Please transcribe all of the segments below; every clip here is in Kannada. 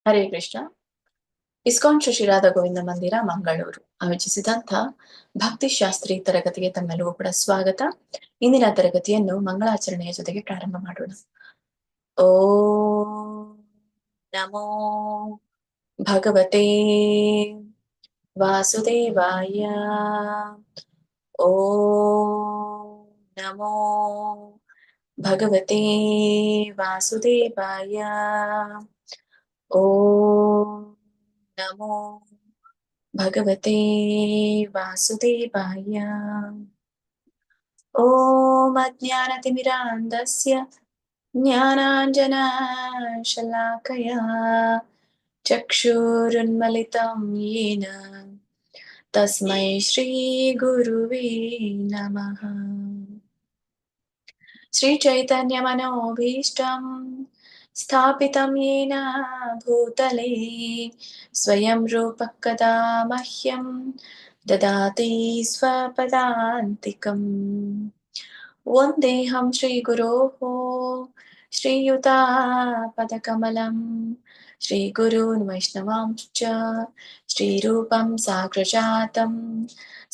ಹರೇ ಕೃಷ್ಣ. ಇಸ್ಕಾನ್ ಶ್ರೀ ಶ್ರೀರಾಧ ಗೋವಿಂದ ಮಂದಿರ ಮಂಗಳೂರು ಆಯೋಜಿಸಿದಂಥ ಭಕ್ತಿಶಾಸ್ತ್ರಿ ತರಗತಿಗೆ ತಮ್ಮೆಲ್ಲರಿಗೂ ಕೂಡ ಸ್ವಾಗತ. ಇಂದಿನ ತರಗತಿಯನ್ನು ಮಂಗಳಾಚರಣೆಯ ಜೊತೆಗೆ ಪ್ರಾರಂಭ ಮಾಡೋಣ. ಓಂ ನಮೋ ಭಗವತೆ ವಾಸುದೇವಾಯ. ಓಂ ನಮೋ ಭಗವತೆ ವಾಸುದೇವಾಯ. ಓಂ ನಮೋ ಭಗವತೆ ವಾಸುದೇವಾಯ. ಓಂ ಅಜ್ಞಾನತಿಮಿರಾಂಧಸ್ಯ ಜ್ಞಾನಾಂಜನಶಲಾಕಯಾ ಚಕ್ಷುರುನ್ಮಿಲಿತಂ ಯೇನ ತಸ್ಮೈ ಶ್ರೀ ಗುರುವೇ ನಮಃ. ಶ್ರೀ ಚೈತನ್ಯ ಮನೋಭೀಷ್ಟಂ ಸ್ಥಾಪಿತಂ ಯೇನ ಭೂತಲೆ ಸ್ವಯಂ ರೂಪಃ ಕದಾ ಮಹ್ಯಂ ದದಾತಿ ಸ್ವಪದಾಂತಿಕಂ. ವಂದೇಹಂ ಶ್ರೀಗುರೋಃ ಶ್ರೀಯುತಾಪದಕಮಲಂ ಶ್ರೀಗುರೂನ್ ವೈಷ್ಣವಾಂಶ್ಚ ಶ್ರೀರೂಪಂ ಸಾಗ್ರಜಾತಂ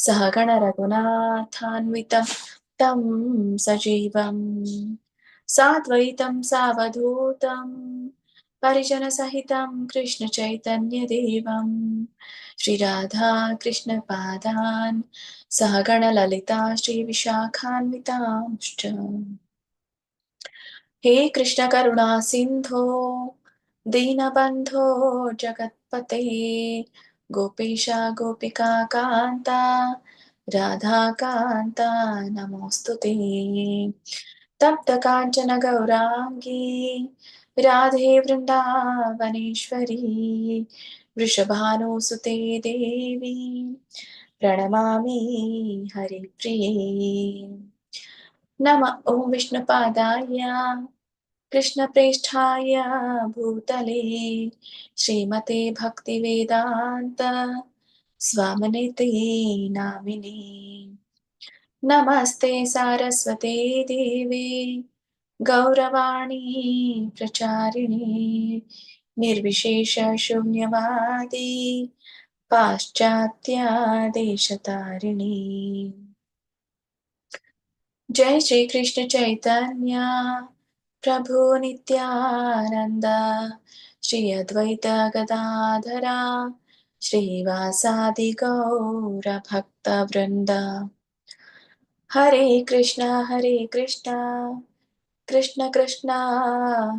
ಸಹಗಣ ರಘುನಾಥಾನ್ವಿತಂ तं ಸಜೀವಂ ಸಾದ್ವೈತಂ ಸಾವಧೂತಂ ಪರಿಜನಸಹಿತಂ ಕೃಷ್ಣ ಚೈತನ್ಯ ದೇವಂ ಶ್ರೀ ರಾಧಾ ಕೃಷ್ಣ ಪಾದಾನ್ ಸಹಗಣ ಲಲಿತಾ ಶ್ರೀ ವಿಶಾಖಾನ್ವಿತಾಂಶ್ಚ. ಹೇ ಕೃಷ್ಣ ಕರುಣಾ ಸಿಂಧೋ ದೀನಬಂಧೋ ಜಗತ್ಪತೆ ಗೋಪೇಶ ಗೋಪಿಕಾ ಕಾಂತ ರಾಧಾಕಾಂತ ನಮೋಸ್ತುತೆ. ತಪ್ತ ಕಾಂಚನ ಗೌರಾಂಗಿ ರಾಧೆ ವೃಂದಾವನೇಶ್ವರಿ ವೃಷಭಾನುಸುತೆ ದೇವಿ ಪ್ರಣಮಾಮಿ ಹರಿಪ್ರಿಯೇ. ನಮ ಓಂ ವಿಷ್ಣುಪಾದಾಯ ಕೃಷ್ಣಪ್ರೇಷ್ಠಾಯ ಭೂತಲೆ ಶ್ರೀಮತೆ ಭಕ್ತಿವೇದಾಂತ ಸ್ವಾಮಿನೇತಿ ನಾಮಿನೇ. ನಮಸ್ತೆ ಸಾರಸ್ವತೆ ದೇವಿ ಗೌರವಾಣಿ ಪ್ರಚಾರಿಣಿ ನಿರ್ವಿಶೇಷ ಶೂನ್ಯವಾದಿ ಪಾಶ್ಚಾತ್ಯ ದೇಶತಾರಿಣಿ. ಜೈ ಶ್ರೀ ಕೃಷ್ಣ ಚೈತನ್ಯ ಪ್ರಭು ನಿತ್ಯಾನಂದ ಶ್ರೀ ಅದ್ವೈತ ಗದಾಧರ ಶ್ರೀವಾಸಾದಿ ಗೌರ ಭಕ್ತ ವೃಂದ. ಹರೇ ಕೃಷ್ಣ ಕೃಷ್ಣ ಕೃಷ್ಣ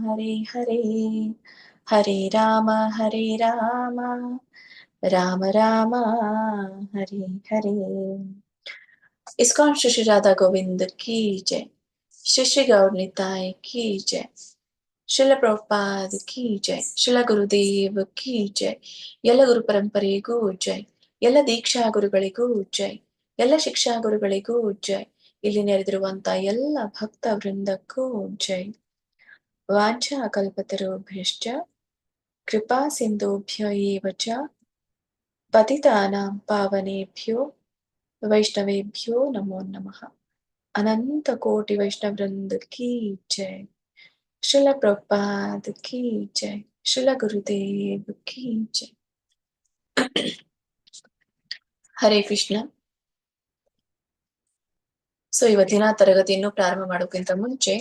ಹರೇ ಹರೇ ಹರೇ ರಾಮ ರಾಮ ರಾಮ ಹರೇ ಹರೇ. इस्कॉन श्री श्री राधा गोविंद की जय. श्री श्री गौर निताय की जय. ಶಿಲ ಪ್ರಭುಪಾದ್ ಕಿ ಜೈ. ಶಿಲ ಗುರುದೇವ್ ಕಿ ಜೈ. ಎಲ್ಲ ಗುರು ಪರಂಪರೆಗೂ ಜೈ. ಎಲ್ಲ ದೀಕ್ಷಾ ಗುರುಗಳಿಗೂ ಜೈ. ಎಲ್ಲ ಶಿಕ್ಷಾ ಗುರುಗಳಿಗೂ ಜೈ. ಇಲ್ಲಿ ನೆರೆದಿರುವಂತ ಎಲ್ಲ ಭಕ್ತ ವೃಂದಕ್ಕೂ ಜೈ. ವಾಂಛಾ ಕಲ್ಪತರುಭ್ಯಶ್ಚ ಕೃಪಾ ಸಿಂಧುಭ್ಯ ಏವ ಚ ಪತಿತಾನಾಂ ಪಾವನೇಭ್ಯೋ ವೈಷ್ಣವೇಭ್ಯೋ ನಮೋ ನಮಃ. ಅನಂತ ಕೋಟಿ ವೈಷ್ಣವೃಂದ ಕಿ ಜೈ. ಶಿಲ ಪ್ರಭುಪಾದ್ ಕಿ ಜೈ. ಶಿಲ ಗುರುದೇವ್ ಕಿ ಜೈ. ಹರೇ ಕೃಷ್ಣ. ಸೊ ಇವತ್ತಿನ ತರಗತಿಯನ್ನು ಪ್ರಾರಂಭ ಮಾಡೋಕ್ಕಿಂತ ಮುಂಚೆ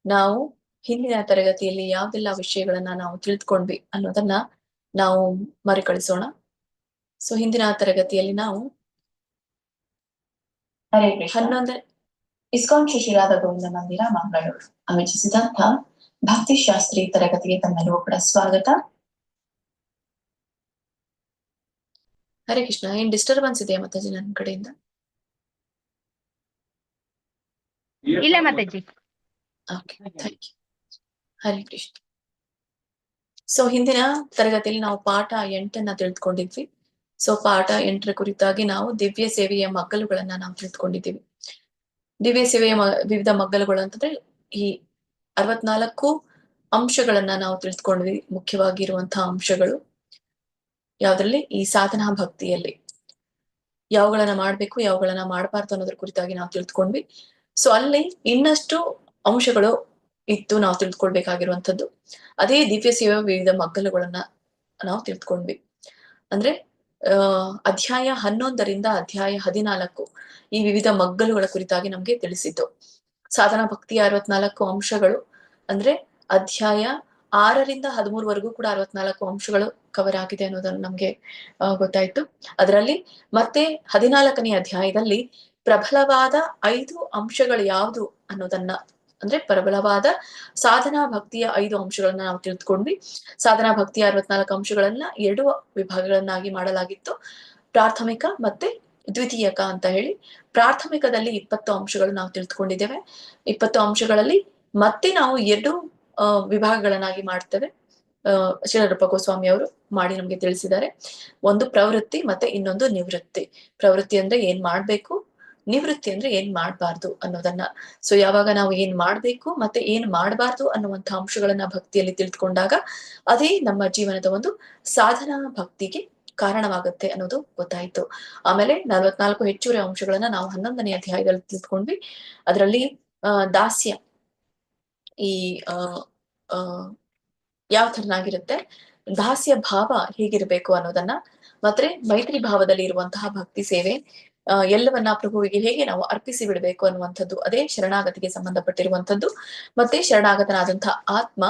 ನಾವು ಹಿಂದಿನ ತರಗತಿಯಲ್ಲಿ ಯಾವ್ದೆಲ್ಲ ವಿಷಯಗಳನ್ನ ನಾವು ತಿಳಿದುಕೊಂಡ್ವಿ ಅನ್ನೋದನ್ನ ನಾವು ಮರುಕಳಿಸೋಣ. ಸೊ ಹಿಂದಿನ ತರಗತಿಯಲ್ಲಿ ನಾವು ಹರೇ ಕೃಷ್ಣ 11 ಇಸ್ಕಾನ್ ಶ್ರೀ ಶ್ರೀ ರಾಧಾ ಗೋವಿಂದ ಮಂದಿರ ಮಂಗಳೂರು ಆಯೋಜಿಸಿದಂತ ಭಕ್ತಿಶಾಸ್ತ್ರಿ ತರಗತಿಗೆ ತಮ್ಮೆಲ್ಲರಿಗೂ ಕೂಡ ಸ್ವಾಗತ. ಹರೇ ಕೃಷ್ಣ. ಏನ್ ಡಿಸ್ಟರ್ಬೆನ್ಸ್ ಇದೆಯಾ ಮಾತಾಜಿ ನನ್ನ ಕಡೆಯಿಂದ? ಇಲ್ಲ Mataji. Okay, thank you. Hare Krishna. So ಹಿಂದಿನ ತರಗತಿಯಲ್ಲಿ ನಾವು ಪಾಠ 8 ತಿಳಿದುಕೊಂಡಿದ್ವಿ. ಸೊ ಪಾಠ 8 ಕುರಿತಾಗಿ ನಾವು ದಿವ್ಯ ಸೇವೆಯ ಮಗ್ಗಲುಗಳನ್ನ ನಾವು ತಿಳಿದುಕೊಂಡಿದ್ದೀವಿ. ದಿವ್ಯ ಸೇವೆಯ ವಿವಿಧ ಮಗ್ಗಲುಗಳು ಅಂತಂದ್ರೆ ಈ 64 ಅಂಶಗಳನ್ನ ನಾವು ತಿಳಿದುಕೊಂಡ್ವಿ. ಮುಖ್ಯವಾಗಿರುವಂತಹ ಅಂಶಗಳು ಯಾವ್ದ್ರಲ್ಲಿ? ಈ ಸಾಧನಾ ಭಕ್ತಿಯಲ್ಲಿ ಯಾವಗಳನ್ನ ಮಾಡ್ಬೇಕು, ಯಾವಗಳನ್ನ ಮಾಡಬಾರ್ದು ಅನ್ನೋದ್ರ ಕುರಿತಾಗಿ ನಾವು ತಿಳಿದುಕೊಂಡ್ವಿ. ಸೊ ಅಲ್ಲಿ ಇನ್ನಷ್ಟು ಅಂಶಗಳು ಇತ್ತು ನಾವು ತಿಳಿದುಕೊಳ್ಬೇಕಾಗಿರುವಂತದ್ದು. ಅದೇ ದಿವ್ಯ ಸೇವೆ ವಿವಿಧ ಮಗ್ಗಲುಗಳನ್ನ ನಾವು ತಿಳ್ಕೊಂಡ್ವಿ. ಅಂದ್ರೆ ಅಧ್ಯಾಯ 11ರಿಂದ ಅಧ್ಯಾಯ 14 ಈ ವಿವಿಧ ಮಗ್ಗಲುಗಳ ಕುರಿತಾಗಿ ನಮ್ಗೆ ತಿಳಿಸಿದ್ದು. ಸಾಧನಾ ಭಕ್ತಿಯ 64 ಅಂಶಗಳು ಅಂದ್ರೆ ಅಧ್ಯಾಯ 6ರಿಂದ 13ವರೆಗೂ ಕೂಡ 64 ಅಂಶಗಳು ಕವರ್ ಆಗಿದೆ ಅನ್ನೋದನ್ನು ನಮ್ಗೆ ಗೊತ್ತಾಯ್ತು. ಅದರಲ್ಲಿ ಮತ್ತೆ 14ನೇ ಅಧ್ಯಾಯದಲ್ಲಿ ಪ್ರಬಲವಾದ 5 ಅಂಶಗಳು ಯಾವುದು ಅನ್ನೋದನ್ನ ಅಂದ್ರೆ ಪ್ರಬಲವಾದ ಸಾಧನಾ ಭಕ್ತಿಯ 5 ಅಂಶಗಳನ್ನ ನಾವು ತಿಳಿದುಕೊಂಡ್ವಿ. ಸಾಧನಾ ಭಕ್ತಿಯ 64 ಅಂಶಗಳನ್ನ 2 ವಿಭಾಗಗಳನ್ನಾಗಿ ಮಾಡಲಾಗಿತ್ತು, ಪ್ರಾಥಮಿಕ ಮತ್ತೆ ದ್ವಿತೀಯಕ ಅಂತ ಹೇಳಿ. ಪ್ರಾಥಮಿಕದಲ್ಲಿ 20 ಅಂಶಗಳು ನಾವು ತಿಳಿದುಕೊಂಡಿದ್ದೇವೆ. 20 ಅಂಶಗಳಲ್ಲಿ ಮತ್ತೆ ನಾವು 2 ವಿಭಾಗಗಳನ್ನಾಗಿ ಮಾಡ್ತೇವೆ. ಶಿಲರೂಪ ಗೋಸ್ವಾಮಿ ಅವರು ಮಾಡಿ ನಮ್ಗೆ ತಿಳಿಸಿದ್ದಾರೆ. ಒಂದು ಪ್ರವೃತ್ತಿ ಮತ್ತೆ ಇನ್ನೊಂದು ನಿವೃತ್ತಿ. ಪ್ರವೃತ್ತಿ ಅಂದ್ರೆ ಏನ್ ಮಾಡ್ಬೇಕು, ನಿವೃತ್ತಿ ಅಂದ್ರೆ ಏನ್ ಮಾಡ್ಬಾರ್ದು ಅನ್ನೋದನ್ನ. ಸೊ ಯಾವಾಗ ನಾವು ಏನ್ ಮಾಡ್ಬೇಕು ಮತ್ತೆ ಏನ್ ಮಾಡ್ಬಾರ್ದು ಅನ್ನುವಂಥ ಅಂಶಗಳನ್ನ ಭಕ್ತಿಯಲ್ಲಿ ತಿಳಿದುಕೊಂಡಾಗ ಅದೇ ನಮ್ಮ ಜೀವನದ ಒಂದು ಸಾಧನಾ ಭಕ್ತಿಗೆ ಕಾರಣವಾಗುತ್ತೆ ಅನ್ನೋದು ಗೊತ್ತಾಯ್ತು. ಆಮೇಲೆ 44 ಹೆಚ್ಚುವರಿ ಅಂಶಗಳನ್ನ ನಾವು 11ನೇ ಅಧ್ಯಾಯದಲ್ಲಿ ತಿಳ್ಕೊಂಡ್ವಿ. ಅದರಲ್ಲಿ ದಾಸ್ಯ ಈ ಯಾವ ತರನಾಗಿರುತ್ತೆ, ದಾಸ್ಯ ಭಾವ ಹೇಗಿರ್ಬೇಕು ಅನ್ನೋದನ್ನ, ಮತ್ತೆ ಮೈತ್ರಿ ಭಾವದಲ್ಲಿ ಇರುವಂತಹ ಭಕ್ತಿ ಸೇವೆ, ಎಲ್ಲವನ್ನ ಪ್ರಭುವಿಗೆ ಹೇಗೆ ನಾವು ಅರ್ಪಿಸಿ ಬಿಡಬೇಕು ಅನ್ನುವಂಥದ್ದು, ಅದೇ ಶರಣಾಗತಿಗೆ ಸಂಬಂಧಪಟ್ಟಿರುವಂಥದ್ದು. ಮತ್ತೆ ಶರಣಾಗತನಾದಂತಹ ಆತ್ಮ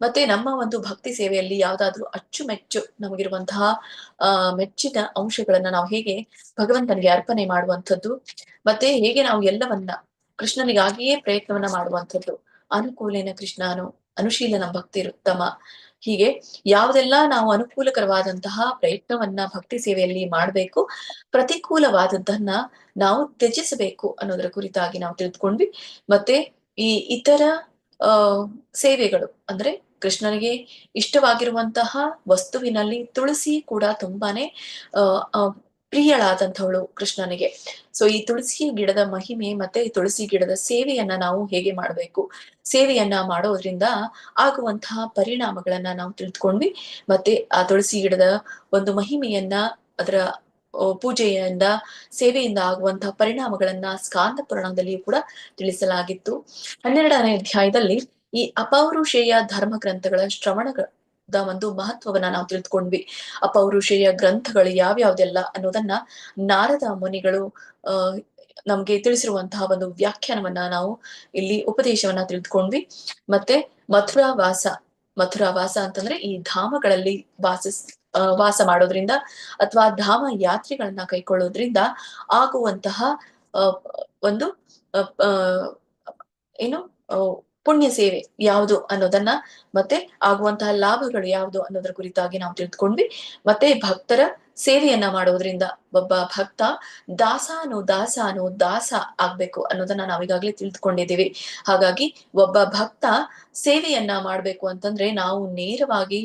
ಮತ್ತೆ ನಮ್ಮ ಒಂದು ಭಕ್ತಿ ಸೇವೆಯಲ್ಲಿ ಯಾವ್ದಾದ್ರು ಅಚ್ಚುಮೆಚ್ಚು ನಮಗಿರುವಂತಹ ಮೆಚ್ಚಿನ ಅಂಶಗಳನ್ನ ನಾವು ಹೇಗೆ ಭಗವಂತನಿಗೆ ಅರ್ಪಣೆ ಮಾಡುವಂಥದ್ದು, ಮತ್ತೆ ಹೇಗೆ ನಾವು ಎಲ್ಲವನ್ನ ಕೃಷ್ಣನಿಗಾಗಿಯೇ ಪ್ರಯತ್ನವನ್ನ ಮಾಡುವಂಥದ್ದು. ಅನುಕೂಲೇನ ಕೃಷ್ಣಾನು ಅನುಶೀಲನ ಭಕ್ತಿರುತ್ತಮ. ಹೀಗೆ ಯಾವುದೆಲ್ಲ ನಾವು ಅನುಕೂಲಕರವಾದಂತಹ ಪ್ರಯತ್ನವನ್ನ ಭಕ್ತಿ ಸೇವೆಯಲ್ಲಿ ಮಾಡಬೇಕು, ಪ್ರತಿಕೂಲವಾದದ್ದನ್ನ ನಾವು ತ್ಯಜಿಸಬೇಕು ಅನ್ನೋದರ ಕುರಿತಾಗಿ ನಾವು ತಿಳಿದುಕೊಂಡ್ವಿ. ಮತ್ತೆ ಈ ಇತರ ಸೇವೆಗಳು ಅಂದ್ರೆ ಕೃಷ್ಣನಿಗೆ ಇಷ್ಟವಾಗಿರುವಂತಹ ವಸ್ತುವಿನಲ್ಲಿ ತುಳಸಿ ಕೂಡ ತುಂಬಾನೇ ಪ್ರಿಯಳಾದಂಥವಳು ಕೃಷ್ಣನಿಗೆ. ಸೊ ಈ ತುಳಸಿ ಗಿಡದ ಮಹಿಮೆ ಮತ್ತೆ ಈ ತುಳಸಿ ಗಿಡದ ಸೇವೆಯನ್ನ ನಾವು ಹೇಗೆ ಮಾಡಬೇಕು, ಸೇವೆಯನ್ನ ಮಾಡೋದ್ರಿಂದ ಆಗುವಂತಹ ಪರಿಣಾಮಗಳನ್ನ ನಾವು ತಿಳಿದುಕೊಂಡ್ವಿ. ಮತ್ತೆ ಆ ತುಳಸಿ ಗಿಡದ ಒಂದು ಮಹಿಮೆಯನ್ನ, ಅದರ ಪೂಜೆಯಿಂದ ಸೇವೆಯಿಂದ ಆಗುವಂತಹ ಪರಿಣಾಮಗಳನ್ನ ಸ್ಕಾಂದ ಪುರಾಣದಲ್ಲಿಯೂ ಕೂಡ ತಿಳಿಸಲಾಗಿತ್ತು. 12ನೇ ಅಧ್ಯಾಯದಲ್ಲಿ ಈ ಅಪೌರುಷೇಯ ಧರ್ಮ ಗ್ರಂಥಗಳ ಶ್ರವಣದ ಒಂದು ಮಹತ್ವವನ್ನ ನಾವು ತಿಳಿದುಕೊಂಡ್ವಿ. ಅಪೌರುಷೇಯ ಗ್ರಂಥಗಳು ಯಾವ್ಯಾವ್ದೆಲ್ಲ ಅನ್ನೋದನ್ನ ನಾರದ ಮುನಿಗಳು ನಮ್ಗೆ ತಿಳಿಸಿರುವಂತಹ ಒಂದು ವ್ಯಾಖ್ಯಾನವನ್ನ ನಾವು ಇಲ್ಲಿ ಉಪದೇಶವನ್ನ ತಿಳಿದುಕೊಂಡ್ವಿ. ಮತ್ತೆ ಮಥುರಾವಾಸ ಅಂತಂದ್ರೆ ಈ ಧಾಮಗಳಲ್ಲಿ ವಾಸ ಮಾಡೋದ್ರಿಂದ ಅಥವಾ ಧಾಮ ಯಾತ್ರೆಗಳನ್ನ ಕೈಕೊಳ್ಳೋದ್ರಿಂದ ಆಗುವಂತಹ ಒಂದು ಏನು ಪುಣ್ಯ ಸೇವೆ ಯಾವುದು ಅನ್ನೋದನ್ನ, ಮತ್ತೆ ಆಗುವಂತಹ ಲಾಭಗಳು ಯಾವುದು ಅನ್ನೋದ್ರ ಕುರಿತಾಗಿ ನಾವು ತಿಳಿದುಕೊಂಡ್ವಿ. ಮತ್ತೆ ಭಕ್ತರ ಸೇವೆಯನ್ನ ಮಾಡೋದ್ರಿಂದ ಒಬ್ಬ ಭಕ್ತ ದಾಸ ಆಗ್ಬೇಕು ಅನ್ನೋದನ್ನ ನಾವೀಗಾಗ್ಲೇ ತಿಳಿದುಕೊಂಡಿದ್ದೀವಿ. ಹಾಗಾಗಿ ಒಬ್ಬ ಭಕ್ತ ಸೇವೆಯನ್ನ ಮಾಡ್ಬೇಕು ಅಂತಂದ್ರೆ ನಾವು ನೇರವಾಗಿ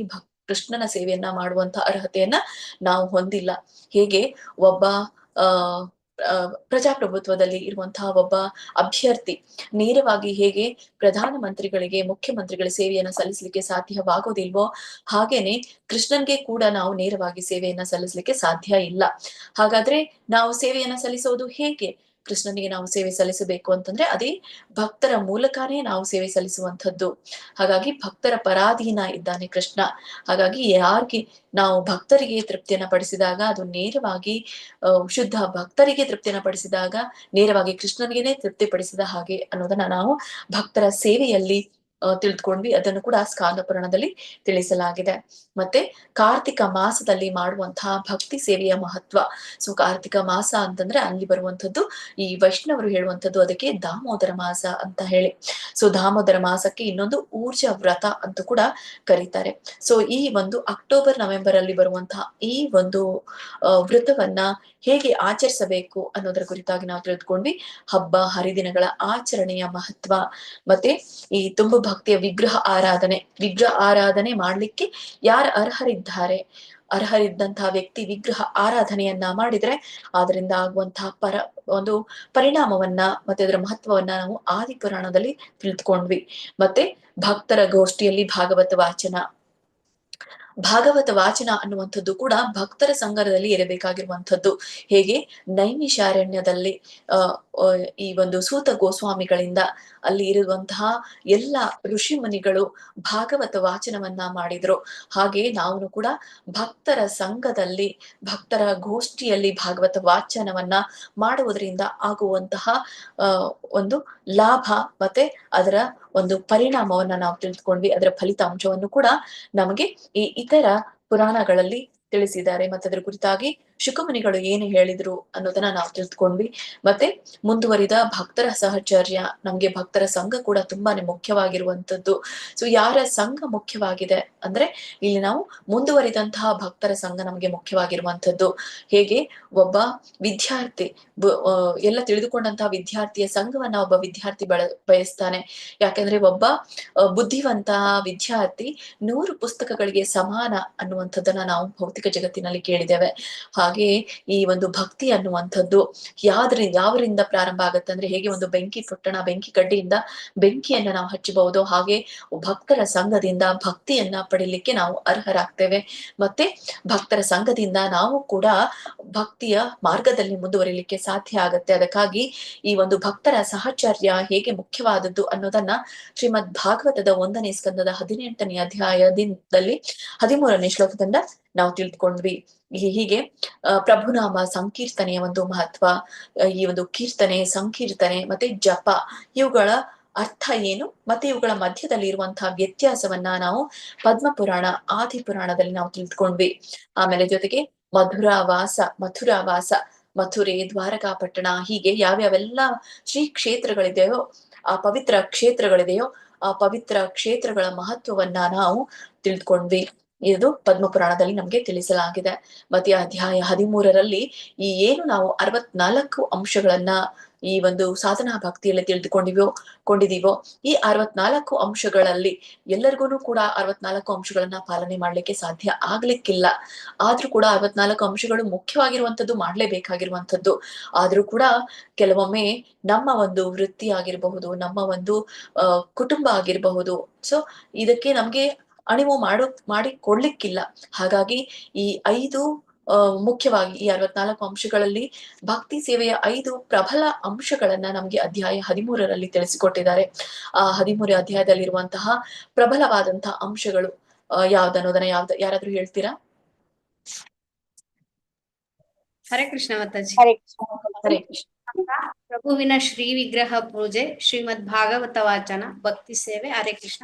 ಕೃಷ್ಣನ ಸೇವೆಯನ್ನ ಮಾಡುವಂತ ಅರ್ಹತೆಯನ್ನ ನಾವು ಹೊಂದಿಲ್ಲ. ಹೇಗೆ ಒಬ್ಬ ಪ್ರಜಾಪ್ರಭುತ್ವದಲ್ಲಿ ಇರುವಂತಹ ಒಬ್ಬ ಅಭ್ಯರ್ಥಿ ನೇರವಾಗಿ ಹೇಗೆ ಪ್ರಧಾನ ಮಂತ್ರಿಗಳಿಗೆ, ಮುಖ್ಯಮಂತ್ರಿಗಳ ಸೇವೆಯನ್ನ ಸಲ್ಲಿಸಲಿಕ್ಕೆ ಸಾಧ್ಯವಾಗೋದಿಲ್ವೋ, ಹಾಗೇನೆ ಕೃಷ್ಣನ್ಗೆ ಕೂಡ ನಾವು ನೇರವಾಗಿ ಸೇವೆಯನ್ನ ಸಲ್ಲಿಸಲಿಕ್ಕೆ ಸಾಧ್ಯ ಇಲ್ಲ. ಹಾಗಾದ್ರೆ ನಾವು ಸೇವೆಯನ್ನ ಸಲ್ಲಿಸೋದು ಹೇಗೆ? ಕೃಷ್ಣನಿಗೆ ನಾವು ಸೇವೆ ಸಲ್ಲಿಸಬೇಕು ಅಂತಂದ್ರೆ ಅದೇ ಭಕ್ತರ ಮೂಲಕನೇ ನಾವು ಸೇವೆ ಸಲ್ಲಿಸುವಂಥದ್ದು. ಹಾಗಾಗಿ ಭಕ್ತರ ಪರಾಧೀನ ಇದ್ದಾನೆ ಕೃಷ್ಣ. ಹಾಗಾಗಿ ಯಾರಿಗೆ ನಾವು ಭಕ್ತರಿಗೆ ತೃಪ್ತಿಯನ್ನ ಪಡಿಸಿದಾಗ ಅದು ನೇರವಾಗಿ ಶುದ್ಧ ಭಕ್ತರಿಗೆ ತೃಪ್ತಿಯನ್ನ ಪಡಿಸಿದಾಗ ನೇರವಾಗಿ ಕೃಷ್ಣನಿಗೆನೆ ತೃಪ್ತಿ ಪಡಿಸಿದ ಹಾಗೆ ಅನ್ನೋದನ್ನ ನಾವು ಭಕ್ತರ ಸೇವೆಯಲ್ಲಿ ತಿಳಿದುಕೊಂಡ್ವಿ. ಅದನ್ನು ಕೂಡ ಸ್ಕಾಂದ ಪುರಾಣದಲ್ಲಿ ತಿಳಿಸಲಾಗಿದೆ. ಮತ್ತೆ ಕಾರ್ತಿಕ ಮಾಸದಲ್ಲಿ ಮಾಡುವಂತಹ ಭಕ್ತಿ ಸೇವೆಯ ಮಹತ್ವ. ಸೊ ಕಾರ್ತಿಕ ಮಾಸ ಅಂತಂದ್ರೆ ಅಲ್ಲಿ ಬರುವಂತದ್ದು ಈ ವೈಷ್ಣವರು ಹೇಳುವಂಥದ್ದು ಅದಕ್ಕೆ ದಾಮೋದರ ಮಾಸ ಅಂತ ಹೇಳಿ. ಸೊ ದಾಮೋದರ ಮಾಸಕ್ಕೆ ಇನ್ನೊಂದು ಊರ್ಜ ವ್ರತ ಅಂತ ಕೂಡ ಕರೀತಾರೆ. ಸೊ ಈ ಒಂದು ಅಕ್ಟೋಬರ್ ನವೆಂಬರ್ ಅಲ್ಲಿ ಬರುವಂತಹ ಈ ಒಂದು ವ್ರತವನ್ನ ಹೇಗೆ ಆಚರಿಸಬೇಕು ಅನ್ನೋದರ ಕುರಿತಾಗಿ ನಾವು ತಿಳಿದುಕೊಂಡ್ವಿ. ಹಬ್ಬ ಹರಿದಿನಗಳ ಆಚರಣೆಯ ಮಹತ್ವ, ಮತ್ತೆ ಈ ತುಂಬ ಭಕ್ತಿಯ ವಿಗ್ರಹ ಆರಾಧನೆ ಮಾಡ್ಲಿಕ್ಕೆ ಯಾರು ಅರ್ಹರಿದ್ದಂತಹ ವ್ಯಕ್ತಿ ವಿಗ್ರಹ ಆರಾಧನೆಯನ್ನ ಮಾಡಿದ್ರೆ ಅದರಿಂದ ಆಗುವಂತಹ ಒಂದು ಪರಿಣಾಮವನ್ನ ಮತ್ತೆ ಅದರ ಮಹತ್ವವನ್ನ ನಾವು ಆದಿ ಪುರಾಣದಲ್ಲಿ ತಿಳಿದುಕೊಂಡ್ವಿ. ಮತ್ತೆ ಭಕ್ತರ ಗೋಷ್ಠಿಯಲ್ಲಿ ಭಾಗವತ ವಾಚನ, ಭಾಗವತ ವಾಚನ ಅನ್ನುವಂಥದ್ದು ಕೂಡ ಭಕ್ತರ ಸಂಘದಲ್ಲಿ ಇರಬೇಕಾಗಿರುವಂಥದ್ದು. ಹೇಗೆ ನೈಮಿಷಾರಣ್ಯದಲ್ಲಿ ಈ ಒಂದು ಸೂತ ಗೋಸ್ವಾಮಿಗಳಿಂದ ಅಲ್ಲಿ ಇರುವಂತಹ ಎಲ್ಲ ಋಷಿ ಮುನಿಗಳು ಭಾಗವತ ವಾಚನವನ್ನ ಮಾಡಿದ್ರು. ಹಾಗೆ ನಾವು ಕೂಡ ಭಕ್ತರ ಸಂಘದಲ್ಲಿ ಭಕ್ತರ ಗೋಷ್ಠಿಯಲ್ಲಿ ಭಾಗವತ ವಾಚನವನ್ನ ಮಾಡುವುದರಿಂದ ಆಗುವಂತಹ ಒಂದು ಲಾಭ ಮತ್ತೆ ಅದರ ಒಂದು ಪರಿಣಾಮವನ್ನ ನಾವು ತಿಳಿದುಕೊಂಡ್ವಿ. ಅದರ ಫಲಿತಾಂಶವನ್ನು ಕೂಡ ನಮಗೆ ಈ ಇತರ ಪುರಾಣಗಳಲ್ಲಿ ತಿಳಿಸಿದ್ದಾರೆ. ಮತ್ತೆ ಅದರ ಕುರಿತಾಗಿ ಶುಕಮುನಿಗಳು ಏನು ಹೇಳಿದ್ರು ಅನ್ನೋದನ್ನ ನಾವು ತಿಳಿದುಕೊಂಡ್ವಿ. ಮತ್ತೆ ಮುಂದುವರಿದ ಭಕ್ತರ ಸಹಚರ್ಯ, ನಮ್ಗೆ ಭಕ್ತರ ಸಂಘ ಕೂಡ ತುಂಬಾನೇ ಮುಖ್ಯವಾಗಿರುವಂತದ್ದು. ಸೊ ಯಾರ ಸಂಘ ಮುಖ್ಯವಾಗಿದೆ ಅಂದ್ರೆ ಇಲ್ಲಿ ನಾವು ಮುಂದುವರಿದಂತಹ ಭಕ್ತರ ಸಂಘ ನಮ್ಗೆ ಮುಖ್ಯವಾಗಿರುವಂತದ್ದು. ಹೇಗೆ ಒಬ್ಬ ವಿದ್ಯಾರ್ಥಿ ಎಲ್ಲ ತಿಳಿದುಕೊಂಡಂತಹ ವಿದ್ಯಾರ್ಥಿಯ ಸಂಘವನ್ನ ಒಬ್ಬ ವಿದ್ಯಾರ್ಥಿ ಬಯಸ್ತಾನೆ. ಯಾಕಂದ್ರೆ ಒಬ್ಬ ಬುದ್ಧಿವಂತ ವಿದ್ಯಾರ್ಥಿ 100 ಪುಸ್ತಕಗಳಿಗೆ ಸಮಾನ ಅನ್ನುವಂಥದ್ದನ್ನ ನಾವು ಭೌತಿಕ ಜಗತ್ತಿನಲ್ಲಿ ಕೇಳಿದ್ದೇವೆ. ಹಾಗೆಯೇ ಈ ಒಂದು ಭಕ್ತಿ ಅನ್ನುವಂಥದ್ದು ಯಾವರಿಂದ ಪ್ರಾರಂಭ ಆಗುತ್ತೆ ಅಂದ್ರೆ, ಹೇಗೆ ಒಂದು ಬೆಂಕಿ ಪೊಟ್ಟಣ ಬೆಂಕಿ ಕಡ್ಡಿಯಿಂದ ಬೆಂಕಿಯನ್ನ ನಾವು ಹಚ್ಚಬಹುದು, ಹಾಗೆ ಭಕ್ತರ ಸಂಘದಿಂದ ಭಕ್ತಿಯನ್ನ ಪಡಿಲಿಕ್ಕೆ ನಾವು ಅರ್ಹರಾಗ್ತೇವೆ. ಮತ್ತೆ ಭಕ್ತರ ಸಂಘದಿಂದ ನಾವು ಕೂಡ ಭಕ್ತಿಯ ಮಾರ್ಗದಲ್ಲಿ ಮುಂದುವರಿಲಿಕ್ಕೆ ಸಾಧ್ಯ ಆಗತ್ತೆ. ಅದಕ್ಕಾಗಿ ಈ ಒಂದು ಭಕ್ತರ ಸಹಚರ್ಯ ಹೇಗೆ ಮುಖ್ಯವಾದದ್ದು ಅನ್ನೋದನ್ನ ಶ್ರೀಮದ್ ಭಾಗವತದ 1ನೇ ಸ್ಕಂದದ 18ನೇ ಅಧ್ಯಾಯದಲ್ಲಿ 13ನೇ ಶ್ಲೋಕದಿಂದ ನಾವು ತಿಳ್ಕೊಂಡ್ವಿ. ಹೀಗೆ ಪ್ರಭುನಾಮ ಸಂಕೀರ್ತನೆಯ ಒಂದು ಮಹತ್ವ, ಈ ಒಂದು ಕೀರ್ತನೆ, ಸಂಕೀರ್ತನೆ ಮತ್ತೆ ಜಪ ಇವುಗಳ ಅರ್ಥ ಏನು, ಮತ್ತೆ ಇವುಗಳ ಮಧ್ಯದಲ್ಲಿ ಇರುವಂತಹ ವ್ಯತ್ಯಾಸವನ್ನ ನಾವು ಪದ್ಮಪುರಾಣ ಆದಿಪುರಾಣದಲ್ಲಿ ನಾವು ತಿಳ್ಕೊಂಡ್ವಿ. ಆಮೇಲೆ ಜೊತೆಗೆ ಮಥುರಾವಾಸ, ಮಥುರೆ, ದ್ವಾರಕಾಪಟ್ಟಣ, ಹೀಗೆ ಯಾವ್ಯಾವೆಲ್ಲ ಶ್ರೀ ಕ್ಷೇತ್ರಗಳಿದೆಯೋ, ಆ ಪವಿತ್ರ ಕ್ಷೇತ್ರಗಳಿದೆಯೋ ಆ ಪವಿತ್ರ ಕ್ಷೇತ್ರಗಳ ಮಹತ್ವವನ್ನ ನಾವು ತಿಳ್ಕೊಂಡ್ವಿ. ಇದು ಪದ್ಮಪುರಾಣದಲ್ಲಿ ನಮ್ಗೆ ತಿಳಿಸಲಾಗಿದೆ. ಮತ್ತೆ ಅಧ್ಯಾಯ 13ರಲ್ಲಿ ಈ ಏನು ನಾವು 64 ಅಂಶಗಳನ್ನ ಈ ಒಂದು ಸಾಧನಾ ಭಕ್ತಿಯಲ್ಲಿ ಕೊಂಡಿದೀವೋ ಈ 64 ಅಂಶಗಳಲ್ಲಿ ಎಲ್ಲರಿಗೂ ಕೂಡ 64 ಅಂಶಗಳನ್ನ ಪಾಲನೆ ಮಾಡ್ಲಿಕ್ಕೆ ಸಾಧ್ಯ ಆಗ್ಲಿಕ್ಕಿಲ್ಲ. ಆದ್ರೂ ಕೂಡ 64 ಅಂಶಗಳು ಮುಖ್ಯವಾಗಿರುವಂತದ್ದು, ಮಾಡ್ಲೇಬೇಕಾಗಿರುವಂತದ್ದು. ಆದ್ರೂ ಕೂಡ ಕೆಲವೊಮ್ಮೆ ನಮ್ಮ ಒಂದು ವೃತ್ತಿ ಆಗಿರಬಹುದು, ನಮ್ಮ ಒಂದು ಕುಟುಂಬ ಆಗಿರಬಹುದು, ಸೊ ಇದಕ್ಕೆ ನಮ್ಗೆ ಅಣಿವು ಮಾಡಿ ಕೊಡ್ಲಿಕ್ಕಿಲ್ಲ. ಹಾಗಾಗಿ ಈ 5 ಮುಖ್ಯವಾಗಿ ಈ 64 ಅಂಶಗಳಲ್ಲಿ ಭಕ್ತಿ ಸೇವೆಯ 5 ಪ್ರಬಲ ಅಂಶಗಳನ್ನ ನಮ್ಗೆ ಅಧ್ಯಾಯ 13ರಲ್ಲಿ ತಿಳಿಸಿಕೊಟ್ಟಿದ್ದಾರೆ. ಆ 13 ಅಧ್ಯಾಯದಲ್ಲಿರುವಂತಹ ಪ್ರಬಲವಾದಂತಹ ಅಂಶಗಳು ಯಾವ್ದನ್ನೋದನ್ನ ಯಾರಾದ್ರೂ ಹೇಳ್ತೀರಾ? ಹರೇ ಕೃಷ್ಣ ಮಾತಾಜಿ. ಹರೇ ಕೃಷ್ಣ. ಪ್ರಭುವಿನ ಶ್ರೀ ವಿಗ್ರಹ ಪೂಜೆ, ಶ್ರೀಮದ್ ಭಾಗವತ ವಾಚನ, ಭಕ್ತಿ ಸೇವೆ. ಹರೇ ಕೃಷ್ಣ.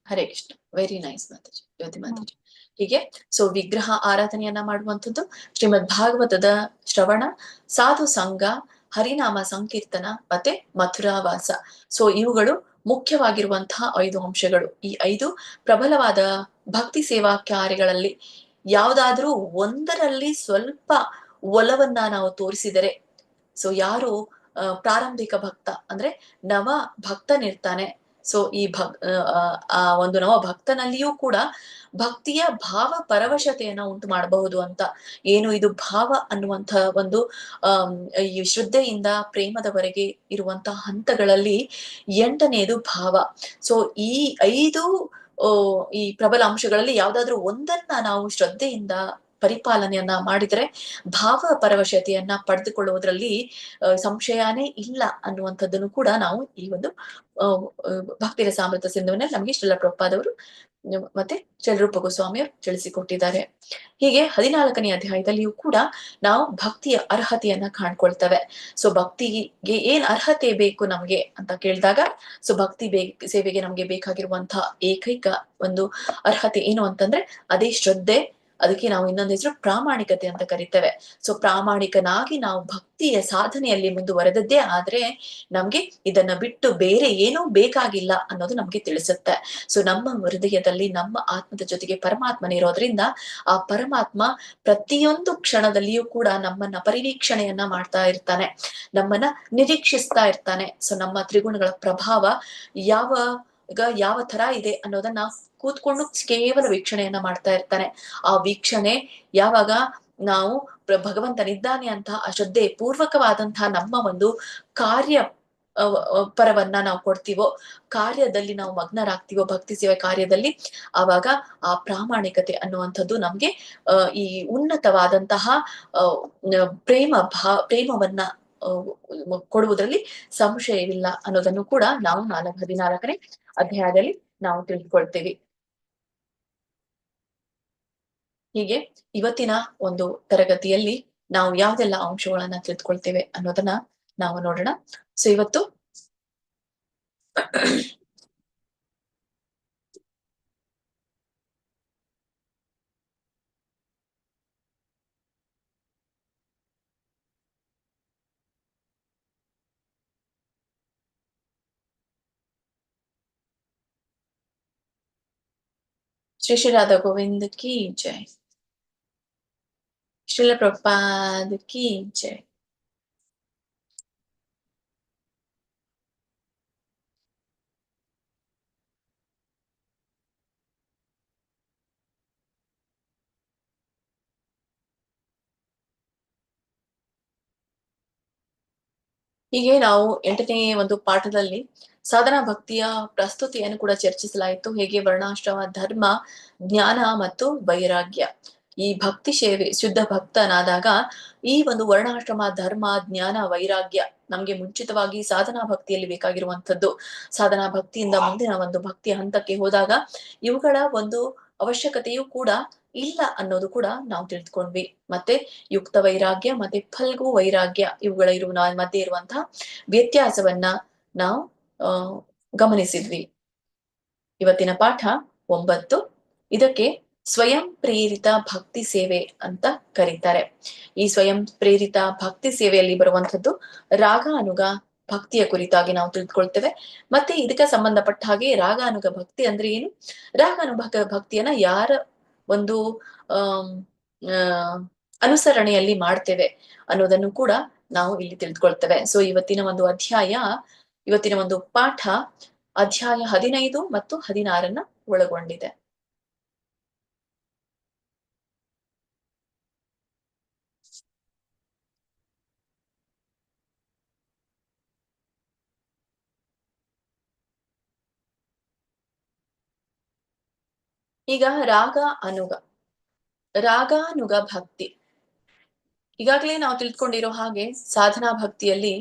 ಹರೇ ಕೃಷ್ಣ. ವೆರಿ ನೈಸ್ ಮಾತಾಜಿ, ಜ್ಯೋತಿ ಮಾತಾಜಿ. ಹೀಗೆ ಸೊ ವಿಗ್ರಹ ಆರಾಧನೆಯನ್ನ ಮಾಡುವಂಥದ್ದು, ಶ್ರೀಮದ್ ಭಾಗವತದ ಶ್ರವಣ, ಸಾಧು ಸಂಘ, ಹರಿನಾಮ ಸಂಕೀರ್ತನ ಮತ್ತೆ ಮಥುರಾವಾಸ. ಸೊ ಇವುಗಳು ಮುಖ್ಯವಾಗಿರುವಂತಹ 5 ಅಂಶಗಳು. ಈ 5 ಪ್ರಬಲವಾದ ಭಕ್ತಿ ಸೇವಾ ಕಾರ್ಯಗಳಲ್ಲಿ ಯಾವ್ದಾದ್ರೂ ಒಂದರಲ್ಲಿ ಸ್ವಲ್ಪ ಒಲವನ್ನ ನಾವು ತೋರಿಸಿದರೆ, ಸೊ ಯಾರು ಪ್ರಾರಂಭಿಕ ಭಕ್ತ ಅಂದ್ರೆ ನವ ಭಕ್ತನಿರ್ತಾನೆ, ಸೊ ಈ ಆ ಒಂದು ನವ ಭಕ್ತನಲ್ಲಿಯೂ ಕೂಡ ಭಕ್ತಿಯ ಭಾವ ಪರವಶತೆಯನ್ನ ಉಂಟು ಮಾಡಬಹುದು ಅಂತ. ಏನು ಇದು ಭಾವ ಅನ್ನುವಂಥ ಒಂದು ಈ ಶ್ರದ್ಧೆಯಿಂದ ಪ್ರೇಮದವರೆಗೆ ಇರುವಂತಹ ಹಂತಗಳಲ್ಲಿ 8ನೇದು ಭಾವ. ಸೊ ಈ 5 ಈ ಪ್ರಬಲ ಅಂಶಗಳಲ್ಲಿ ಯಾವ್ದಾದ್ರು ಒಂದನ್ನ ನಾವು ಶ್ರದ್ಧೆಯಿಂದ ಪರಿಪಾಲನೆಯನ್ನ ಮಾಡಿದ್ರೆ ಭಾವ ಪರವಶತೆಯನ್ನ ಪಡೆದುಕೊಳ್ಳುವುದರಲ್ಲಿ ಸಂಶಯನೇ ಇಲ್ಲ ಅನ್ನುವಂಥದ್ದನ್ನು ಕೂಡ ನಾವು ಈ ಒಂದು ಭಕ್ತಿ ರಸಾಮೃತ ಸಿಂಧುವಿನ ನಮಗೆ ಶ್ರೀಲ ಪ್ರಭುಪಾದವರು ಮತ್ತೆ ಚಲರೂಪ ಗೋಸ್ವಾಮಿಯವರು ತಿಳಿಸಿಕೊಟ್ಟಿದ್ದಾರೆ. ಹೀಗೆ 14ನೇ ಅಧ್ಯಾಯದಲ್ಲಿಯೂ ಕೂಡ ನಾವು ಭಕ್ತಿಯ ಅರ್ಹತೆಯನ್ನ ಕಾಣ್ಕೊಳ್ತೇವೆ. ಸೊ ಭಕ್ತಿಗೆ ಏನ್ ಅರ್ಹತೆ ಬೇಕು ನಮ್ಗೆ ಅಂತ ಕೇಳಿದಾಗ, ಸೊ ಭಕ್ತಿ ಸೇವೆಗೆ ನಮ್ಗೆ ಬೇಕಾಗಿರುವಂತಹ ಏಕೈಕ ಒಂದು ಅರ್ಹತೆ ಏನು ಅಂತಂದ್ರೆ ಅದೇ ಶ್ರದ್ಧೆ. ಅದಕ್ಕೆ ನಾವು ಇನ್ನೊಂದು ಹೆಸರು ಪ್ರಾಮಾಣಿಕತೆ ಅಂತ ಕರಿತೇವೆ. ಸೊ ಪ್ರಾಮಾಣಿಕನಾಗಿ ನಾವು ಭಕ್ತಿಯ ಸಾಧನೆಯಲ್ಲಿ ಮುಂದುವರೆದದ್ದೇ ಆದ್ರೆ ನಮ್ಗೆ ಇದನ್ನ ಬಿಟ್ಟು ಬೇರೆ ಏನೂ ಬೇಕಾಗಿಲ್ಲ ಅನ್ನೋದು ನಮ್ಗೆ ತಿಳಿಸುತ್ತೆ. ಸೊ ನಮ್ಮ ಹೃದಯದಲ್ಲಿ ನಮ್ಮ ಆತ್ಮದ ಜೊತೆಗೆ ಪರಮಾತ್ಮನಿರೋದ್ರಿಂದ ಆ ಪರಮಾತ್ಮ ಪ್ರತಿಯೊಂದು ಕ್ಷಣದಲ್ಲಿಯೂ ಕೂಡ ನಮ್ಮನ್ನ ಪರಿವೀಕ್ಷಣೆಯನ್ನ ಮಾಡ್ತಾ ಇರ್ತಾನೆ, ನಮ್ಮನ್ನ ನಿರೀಕ್ಷಿಸ್ತಾ ಇರ್ತಾನೆ. ಸೊ ನಮ್ಮ ತ್ರಿಗುಣಗಳ ಪ್ರಭಾವ ಯಾವ ತರ ಇದೆ ಅನ್ನೋದನ್ನ ಕೂತ್ಕೊಂಡು ಕೇವಲ ವೀಕ್ಷಣೆಯನ್ನ ಮಾಡ್ತಾ ಇರ್ತಾನೆ. ಆ ವೀಕ್ಷಣೆ ಯಾವಾಗ ನಾವು ಭಗವಂತನಿದ್ದಾನೆ ಅಂತ ಆ ಶ್ರದ್ಧೆ ಪೂರ್ವಕವಾದಂತಹ ನಮ್ಮ ಒಂದು ಕಾರ್ಯ ಪರವನ್ನ ನಾವು ಕೊಡ್ತೀವೋ, ಕಾರ್ಯದಲ್ಲಿ ನಾವು ಮಗ್ನರಾಗ್ತೀವೋ, ಭಕ್ತಿ ಸೇವೆ ಕಾರ್ಯದಲ್ಲಿ, ಆವಾಗ ಆ ಪ್ರಾಮಾಣಿಕತೆ ಅನ್ನುವಂಥದ್ದು ನಮ್ಗೆ ಈ ಉನ್ನತವಾದಂತಹ ಪ್ರೇಮವನ್ನ ಕೊಡುವುದರಲ್ಲಿ ಸಂಶಯವಿಲ್ಲ ಅನ್ನೋದನ್ನು ಕೂಡ ನಾವು 14ನೇ ಅಧ್ಯಾಯದಲ್ಲಿ ನಾವು ತಿಳ್ಕೊಳ್ತೇವೆ. ಹೀಗೆ ಇವತ್ತಿನ ಒಂದು ತರಗತಿಯಲ್ಲಿ ನಾವು ಯಾವ್ದೆಲ್ಲ ಅಂಶಗಳನ್ನ ತಿಳ್ಕೊಳ್ತೇವೆ ಅನ್ನೋದನ್ನ ನಾವು ನೋಡೋಣ. ಸೊ ಇವತ್ತು ಶ್ರೀ ಶ್ರೀ ರಾಧಾ ಗೋವಿಂದ ಕಿ ಜೈ, ಶ್ರೀಲ ಪ್ರಭುಪಾದ ಕಿ ಜೈ. ಹೀಗೆ ನಾವು 8ನೇ ಒಂದು ಪಾಠದಲ್ಲಿ ಸಾಧನಾ ಭಕ್ತಿಯ ಪ್ರಸ್ತುತಿಯನ್ನು ಕೂಡ ಚರ್ಚಿಸಲಾಯಿತು. ಹೇಗೆ ವರ್ಣಾಶ್ರಮ, ಧರ್ಮ, ಜ್ಞಾನ ಮತ್ತು ವೈರಾಗ್ಯ. ಈ ಭಕ್ತಿ ಸೇವೆ ಶುದ್ಧ ಭಕ್ತನಾದಾಗ ಈ ಒಂದು ವರ್ಣಾಶ್ರಮ, ಧರ್ಮ, ಜ್ಞಾನ, ವೈರಾಗ್ಯ ನಮ್ಗೆ ಮುಂಚಿತವಾಗಿ ಸಾಧನಾ ಭಕ್ತಿಯಲ್ಲಿ ಬೇಕಾಗಿರುವಂತದ್ದು. ಸಾಧನಾ ಭಕ್ತಿಯಿಂದ ಮುಂದಿನ ಒಂದು ಭಕ್ತಿಯ ಹಂತಕ್ಕೆ ಹೋದಾಗ ಇವುಗಳ ಒಂದು ಅವಶ್ಯಕತೆಯೂ ಕೂಡ ಇಲ್ಲ ಅನ್ನೋದು ಕೂಡ ನಾವು ತಿಳಿದುಕೊಂಡ್ವಿ. ಮತ್ತೆ ಯುಕ್ತ ವೈರಾಗ್ಯ ಮತ್ತೆ ಫಲ್ಗು ವೈರಾಗ್ಯ ಇವುಗಳ ಮಧ್ಯೆ ಇರುವಂತಹ ವ್ಯತ್ಯಾಸವನ್ನ ನಾವು ಗಮನಿಸಿದ್ವಿ. ಇವತ್ತಿನ ಪಾಠ 9. ಇದಕ್ಕೆ ಸ್ವಯಂ ಪ್ರೇರಿತ ಭಕ್ತಿ ಸೇವೆ ಅಂತ ಕರೀತಾರೆ. ಈ ಸ್ವಯಂ ಪ್ರೇರಿತ ಭಕ್ತಿ ಸೇವೆಯಲ್ಲಿ ಬರುವಂತದ್ದು ರಾಗಾನುಗ ಭಕ್ತಿಯ ಕುರಿತಾಗಿ ನಾವು ತಿಳಿದುಕೊಳ್ತೇವೆ. ಮತ್ತೆ ಇದಕ್ಕೆ ಸಂಬಂಧಪಟ್ಟ ಹಾಗೆ ರಾಗಾನುಗ ಭಕ್ತಿ ಅಂದ್ರೆ ಏನು, ರಾಗಾನುಗ ಭಕ್ತಿಯನ್ನ ಯಾರ ಒಂದು ಅನುಸರಣೆಯಲ್ಲಿ ಮಾಡ್ತೇವೆ ಅನ್ನೋದನ್ನು ಕೂಡ ನಾವು ಇಲ್ಲಿ ತಿಳಿದುಕೊಳ್ತೇವೆ. ಸೊ ಇವತ್ತಿನ ಒಂದು ಪಾಠ ಅಧ್ಯಾಯ 15 ಮತ್ತು 16 ಒಳಗೊಂಡಿದೆ. ಈಗ ರಾಗಾನುಗ ಭಕ್ತಿ ಈಗಾಗಲೇ ನಾವು ತಿಳ್ಕೊಂಡಿರೋ ಹಾಗೆ ಸಾಧನಾ ಭಕ್ತಿಯಲ್ಲಿ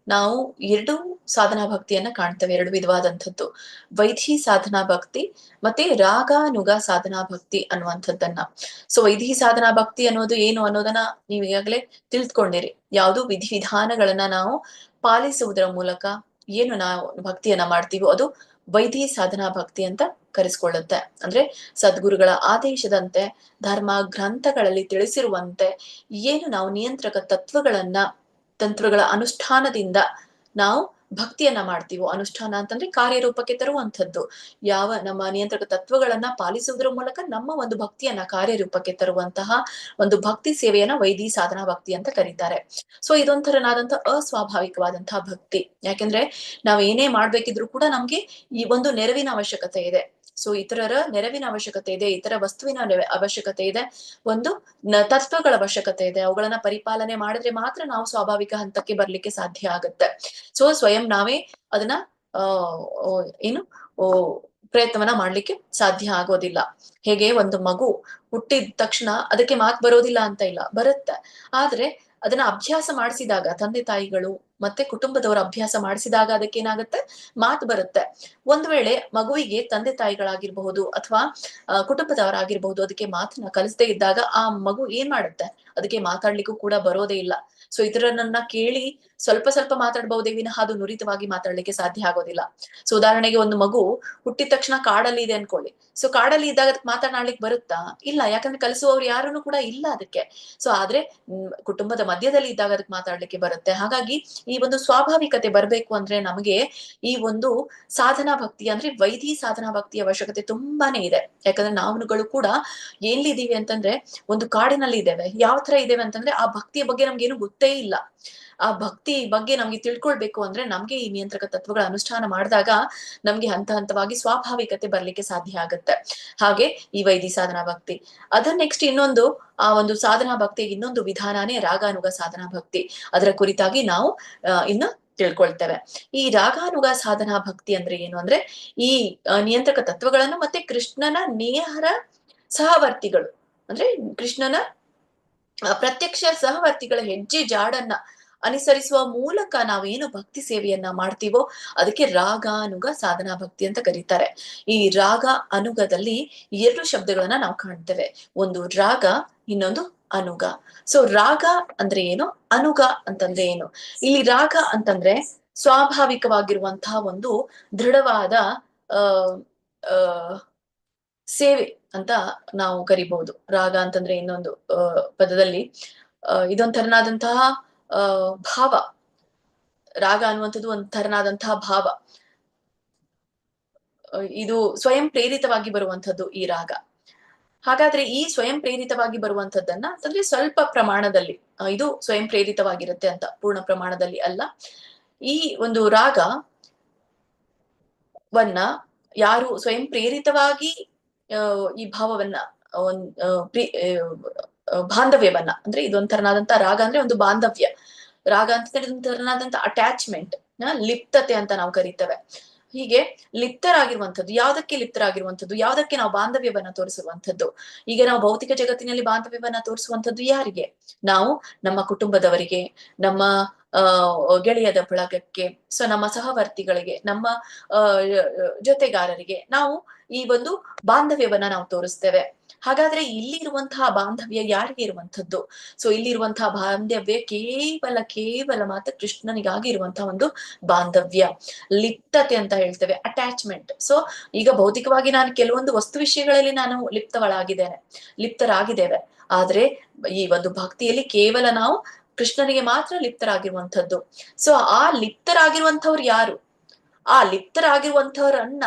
ನಾವು 2 ಸಾಧನಾ ಭಕ್ತಿಯನ್ನ ಕಾಣ್ತೇವೆ, 2 ವಿಧವಾದಂಥದ್ದು. ವೈಧಿ ಸಾಧನಾ ಭಕ್ತಿ ಮತ್ತೆ ರಾಗಾನುಗ ಸಾಧನಾ ಭಕ್ತಿ ಅನ್ನುವಂಥದ್ದನ್ನ. ಸೊ ವೈಧಿ ಸಾಧನಾ ಭಕ್ತಿ ಅನ್ನೋದು ಏನು ಅನ್ನೋದನ್ನ ನೀವು ಈಗಾಗಲೇ ತಿಳ್ಕೊಂಡಿರಿ. ಯಾವುದು ವಿಧಿವಿಧಾನಗಳನ್ನ ನಾವು ಪಾಲಿಸುವುದರ ಮೂಲಕ ಏನು ನಾವು ಭಕ್ತಿಯನ್ನ ಮಾಡ್ತೀವೋ ಅದು ವೈಧಿ ಸಾಧನಾ ಭಕ್ತಿ ಅಂತ ಕರೆಸ್ಕೊಳ್ಳುತ್ತೆ. ಅಂದ್ರೆ ಸದ್ಗುರುಗಳ ಆದೇಶದಂತೆ ಧರ್ಮ ಗ್ರಂಥಗಳಲ್ಲಿ ತಿಳಿಸಿರುವಂತೆ ಏನು ನಾವು ನಿಯಂತ್ರಕ ತಂತ್ರಗಳ ಅನುಷ್ಠಾನದಿಂದ ನಾವು ಭಕ್ತಿಯನ್ನ ಮಾಡ್ತೀವೋ, ಅನುಷ್ಠಾನ ಅಂತಂದ್ರೆ ಕಾರ್ಯರೂಪಕ್ಕೆ ತರುವಂಥದ್ದು. ಯಾವ ನಮ್ಮ ನಿಯಂತ್ರಕ ತತ್ವಗಳನ್ನ ಪಾಲಿಸುವುದರ ಮೂಲಕ ನಮ್ಮ ಒಂದು ಭಕ್ತಿಯನ್ನ ಕಾರ್ಯರೂಪಕ್ಕೆ ತರುವಂತಹ ಒಂದು ಭಕ್ತಿ ಸೇವೆಯನ್ನ ವೈದಿ ಸಾಧನಾ ಭಕ್ತಿ ಅಂತ ಕರೀತಾರೆ. ಸೊ ಇದೊಂಥರನಾದಂತಹ ಅಸ್ವಾಭಾವಿಕವಾದಂತಹ ಭಕ್ತಿ. ಯಾಕೆಂದ್ರೆ ನಾವ್ ಏನೇ ಮಾಡ್ಬೇಕಿದ್ರು ಕೂಡ ನಮ್ಗೆ ಈ ಒಂದು ನೆರವಿನ ಅವಶ್ಯಕತೆ ಇದೆ. ಸೊ ಇತರರ ನೆರವಿನ ಅವಶ್ಯಕತೆ ಇದೆ, ಇತರ ವಸ್ತುವಿನ ಅವಶ್ಯಕತೆ ಇದೆ, ಒಂದು ತತ್ವಗಳ ಅವಶ್ಯಕತೆ ಇದೆ. ಅವುಗಳನ್ನ ಪರಿಪಾಲನೆ ಮಾಡಿದ್ರೆ ಮಾತ್ರ ನಾವು ಸ್ವಾಭಾವಿಕ ಹಂತಕ್ಕೆ ಬರ್ಲಿಕ್ಕೆ ಸಾಧ್ಯ ಆಗುತ್ತೆ. ಸೊ ಸ್ವಯಂ ನಾವೇ ಅದನ್ನ ಏನು ಪ್ರಯತ್ನವನ್ನ ಮಾಡ್ಲಿಕ್ಕೆ ಸಾಧ್ಯ ಆಗೋದಿಲ್ಲ. ಹೇಗೆ ಒಂದು ಮಗು ಹುಟ್ಟಿದ ತಕ್ಷಣ ಅದಕ್ಕೆ ಮಾತು ಬರೋದಿಲ್ಲ ಅಂತ ಇಲ್ಲ, ಬರುತ್ತೆ. ಆದ್ರೆ ಅದನ್ನ ಅಭ್ಯಾಸ ಮಾಡಿಸಿದಾಗ ತಂದೆ ತಾಯಿಗಳು ಮತ್ತೆ ಕುಟುಂಬದವರ ಅಭ್ಯಾಸ ಮಾಡಿಸಿದಾಗ ಅದಕ್ಕೆ ಏನಾಗುತ್ತೆ, ಮಾತು ಬರುತ್ತೆ. ಒಂದು ವೇಳೆ ಮಗುವಿಗೆ ತಂದೆ ತಾಯಿಗಳಾಗಿರ್ಬಹುದು ಅಥವಾ ಕುಟುಂಬದವರಾಗಿರ್ಬಹುದು ಅದಕ್ಕೆ ಮಾತನ್ನ ಕಲಿಸದೇ ಇದ್ದಾಗ ಆ ಮಗು ಏನ್ ಮಾಡುತ್ತೆ, ಅದಕ್ಕೆ ಮಾತಾಡ್ಲಿಕ್ಕೂ ಕೂಡ ಬರೋದೇ ಇಲ್ಲ. ಸೊ ಇತರನ್ನ ಕೇಳಿ ಸ್ವಲ್ಪ ಮಾತಾಡ್ಬಹುದೇ ವಿನಃ ಅದು ನುರಿತವಾಗಿ ಮಾತಾಡ್ಲಿಕ್ಕೆ ಸಾಧ್ಯ ಆಗೋದಿಲ್ಲ. ಸೊ ಉದಾಹರಣೆಗೆ ಒಂದು ಮಗು ಹುಟ್ಟಿದ ತಕ್ಷಣ ಕಾಡಲ್ಲಿ ಇದೆ ಅನ್ಕೊಳ್ಳಿ. ಸೊ ಕಾಡಲ್ಲಿ ಇದ್ದಾಗ ಅದಕ್ಕೆ ಮಾತನಾಡ್ಲಿಕ್ಕೆ ಬರುತ್ತಾ? ಇಲ್ಲ, ಯಾಕಂದ್ರೆ ಕಲಿಸುವವರು ಯಾರನ್ನು ಕೂಡ ಇಲ್ಲ ಅದಕ್ಕೆ. ಸೊ ಆದ್ರೆ ಕುಟುಂಬದ ಮಧ್ಯದಲ್ಲಿ ಇದ್ದಾಗ ಅದಕ್ಕೆ ಮಾತಾಡ್ಲಿಕ್ಕೆ ಬರುತ್ತೆ. ಹಾಗಾಗಿ ಈ ಒಂದು ಸ್ವಾಭಾವಿಕತೆ ಬರ್ಬೇಕು ಅಂದ್ರೆ ನಮಗೆ ಈ ಒಂದು ಸಾಧನಾ ಭಕ್ತಿ ಅಂದ್ರೆ ವೈದಿ ಸಾಧನಾ ಭಕ್ತಿಯ ಅವಶ್ಯಕತೆ ತುಂಬಾನೇ ಇದೆ. ಯಾಕಂದ್ರೆ ನಾವುಗಳು ಕೂಡ ಎಲ್ಲಿದ್ದೀವಿ ಅಂತಂದ್ರೆ ಒಂದು ಕಾಡಿನಲ್ಲಿ ಇದ್ದೇವೆ. ಯಾವ ತರ ಇದ್ದೇವೆ ಅಂತಂದ್ರೆ ಆ ಭಕ್ತಿಯ ಬಗ್ಗೆ ನಮ್ಗೇನು ಗೊತ್ತೇ ಇಲ್ಲ. ಆ ಭಕ್ತಿ ಬಗ್ಗೆ ನಮ್ಗೆ ತಿಳ್ಕೊಳ್ಬೇಕು ಅಂದ್ರೆ ನಮ್ಗೆ ಈ ನಿಯಂತ್ರಕ ತತ್ವಗಳ ಅನುಷ್ಠಾನ ಮಾಡಿದಾಗ ನಮ್ಗೆ ಹಂತವಾಗಿ ಸ್ವಾಭಾವಿಕತೆ ಬರ್ಲಿಕ್ಕೆ ಸಾಧ್ಯ ಆಗುತ್ತೆ. ಹಾಗೆ ಈ ವೈದಿ ಸಾಧನಾ ಭಕ್ತಿ ಅದ ನೆಕ್ಸ್ಟ್ ಇನ್ನೊಂದು ಆ ಒಂದು ಸಾಧನಾ ಭಕ್ತಿಗೆ ಇನ್ನೊಂದು ವಿಧಾನನೇ ರಾಗಾನುಗ ಸಾಧನಾ ಭಕ್ತಿ. ಅದರ ಕುರಿತಾಗಿ ನಾವು ಇನ್ನು ತಿಳ್ಕೊಳ್ತೇವೆ. ಈ ರಾಗಾನುಗ ಸಾಧನಾ ಭಕ್ತಿ ಅಂದ್ರೆ ಏನು ಅಂದ್ರೆ ಈ ನಿಯಂತ್ರಕ ತತ್ವಗಳನ್ನು ಮತ್ತೆ ಕೃಷ್ಣನ ನೇಹರ ಸಹವರ್ತಿಗಳು ಅಂದ್ರೆ ಕೃಷ್ಣನ ಪ್ರತ್ಯಕ್ಷ ಸಹವರ್ತಿಗಳ ಹೆಜ್ಜೆ ಜಾಡನ್ನ ಅನುಸರಿಸುವ ಮೂಲಕ ನಾವೇನು ಭಕ್ತಿ ಸೇವೆಯನ್ನ ಮಾಡ್ತೀವೋ ಅದಕ್ಕೆ ರಾಗಾನುಗ ಸಾಧನಾ ಭಕ್ತಿ ಅಂತ ಕರೀತಾರೆ. ಈ ರಾಗ ಅನುಗದಲ್ಲಿ 2 ಶಬ್ದಗಳನ್ನ ನಾವು ಕಾಣ್ತೇವೆ. ಒಂದು ರಾಗ, ಇನ್ನೊಂದು ಅನುಗ. ಸೊ ರಾಗ ಅಂದ್ರೆ ಏನು, ಅನುಗ ಅಂತಂದ್ರೆ ಏನು? ಇಲ್ಲಿ ರಾಗ ಅಂತಂದ್ರೆ ಸ್ವಾಭಾವಿಕವಾಗಿರುವಂತಹ ಒಂದು ದೃಢವಾದ ಆ ಸೇವೆ ಅಂತ ನಾವು ಕರಿಬಹುದು. ರಾಗ ಅಂತಂದ್ರೆ ಇನ್ನೊಂದು ಪದದಲ್ಲಿ ಇದೊಂದ್ ತರನಾದಂತಹ ಭಾವ. ರಾಗ ಅನ್ನುವಂಥದ್ದು ಒಂದ್ ತರನಾದಂತಹ ಭಾವ. ಇದು ಸ್ವಯಂ ಪ್ರೇರಿತವಾಗಿ ಬರುವಂಥದ್ದು ಈ ರಾಗ. ಹಾಗಾದ್ರೆ ಈ ಸ್ವಯಂ ಪ್ರೇರಿತವಾಗಿ ಬರುವಂತದ್ದನ್ನ ಅಂತಂದ್ರೆ ಸ್ವಲ್ಪ ಪ್ರಮಾಣದಲ್ಲಿ ಇದು ಸ್ವಯಂ ಪ್ರೇರಿತವಾಗಿರುತ್ತೆ ಅಂತ, ಪೂರ್ಣ ಪ್ರಮಾಣದಲ್ಲಿ ಅಲ್ಲ. ಈ ಒಂದು ರಾಗವನ್ನ ಯಾರು ಸ್ವಯಂ ಪ್ರೇರಿತವಾಗಿ ಈ ಭಾವವನ್ನ ಬಾಂಧವ್ಯವನ್ನ ಅಂದ್ರೆ ಇದೊಂಥರನಾದಂತ ರಾಗ ಅಂದ್ರೆ ಒಂದು ಬಾಂಧವ್ಯ. ರಾಗ ಅಂತಂದ್ರೆ ಇದೊಂಥರನಾದಂತ ಅಟ್ಯಾಚ್ಮೆಂಟ್, ಲಿಪ್ತತೆ ಅಂತ ನಾವು ಕರಿತೇವೆ. ಹೀಗೆ ಲಿಪ್ತರಾಗಿರುವಂಥದ್ದು, ಯಾವ್ದಕ್ಕೆ ಲಿಪ್ತರಾಗಿರುವಂಥದ್ದು, ಯಾವ್ದಕ್ಕೆ ನಾವು ಬಾಂಧವ್ಯವನ್ನ ತೋರಿಸುವಂಥದ್ದು. ಈಗ ನಾವು ಭೌತಿಕ ಜಗತ್ತಿನಲ್ಲಿ ಬಾಂಧವ್ಯವನ್ನ ತೋರಿಸುವಂಥದ್ದು ಯಾರಿಗೆ? ನಾವು ನಮ್ಮ ಕುಟುಂಬದವರಿಗೆ, ನಮ್ಮ ಗೆಳೆಯದ ಬಳಗಕ್ಕೆ, ಸೊ ನಮ್ಮ ಸಹವರ್ತಿಗಳಿಗೆ, ನಮ್ಮ ಜೊತೆಗಾರರಿಗೆ ನಾವು ಈ ಒಂದು ಬಾಂಧವ್ಯವನ್ನ ನಾವು ತೋರಿಸ್ತೇವೆ. ಹಾಗಾದ್ರೆ ಇಲ್ಲಿ ಇರುವಂತಹ ಬಾಂಧವ್ಯ ಯಾರಿಗೆ ಇರುವಂಥದ್ದು? ಸೊ ಇಲ್ಲಿ ಇರುವಂತಹ ಬಾಂಧವ್ಯ ಕೇವಲ ಮಾತ್ರ ಕೃಷ್ಣನಿಗಾಗಿ ಇರುವಂತಹ ಒಂದು ಬಾಂಧವ್ಯ, ಲಿಪ್ತತೆ ಅಂತ ಹೇಳ್ತೇವೆ, ಅಟ್ಯಾಚ್ಮೆಂಟ್. ಸೊ ಈಗ ಭೌತಿಕವಾಗಿ ನಾನು ಕೆಲವೊಂದು ವಸ್ತು ವಿಷಯಗಳಲ್ಲಿ ನಾನು ಲಿಪ್ತರಾಗಿದ್ದೇವೆ. ಆದ್ರೆ ಈ ಒಂದು ಭಕ್ತಿಯಲ್ಲಿ ಕೇವಲ ನಾವು ಕೃಷ್ಣನಿಗೆ ಮಾತ್ರ ಲಿಪ್ತರಾಗಿರುವಂಥದ್ದು. ಸೊ ಆ ಲಿಪ್ತರಾಗಿರುವಂಥವ್ರು ಯಾರು? ಆ ಲಿಪ್ತರಾಗಿರುವಂಥವ್ರನ್ನ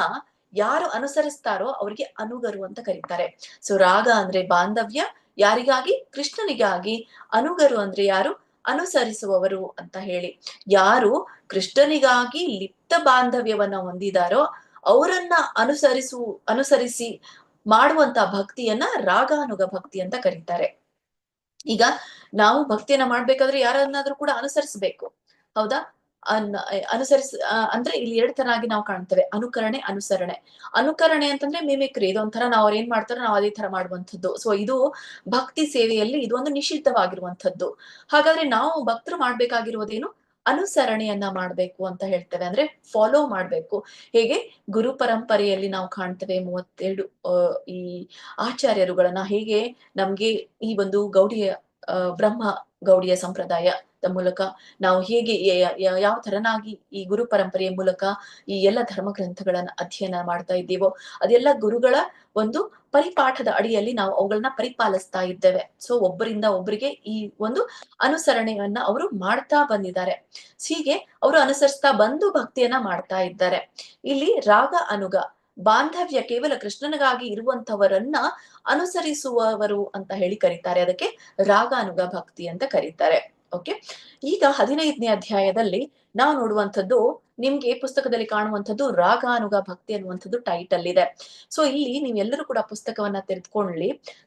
ಯಾರು ಅನುಸರಿಸ್ತಾರೋ ಅವ್ರಿಗೆ ಅನುಗರು ಅಂತ ಕರೀತಾರೆ. ಸೊ ರಾಗ ಅಂದ್ರೆ ಬಾಂಧವ್ಯ, ಯಾರಿಗಾಗಿ? ಕೃಷ್ಣನಿಗಾಗಿ. ಅನುಗರು ಅಂದ್ರೆ ಯಾರು? ಅನುಸರಿಸುವವರು ಅಂತ ಹೇಳಿ. ಯಾರು ಕೃಷ್ಣನಿಗಾಗಿ ಲಿಪ್ತ ಬಾಂಧವ್ಯವನ್ನ ಹೊಂದಿದಾರೋ ಅವರನ್ನ ಅನುಸರಿಸಿ ಮಾಡುವಂತ ಭಕ್ತಿಯನ್ನ ರಾಗಾನುಗ ಭಕ್ತಿ ಅಂತ ಕರೀತಾರೆ. ಈಗ ನಾವು ಭಕ್ತಿಯನ್ನ ಮಾಡ್ಬೇಕಾದ್ರೆ ಯಾರನ್ನಾದ್ರೂ ಕೂಡ ಅನುಸರಿಸಬೇಕು, ಹೌದಾ? ಅಂದ್ರೆ ಇಲ್ಲಿ 2 ತರನಾಗಿ ನಾವು ಕಾಣ್ತೇವೆ, ಅನುಕರಣೆ, ಅನುಸರಣೆ. ಅನುಕರಣೆ ಅಂತಂದ್ರೆ ಮಿಮಿಕ್ರಿ, ಇದೊಂಥರ ನಾವು ಅವ್ರು ಏನ್ ಮಾಡ್ತಾರೋ ನಾವು ಅದೇ ತರ ಮಾಡುವಂಥದ್ದು. ಸೊ ಇದು ಭಕ್ತಿ ಸೇವೆಯಲ್ಲಿ ಇದೊಂದು ನಿಷಿದ್ಧವಾಗಿರುವಂಥದ್ದು. ಹಾಗಾದ್ರೆ ನಾವು ಭಕ್ತರು ಮಾಡ್ಬೇಕಾಗಿರುವುದೇನು? ಅನುಸರಣೆಯನ್ನ ಮಾಡ್ಬೇಕು ಅಂತ ಹೇಳ್ತೇವೆ, ಅಂದ್ರೆ ಫಾಲೋ ಮಾಡ್ಬೇಕು. ಹೇಗೆ ಗುರು ಪರಂಪರೆಯಲ್ಲಿ ನಾವು ಕಾಣ್ತೇವೆ 32 ಈ ಆಚಾರ್ಯರುಗಳನ್ನ, ಹೇಗೆ ನಮ್ಗೆ ಈ ಒಂದು ಗೌಡಿಯ ಬ್ರಹ್ಮ ಗೌಡಿಯ ಸಂಪ್ರದಾಯದ ಮೂಲಕ ನಾವು ಹೇಗೆ ಯಾವ ತರನಾಗಿ ಈ ಗುರು ಪರಂಪರೆಯ ಮೂಲಕ ಈ ಎಲ್ಲ ಧರ್ಮ ಗ್ರಂಥಗಳನ್ನ ಅಧ್ಯಯನ ಮಾಡ್ತಾ ಇದ್ದೀವೋ ಅದೆಲ್ಲ ಗುರುಗಳ ಒಂದು ಪರಿಪಾಠದ ಅಡಿಯಲ್ಲಿ ನಾವು ಅವುಗಳನ್ನ ಪರಿಪಾಲಿಸ್ತಾ ಇದ್ದೇವೆ. ಸೊ ಒಬ್ಬರಿಂದ ಒಬ್ಬರಿಗೆ ಈ ಒಂದು ಅನುಸರಣೆಯನ್ನ ಅವರು ಮಾಡ್ತಾ ಬಂದಿದ್ದಾರೆ. ಹೀಗೆ ಅವರು ಅನುಸರಿಸ್ತಾ ಬಂದು ಭಕ್ತಿಯನ್ನ ಮಾಡ್ತಾ ಇದ್ದಾರೆ. ಇಲ್ಲಿ ರಾಗ ಅನುಗ ಬಾಂಧವ್ಯ ಕೇವಲ ಕೃಷ್ಣನಿಗಾಗಿ ಇರುವಂತವರನ್ನ ಅನುಸರಿಸುವವರು ಅಂತ ಹೇಳಿ ಕರೀತಾರೆ. ಅದಕ್ಕೆ ರಾಗಾನುಗ ಭಕ್ತಿ ಅಂತ ಕರೀತಾರೆ. ಓಕೆ, ಈಗ 15ನೇ ಅಧ್ಯಾಯದಲ್ಲಿ ನಾವು ನೋಡುವಂಥದ್ದು, ನಿಮ್ಗೆ ಪುಸ್ತಕದಲ್ಲಿ ಕಾಣುವಂಥದ್ದು ರಾಗಾನುಗ ಭಕ್ತಿ ಅನ್ನುವಂಥದ್ದು ಟೈಟಲ್ ಇದೆ. ಸೊ ಇಲ್ಲಿ ನೀವೆಲ್ಲರೂ ಕೂಡ ಪುಸ್ತಕವನ್ನ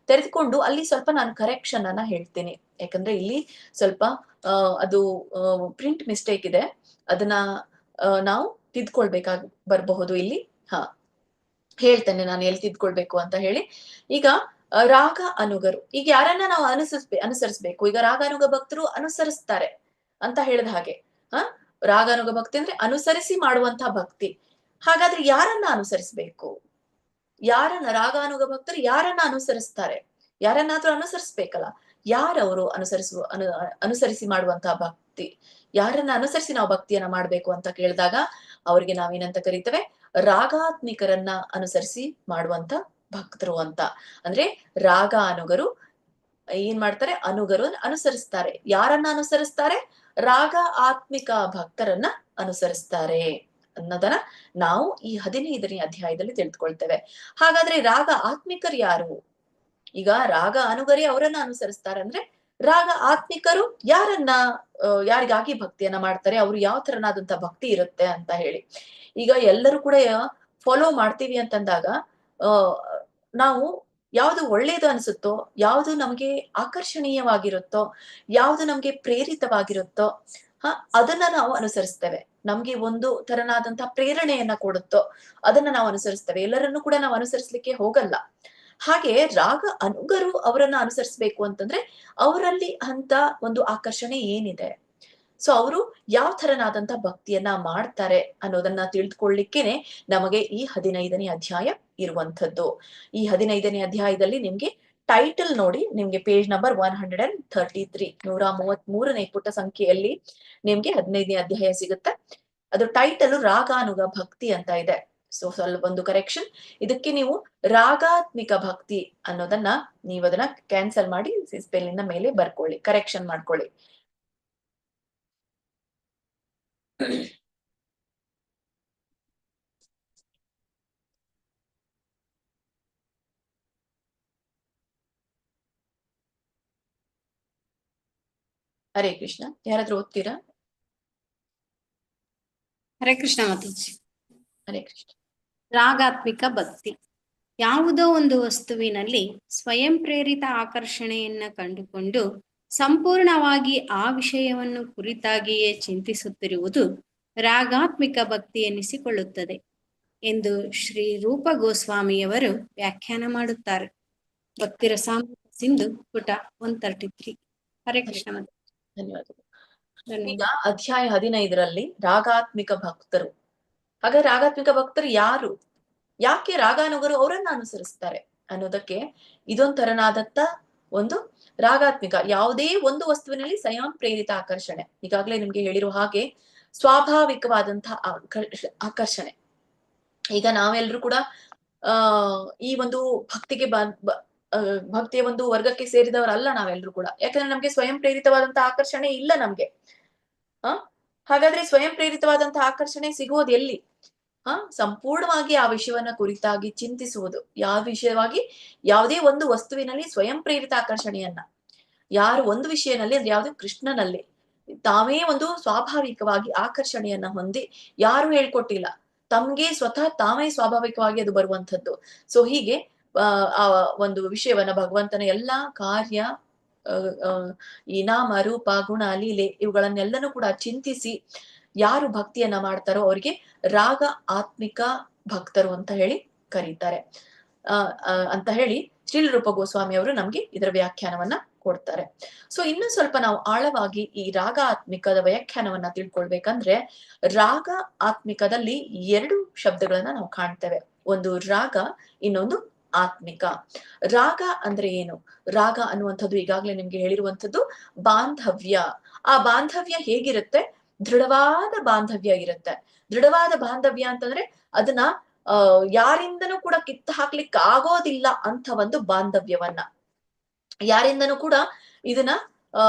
ತೆರೆದುಕೊಂಡು ಅಲ್ಲಿ ಸ್ವಲ್ಪ ನಾನು ಕರೆಕ್ಷನ್ ಅನ್ನ ಹೇಳ್ತೀನಿ. ಯಾಕಂದ್ರೆ ಇಲ್ಲಿ ಸ್ವಲ್ಪ ಅದು ಪ್ರಿಂಟ್ ಮಿಸ್ಟೇಕ್ ಇದೆ, ಅದನ್ನ ನಾವು ತಿದ್ಕೊಳ್ಬೇಕಾಗಿ ಬರಬಹುದು. ಇಲ್ಲಿ ಹೇಳ್ತೇನೆ ನಾನು ಎಲ್ಲಿ ತಿದ್ಕೊಳ್ಬೇಕು ಅಂತ ಹೇಳಿ. ಈಗ ರಾಗ ಅನುಗರು, ಈಗ ಯಾರನ್ನ ನಾವು ಅನುಸರಿಸ್ಬೇಕು? ಈಗ ರಾಗಾನುಗ ಭಕ್ತರು ಅನುಸರಿಸ್ತಾರೆ ಅಂತ ಹೇಳಿದ ಹಾಗೆ. ರಾಗಾನುಗ ಭಕ್ತಿ ಅಂದ್ರೆ ಅನುಸರಿಸಿ ಮಾಡುವಂತಹ ಭಕ್ತಿ. ಹಾಗಾದ್ರೆ ಯಾರನ್ನ ಅನುಸರಿಸ್ಬೇಕು? ರಾಗಾನುಗ ಭಕ್ತರು ಯಾರನ್ನ ಅನುಸರಿಸ್ತಾರೆ? ಯಾರನ್ನಾದ್ರೂ ಅನುಸರಿಸ್ಬೇಕಲ್ಲ. ಯಾರವರು ಅನುಸರಿಸಿ ಮಾಡುವಂತಹ ಭಕ್ತಿ? ಯಾರನ್ನ ಅನುಸರಿಸಿ ನಾವು ಭಕ್ತಿಯನ್ನ ಮಾಡ್ಬೇಕು ಅಂತ ಕೇಳಿದಾಗ ಅವ್ರಿಗೆ ನಾವೇನಂತ ಕರಿತೇವೆ? ರಾಗಾತ್ಮಿಕರನ್ನ ಅನುಸರಿಸಿ ಮಾಡುವಂತ ಭಕ್ತರು ಅಂತ. ಅಂದ್ರೆ ರಾಗ ಅನುಗರು ಏನ್ ಮಾಡ್ತಾರೆ? ಅನುಗರು ಅನುಸರಿಸ್ತಾರೆ. ಯಾರನ್ನ ಅನುಸರಿಸ್ತಾರೆ? ರಾಗ ಆತ್ಮಿಕ ಭಕ್ತರನ್ನ ಅನುಸರಿಸ್ತಾರೆ ಅನ್ನೋದನ್ನ ನಾವು ಈ 15ನೇ ಅಧ್ಯಾಯದಲ್ಲಿ ತಿಳಿದುಕೊಳ್ತೇವೆ. ಹಾಗಾದ್ರೆ ರಾಗ ಆತ್ಮಿಕರು ಯಾರು? ಈಗ ರಾಗ ಅನುಗರಿ ಅವರನ್ನ ಅನುಸರಿಸ್ತಾರೆ ಅಂದ್ರೆ ರಾಗ ಆತ್ಮಿಕರು ಯಾರಿಗಾಗಿ ಭಕ್ತಿಯನ್ನ ಮಾಡ್ತಾರೆ, ಅವ್ರು ಯಾವ ತರನಾದಂತ ಭಕ್ತಿ ಇರುತ್ತೆ ಅಂತ ಹೇಳಿ. ಈಗ ಎಲ್ಲರೂ ಕೂಡ ಫಾಲೋ ಮಾಡ್ತೀವಿ ಅಂತಂದಾಗ ನಾವು ಯಾವ್ದು ಒಳ್ಳೇದು ಅನ್ಸುತ್ತೋ, ಯಾವ್ದು ನಮ್ಗೆ ಆಕರ್ಷಣೀಯವಾಗಿರುತ್ತೋ, ಯಾವ್ದು ನಮ್ಗೆ ಪ್ರೇರಿತವಾಗಿರುತ್ತೋ ಅದನ್ನ ನಾವು ಅನುಸರಿಸ್ತೇವೆ. ನಮ್ಗೆ ಒಂದು ತರನಾದಂತಹ ಪ್ರೇರಣೆಯನ್ನ ಕೊಡುತ್ತೋ ಅದನ್ನ ನಾವು ಅನುಸರಿಸ್ತೇವೆ. ಎಲ್ಲರನ್ನೂ ಕೂಡ ನಾವು ಅನುಸರಿಸ್ಲಿಕ್ಕೆ ಹೋಗಲ್ಲ. ಹಾಗೆ ರಾಗ ಅನುಗರು ಅವರನ್ನ ಅನುಸರಿಸ್ಬೇಕು ಅಂತಂದ್ರೆ ಅವರಲ್ಲಿ ಅಂತ ಒಂದು ಆಕರ್ಷಣೆ ಏನಿದೆ, ಸೊ ಅವರು ಯಾವ ತರನಾದಂತ ಭಕ್ತಿಯನ್ನ ಮಾಡ್ತಾರೆ ಅನ್ನೋದನ್ನ ತಿಳಿದುಕೊಳ್ಳಿಕ್ಕೇನೆ ನಮಗೆ ಈ 15ನೇ ಅಧ್ಯಾಯ ಇರುವಂತದ್ದು. ಈ 15ನೇ ಅಧ್ಯಾಯದಲ್ಲಿ ನಿಮ್ಗೆ ಟೈಟಲ್ ನೋಡಿ, ನಿಮ್ಗೆ ಪೇಜ್ ನಂಬರ್ 133 133ನೇ ಪುಟ ಸಂಖ್ಯೆಯಲ್ಲಿ ನಿಮ್ಗೆ 15ನೇ ಅಧ್ಯಾಯ ಸಿಗುತ್ತೆ. ಅದು ಟೈಟಲ್ ರಾಗಾನುಗ ಭಕ್ತಿ ಅಂತ ಇದೆ. ಸೊ ಸ್ವಲ್ಪ ಒಂದು ಕರೆಕ್ಷನ್, ಇದಕ್ಕೆ ನೀವು ರಾಗಾತ್ಮಿಕ ಭಕ್ತಿ ಅನ್ನೋದನ್ನ ನೀವು ಅದನ್ನ ಕ್ಯಾನ್ಸಲ್ ಮಾಡಿ ಸ್ಪೆಲ್ಲಿಂದ ಮೇಲೆ ಬರ್ಕೊಳ್ಳಿ, ಕರೆಕ್ಷನ್ ಮಾಡ್ಕೊಳ್ಳಿ. ಹರೇ ಕೃಷ್ಣ. ಯಾರಾದ್ರೂ ಓದ್ತೀರಾ? ಹರೇ ಕೃಷ್ಣ ಮಾತಾಜಿ. ಹರೇ ಕೃಷ್ಣ. ರಾಗಾತ್ಮಿಕ ಭಕ್ತಿ. ಯಾವುದೋ ಒಂದು ವಸ್ತುವಿನಲ್ಲಿ ಸ್ವಯಂ ಪ್ರೇರಿತ ಆಕರ್ಷಣೆಯನ್ನ ಕಂಡುಕೊಂಡು ಸಂಪೂರ್ಣವಾಗಿ ಆ ವಿಷಯವನ್ನು ಕುರಿತಾಗಿಯೇ ಚಿಂತಿಸುತ್ತಿರುವುದು ರಾಗಾತ್ಮಿಕ ಭಕ್ತಿ ಎನ್ನಿಸಿಕೊಳ್ಳುತ್ತದೆ ಎಂದು ಶ್ರೀ ರೂಪ ಗೋಸ್ವಾಮಿಯವರು ವ್ಯಾಖ್ಯಾನ ಮಾಡುತ್ತಾರೆ. ಭಕ್ತಿ ರಸಾಮೃತ ಸಿಂಧು ಪುಟ 133. ಹರೇ ಕೃಷ್ಣ. ಧನ್ಯವಾದಗಳು. ಈಗ ಅಧ್ಯಾಯ 15ರಲ್ಲಿ ರಾಗಾತ್ಮಿಕ ಭಕ್ತರು. ಹಾಗಾದ್ರೆ ರಾಗಾತ್ಮಿಕ ಭಕ್ತರು ಯಾರು, ಯಾಕೆ ರಾಗಾನುಗರು ಅವರನ್ನ ಅನುಸರಿಸ್ತಾರೆ ಅನ್ನೋದಕ್ಕೆ ಇದೊಂದ್ ತರನಾದತ್ತ ಒಂದು ರಾಗಾತ್ಮಿಕ, ಯಾವುದೇ ಒಂದು ವಸ್ತುವಿನಲ್ಲಿ ಸ್ವಯಂ ಪ್ರೇರಿತ ಆಕರ್ಷಣೆ. ಈಗಾಗಲೇ ನಿಮ್ಗೆ ಹೇಳಿರೋ ಹಾಗೆ ಸ್ವಾಭಾವಿಕವಾದಂತಹ ಆಕರ್ಷಣೆ. ಈಗ ನಾವೆಲ್ಲರೂ ಕೂಡ ಈ ಒಂದು ಭಕ್ತಿಗೆ ಭಕ್ತಿಯ ಒಂದು ವರ್ಗಕ್ಕೆ ಸೇರಿದವರಲ್ಲ ನಾವೆಲ್ಲರೂ ಕೂಡ. ಯಾಕಂದ್ರೆ ನಮ್ಗೆ ಸ್ವಯಂ ಪ್ರೇರಿತವಾದಂತಹ ಆಕರ್ಷಣೆ ಇಲ್ಲ ನಮ್ಗೆ. ಹಾಗಾದ್ರೆ ಸ್ವಯಂ ಪ್ರೇರಿತವಾದಂತಹ ಆಕರ್ಷಣೆ ಸಿಗುವುದು ಎಲ್ಲಿ? ಸಂಪೂರ್ಣವಾಗಿ ಆ ವಿಷಯವನ್ನ ಕುರಿತಾಗಿ ಚಿಂತಿಸುವುದು. ಯಾವ ವಿಷಯವಾಗಿ? ಯಾವುದೇ ಒಂದು ವಸ್ತುವಿನಲ್ಲಿ ಸ್ವಯಂ ಪ್ರೇರಿತ ಆಕರ್ಷಣೆಯನ್ನ ಯಾರು ಒಂದು ವಿಷಯನಲ್ಲಿ ಅಂದ್ರೆ ಯಾವ್ದು ಕೃಷ್ಣನಲ್ಲಿ ತಾವೇ ಒಂದು ಸ್ವಾಭಾವಿಕವಾಗಿ ಆಕರ್ಷಣೆಯನ್ನ ಹೊಂದಿ, ಯಾರು ಹೇಳ್ಕೊಟ್ಟಿಲ್ಲ, ತಮ್ಗೆ ಸ್ವತಃ ತಾವೇ ಸ್ವಾಭಾವಿಕವಾಗಿ ಅದು ಬರುವಂಥದ್ದು. ಸೊ ಹೀಗೆ ಆ ಒಂದು ವಿಷಯವನ್ನ ಭಗವಂತನ ಎಲ್ಲಾ ಕಾರ್ಯ, ಈ ನಾಮ ರೂಪ ಗುಣ ಲೀಲೆ ಇವುಗಳನ್ನೆಲ್ಲನೂ ಕೂಡ ಚಿಂತಿಸಿ ಯಾರು ಭಕ್ತಿಯನ್ನ ಮಾಡ್ತಾರೋ ಅವರಿಗೆ ರಾಗ ಆತ್ಮಿಕ ಭಕ್ತರು ಅಂತ ಹೇಳಿ ಕರೀತಾರೆ ಅಂತ ಹೇಳಿ ಶ್ರೀಲ ರೂಪ ಗೋಸ್ವಾಮಿ ಅವರು ನಮ್ಗೆ ಇದರ ವ್ಯಾಖ್ಯಾನವನ್ನ ಕೊಡ್ತಾರೆ. ಸೊ ಇನ್ನು ಸ್ವಲ್ಪ ನಾವು ಆಳವಾಗಿ ಈ ರಾಗ ಆತ್ಮಿಕದ ವ್ಯಾಖ್ಯಾನವನ್ನ ತಿಳ್ಕೊಳ್ಬೇಕಂದ್ರೆ, ರಾಗ ಆತ್ಮಿಕದಲ್ಲಿ 2 ಶಬ್ದಗಳನ್ನ ನಾವು ಕಾಣ್ತೇವೆ. ಒಂದು ರಾಗ, ಇನ್ನೊಂದು ಆತ್ಮಿಕ. ರಾಗ ಅಂದ್ರೆ ಏನು? ರಾಗ ಅನ್ನುವಂಥದ್ದು ಈಗಾಗ್ಲೇ ನಿಮ್ಗೆ ಹೇಳಿರುವಂಥದ್ದು ಬಾಂಧವ್ಯ. ಆ ಬಾಂಧವ್ಯ ಹೇಗಿರುತ್ತೆ? ದೃಢವಾದ ಬಾಂಧವ್ಯ ಇರುತ್ತೆ. ದೃಢವಾದ ಬಾಂಧವ್ಯ ಅಂತಂದ್ರೆ ಅದನ್ನ ಯಾರಿಂದನೂ ಕೂಡ ಕಿತ್ತು ಹಾಕ್ಲಿಕ್ಕೆ ಆಗೋದಿಲ್ಲ ಅಂತ ಒಂದು ಬಾಂಧವ್ಯವನ್ನ, ಯಾರಿಂದನೂ ಕೂಡ ಇದನ್ನ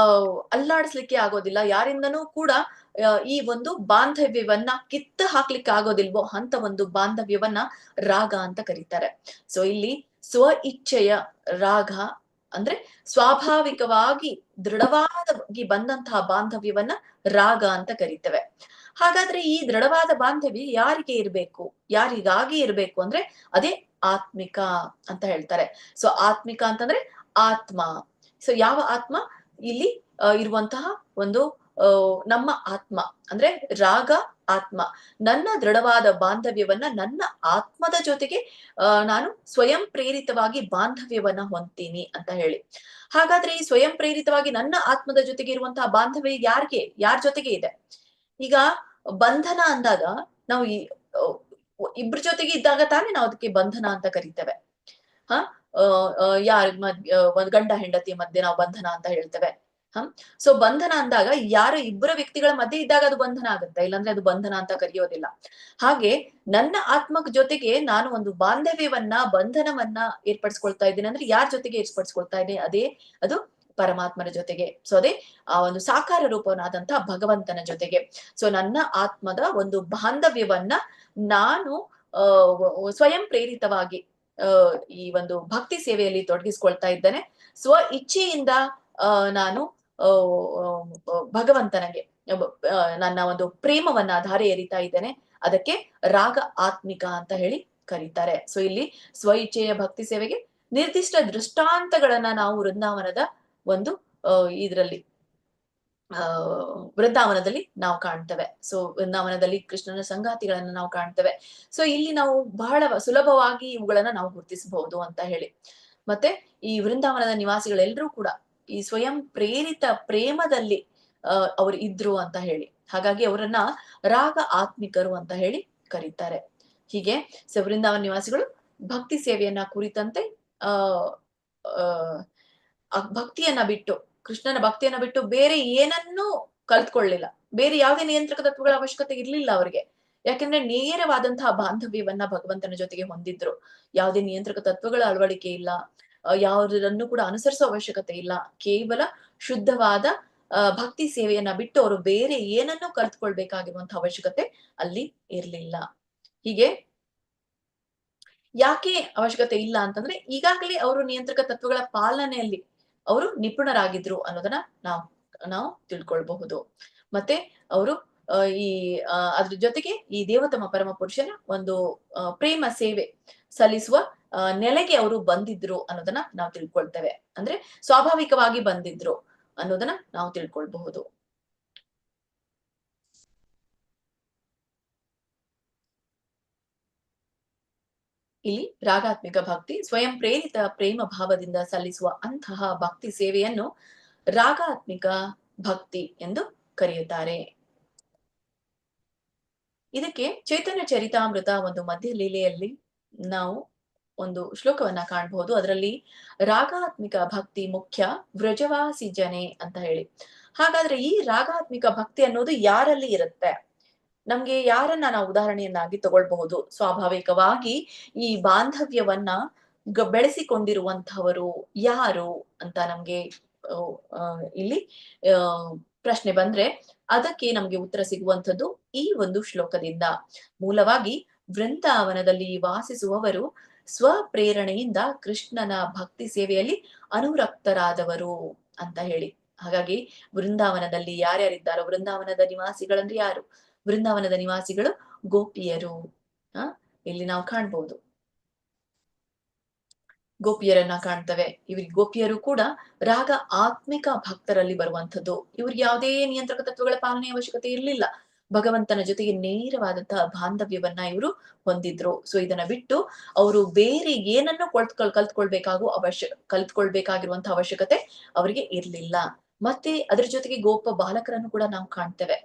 ಅಲ್ಲಾಡಿಸ್ಲಿಕ್ಕೆ ಆಗೋದಿಲ್ಲ, ಯಾರಿಂದನೂ ಕೂಡ ಈ ಒಂದು ಬಾಂಧವ್ಯವನ್ನ ಕಿತ್ತು ಹಾಕ್ಲಿಕ್ಕೆ ಆಗೋದಿಲ್ವೋ ಅಂತ ಒಂದು ಬಾಂಧವ್ಯವನ್ನ ರಾಗ ಅಂತ ಕರೀತಾರೆ. ಸೊ ಇಲ್ಲಿ ಸ್ವ ಇಚ್ಛೆಯ ರಾಗ ಅಂದ್ರೆ ಸ್ವಾಭಾವಿಕವಾಗಿ ದೃಢವಾಗಿ ಬಂದಂತಹ ಬಾಂಧವ್ಯವನ್ನ ರಾಗ ಅಂತ ಕರೀತೇವೆ. ಹಾಗಾದ್ರೆ ಈ ದೃಢವಾದ ಬಾಂಧವ್ಯ ಯಾರಿಗೆ ಇರ್ಬೇಕು, ಯಾರಿಗಾಗಿ ಇರ್ಬೇಕು ಅಂದ್ರೆ ಅದೇ ಆತ್ಮಿಕ ಅಂತ ಹೇಳ್ತಾರೆ. ಸೊ ಆತ್ಮಿಕ ಅಂತಂದ್ರೆ ಆತ್ಮ. ಸೊ ಯಾವ ಆತ್ಮ? ಇಲ್ಲಿ ಇರುವಂತಹ ಒಂದು ನಮ್ಮ ಆತ್ಮ ಅಂದ್ರೆ ರಾಗ ಆತ್ಮ. ನನ್ನ ದೃಢವಾದ ಬಾಂಧವ್ಯವನ್ನ ನನ್ನ ಆತ್ಮದ ಜೊತೆಗೆ ನಾನು ಸ್ವಯಂ ಪ್ರೇರಿತವಾಗಿ ಬಾಂಧವ್ಯವನ್ನ ಹೊಂದ್ತೀನಿ ಅಂತ ಹೇಳಿ. ಹಾಗಾದ್ರೆ ಈ ಸ್ವಯಂ ಪ್ರೇರಿತವಾಗಿ ನನ್ನ ಆತ್ಮದ ಜೊತೆಗೆ ಇರುವಂತಹ ಬಾಂಧವ್ಯ ಯಾರ ಜೊತೆಗೆ ಇದೆ? ಈಗ ಬಂಧನ ಅಂದಾಗ ನಾವು ಇಬ್ರ ಜೊತೆಗೆ ಇದ್ದಾಗ ತಾನೇ ನಾವು ಅದಕ್ಕೆ ಬಂಧನ ಅಂತ ಕರಿತೇವೆ. ಒಂದ್ ಗಂಡ ಹೆಂಡತಿಯ ಮಧ್ಯೆ ನಾವು ಬಂಧನ ಅಂತ ಹೇಳ್ತೇವೆ. ಸೊ ಬಂಧನ ಅಂದಾಗ ಯಾರು ಇಬ್ಬರ ವ್ಯಕ್ತಿಗಳ ಮಧ್ಯೆ ಇದ್ದಾಗ ಅದು ಬಂಧನ ಆಗುತ್ತೆ, ಇಲ್ಲಾಂದ್ರೆ ಅದು ಬಂಧನ ಅಂತ ಕರೆಯೋದಿಲ್ಲ. ಹಾಗೆ ನನ್ನ ಆತ್ಮಕ ಜೊತೆಗೆ ನಾನು ಒಂದು ಬಾಂಧವ್ಯವನ್ನ, ಬಂಧನವನ್ನ ಏರ್ಪಡಿಸ್ಕೊಳ್ತಾ ಇದ್ದೀನಿ ಅಂದ್ರೆ ಯಾರ ಜೊತೆಗೆ ಏರ್ಪಡಿಸ್ಕೊಳ್ತಾ ಇದ್ದೀನಿ? ಅದೇ ಅದು ಪರಮಾತ್ಮನ ಜೊತೆಗೆ. ಸೊ ಅದೇ ಆ ಒಂದು ಸಾಕಾರ ರೂಪವನಾದಂತಹ ಭಗವಂತನ ಜೊತೆಗೆ. ಸೊ ನನ್ನ ಆತ್ಮದ ಒಂದು ಬಾಂಧವ್ಯವನ್ನ ನಾನು ಸ್ವಯಂ ಪ್ರೇರಿತವಾಗಿ ಈ ಒಂದು ಭಕ್ತಿ ಸೇವೆಯಲ್ಲಿ ತೊಡಗಿಸ್ಕೊಳ್ತಾ ಇದ್ದೇನೆ. ಸ್ವ ಇಚ್ಛೆಯಿಂದ ನಾನು ಭಗವಂತನಿಗೆ ನನ್ನ ಒಂದು ಪ್ರೇಮವನ್ನ ಧಾರೆ ಎರಿತಾ ಇದ್ದೇನೆ. ಅದಕ್ಕೆ ರಾಗ ಆತ್ಮಿಕ ಅಂತ ಹೇಳಿ ಕರೀತಾರೆ. ಸೊ ಇಲ್ಲಿ ಸ್ವ ಇಚ್ಛೆಯ ಭಕ್ತಿ ಸೇವೆಗೆ ನಿರ್ದಿಷ್ಟ ದೃಷ್ಟಾಂತಗಳನ್ನ ನಾವು ವೃಂದಾವನದ ಒಂದು ಇದರಲ್ಲಿ ವೃಂದಾವನದಲ್ಲಿ ನಾವು ಕಾಣ್ತೇವೆ. ಸೊ ವೃಂದಾವನದಲ್ಲಿ ಕೃಷ್ಣನ ಸಂಗಾತಿಗಳನ್ನ ನಾವು ಕಾಣ್ತೇವೆ. ಸೊ ಇಲ್ಲಿ ನಾವು ಬಹಳ ಸುಲಭವಾಗಿ ಇವುಗಳನ್ನ ನಾವು ಗುರುತಿಸಬಹುದು ಅಂತ ಹೇಳಿ. ಮತ್ತೆ ಈ ವೃಂದಾವನದ ನಿವಾಸಿಗಳೆಲ್ಲರೂ ಕೂಡ ಈ ಸ್ವಯಂ ಪ್ರೇರಿತ ಪ್ರೇಮದಲ್ಲಿ ಅವರು ಇದ್ರು ಅಂತ ಹೇಳಿ. ಹಾಗಾಗಿ ಅವರನ್ನ ರಾಗ ಆತ್ಮಿಕರು ಅಂತ ಹೇಳಿ ಕರೀತಾರೆ. ಹೀಗೆ ಸೊ ವೃಂದಾವನ ನಿವಾಸಿಗಳು ಭಕ್ತಿ ಸೇವೆಯನ್ನ ಕುರಿತಂತೆ ಆ ಭಕ್ತಿಯನ್ನ ಬಿಟ್ಟು, ಕೃಷ್ಣನ ಭಕ್ತಿಯನ್ನ ಬಿಟ್ಟು ಬೇರೆ ಏನನ್ನೂ ಕಲ್ತ್ಕೊಳ್ಳಿಲ್ಲ. ಬೇರೆ ಯಾವುದೇ ನಿಯಂತ್ರಕ ತತ್ವಗಳ ಅವಶ್ಯಕತೆ ಇರ್ಲಿಲ್ಲ ಅವರಿಗೆ. ಯಾಕೆಂದ್ರೆ ನೇರವಾದಂತಹ ಬಾಂಧವ್ಯವನ್ನ ಭಗವಂತನ ಜೊತೆಗೆ ಹೊಂದಿದ್ರು. ಯಾವುದೇ ನಿಯಂತ್ರಕ ತತ್ವಗಳ ಅಳವಡಿಕೆ ಇಲ್ಲ. ಯಾವುದನ್ನು ಕೂಡ ಅನುಸರಿಸೋ ಅವಶ್ಯಕತೆ ಇಲ್ಲ. ಕೇವಲ ಶುದ್ಧವಾದ ಭಕ್ತಿ ಸೇವೆಯನ್ನ ಬಿಟ್ಟು ಅವರು ಬೇರೆ ಏನನ್ನೂ ಕಲ್ತ್ಕೊಳ್ಬೇಕಾಗಿರುವಂತಹ ಅವಶ್ಯಕತೆ ಅಲ್ಲಿ ಇರ್ಲಿಲ್ಲ. ಹೀಗೆ ಯಾಕೆ ಅವಶ್ಯಕತೆ ಇಲ್ಲ ಅಂತಂದ್ರೆ ಈಗಾಗಲೇ ಅವರು ನಿಯಂತ್ರಕ ತತ್ವಗಳ ಪಾಲನೆಯಲ್ಲಿ ಅವರು ನಿಪುಣರಾಗಿದ್ರು ಅನ್ನೋದನ್ನ ನಾವು ತಿಳ್ಕೊಳ್ಬಹುದು. ಮತ್ತೆ ಅವರು ಈ ಅದ್ರ ಜೊತೆಗೆ ಈ ದೇವತಮ ಪರಮ ಪುರುಷನ ಒಂದು ಪ್ರೇಮ ಸೇವೆ ಸಲ್ಲಿಸುವ ನೆಲೆಗೆ ಅವರು ಬಂದಿದ್ರು ಅನ್ನೋದನ್ನ ನಾವು ತಿಳ್ಕೊಳ್ತೇವೆ. ಅಂದ್ರೆ ಸ್ವಾಭಾವಿಕವಾಗಿ ಬಂದಿದ್ರು ಅನ್ನೋದನ್ನ ನಾವು ತಿಳ್ಕೊಳ್ಬಹುದು. ಇಲ್ಲಿ ರಾಗಾತ್ಮಿಕ ಭಕ್ತಿ ಸ್ವಯಂ ಪ್ರೇರಿತ ಪ್ರೇಮ ಭಾವದಿಂದ ಸಲ್ಲಿಸುವ ಅಂತಹ ಭಕ್ತಿ ಸೇವೆಯನ್ನು ರಾಗಾತ್ಮಿಕ ಭಕ್ತಿ ಎಂದು ಕರೆಯುತ್ತಾರೆ. ಇದಕ್ಕೆ ಚೈತನ್ಯ ಚರಿತಾಮೃತ ಒಂದು ಮಧ್ಯ ಲೀಲೆಯಲ್ಲಿ ನಾವು ಒಂದು ಶ್ಲೋಕವನ್ನ ಕಾಣಬಹುದು. ಅದರಲ್ಲಿ ರಾಗಾತ್ಮಿಕ ಭಕ್ತಿ ಮುಖ್ಯ ವ್ರಜವಾಸಿ ಜನೆ ಅಂತ ಹೇಳಿ. ಹಾಗಾದ್ರೆ ಈ ರಾಗಾತ್ಮಿಕ ಭಕ್ತಿ ಅನ್ನೋದು ಯಾರಲ್ಲಿ ಇರುತ್ತೆ? ನಮ್ಗೆ ಯಾರನ್ನ ನಾವು ಉದಾಹರಣೆಯನ್ನಾಗಿ ತಗೊಳ್ಬಹುದು? ಸ್ವಾಭಾವಿಕವಾಗಿ ಈ ಬಾಂಧವ್ಯವನ್ನ ಬೆಳೆಸಿಕೊಂಡಿರುವಂತಹವರು ಯಾರು ಅಂತ ನಮ್ಗೆ ಇಲ್ಲಿ ಪ್ರಶ್ನೆ ಬಂದ್ರೆ ಅದಕ್ಕೆ ನಮ್ಗೆ ಉತ್ತರ ಸಿಗುವಂಥದ್ದು ಈ ಒಂದು ಶ್ಲೋಕದಿಂದ. ಮೂಲವಾಗಿ ವೃಂದಾವನದಲ್ಲಿ ವಾಸಿಸುವವರು ಸ್ವಪ್ರೇರಣೆಯಿಂದ ಕೃಷ್ಣನ ಭಕ್ತಿ ಸೇವೆಯಲ್ಲಿ ಅನುರಕ್ತರಾದವರು ಅಂತ ಹೇಳಿ. ಹಾಗಾಗಿ ವೃಂದಾವನದಲ್ಲಿ ಯಾರ್ಯಾರಿದ್ದಾರೋ, ವೃಂದಾವನದ ನಿವಾಸಿಗಳಂದ್ರೆ ಯಾರು? ವೃಂದಾವನದ ನಿವಾಸಿಗಳು ಗೋಪಿಯರು. ಇಲ್ಲಿ ನಾವು ಕಾಣ್ಬಹುದು, ಗೋಪಿಯರನ್ನ ಕಾಣ್ತವೆ. ಇವ್ರಿಗೆ ಗೋಪಿಯರು ಕೂಡ ರಾಗ ಆತ್ಮಿಕ ಭಕ್ತರಲ್ಲಿ ಬರುವಂಥದ್ದು. ಇವ್ರಿಗೆ ಯಾವುದೇ ನಿಯಂತ್ರಕ ತತ್ವಗಳ ಪಾಲನೆ ಅವಶ್ಯಕತೆ ಇರ್ಲಿಲ್ಲ. ಭಗವಂತನ ಜೊತೆಗೆ ನೇರವಾದಂತಹ ಬಾಂಧವ್ಯವನ್ನ ಇವರು ಹೊಂದಿದ್ರು. ಸೊ ಇದನ್ನ ಬಿಟ್ಟು ಅವರು ಬೇರೆ ಏನನ್ನು ಕಲ್ತ್ಕೊಳ್ಬೇಕಾಗಿರುವಂತಹ ಅವಶ್ಯಕತೆ ಅವರಿಗೆ ಇರ್ಲಿಲ್ಲ. ಮತ್ತೆ ಅದ್ರ ಜೊತೆಗೆ ಗೋಪ ಬಾಲಕರನ್ನು ಕೂಡ ನಾವು ಕಾಣ್ತೇವೆ.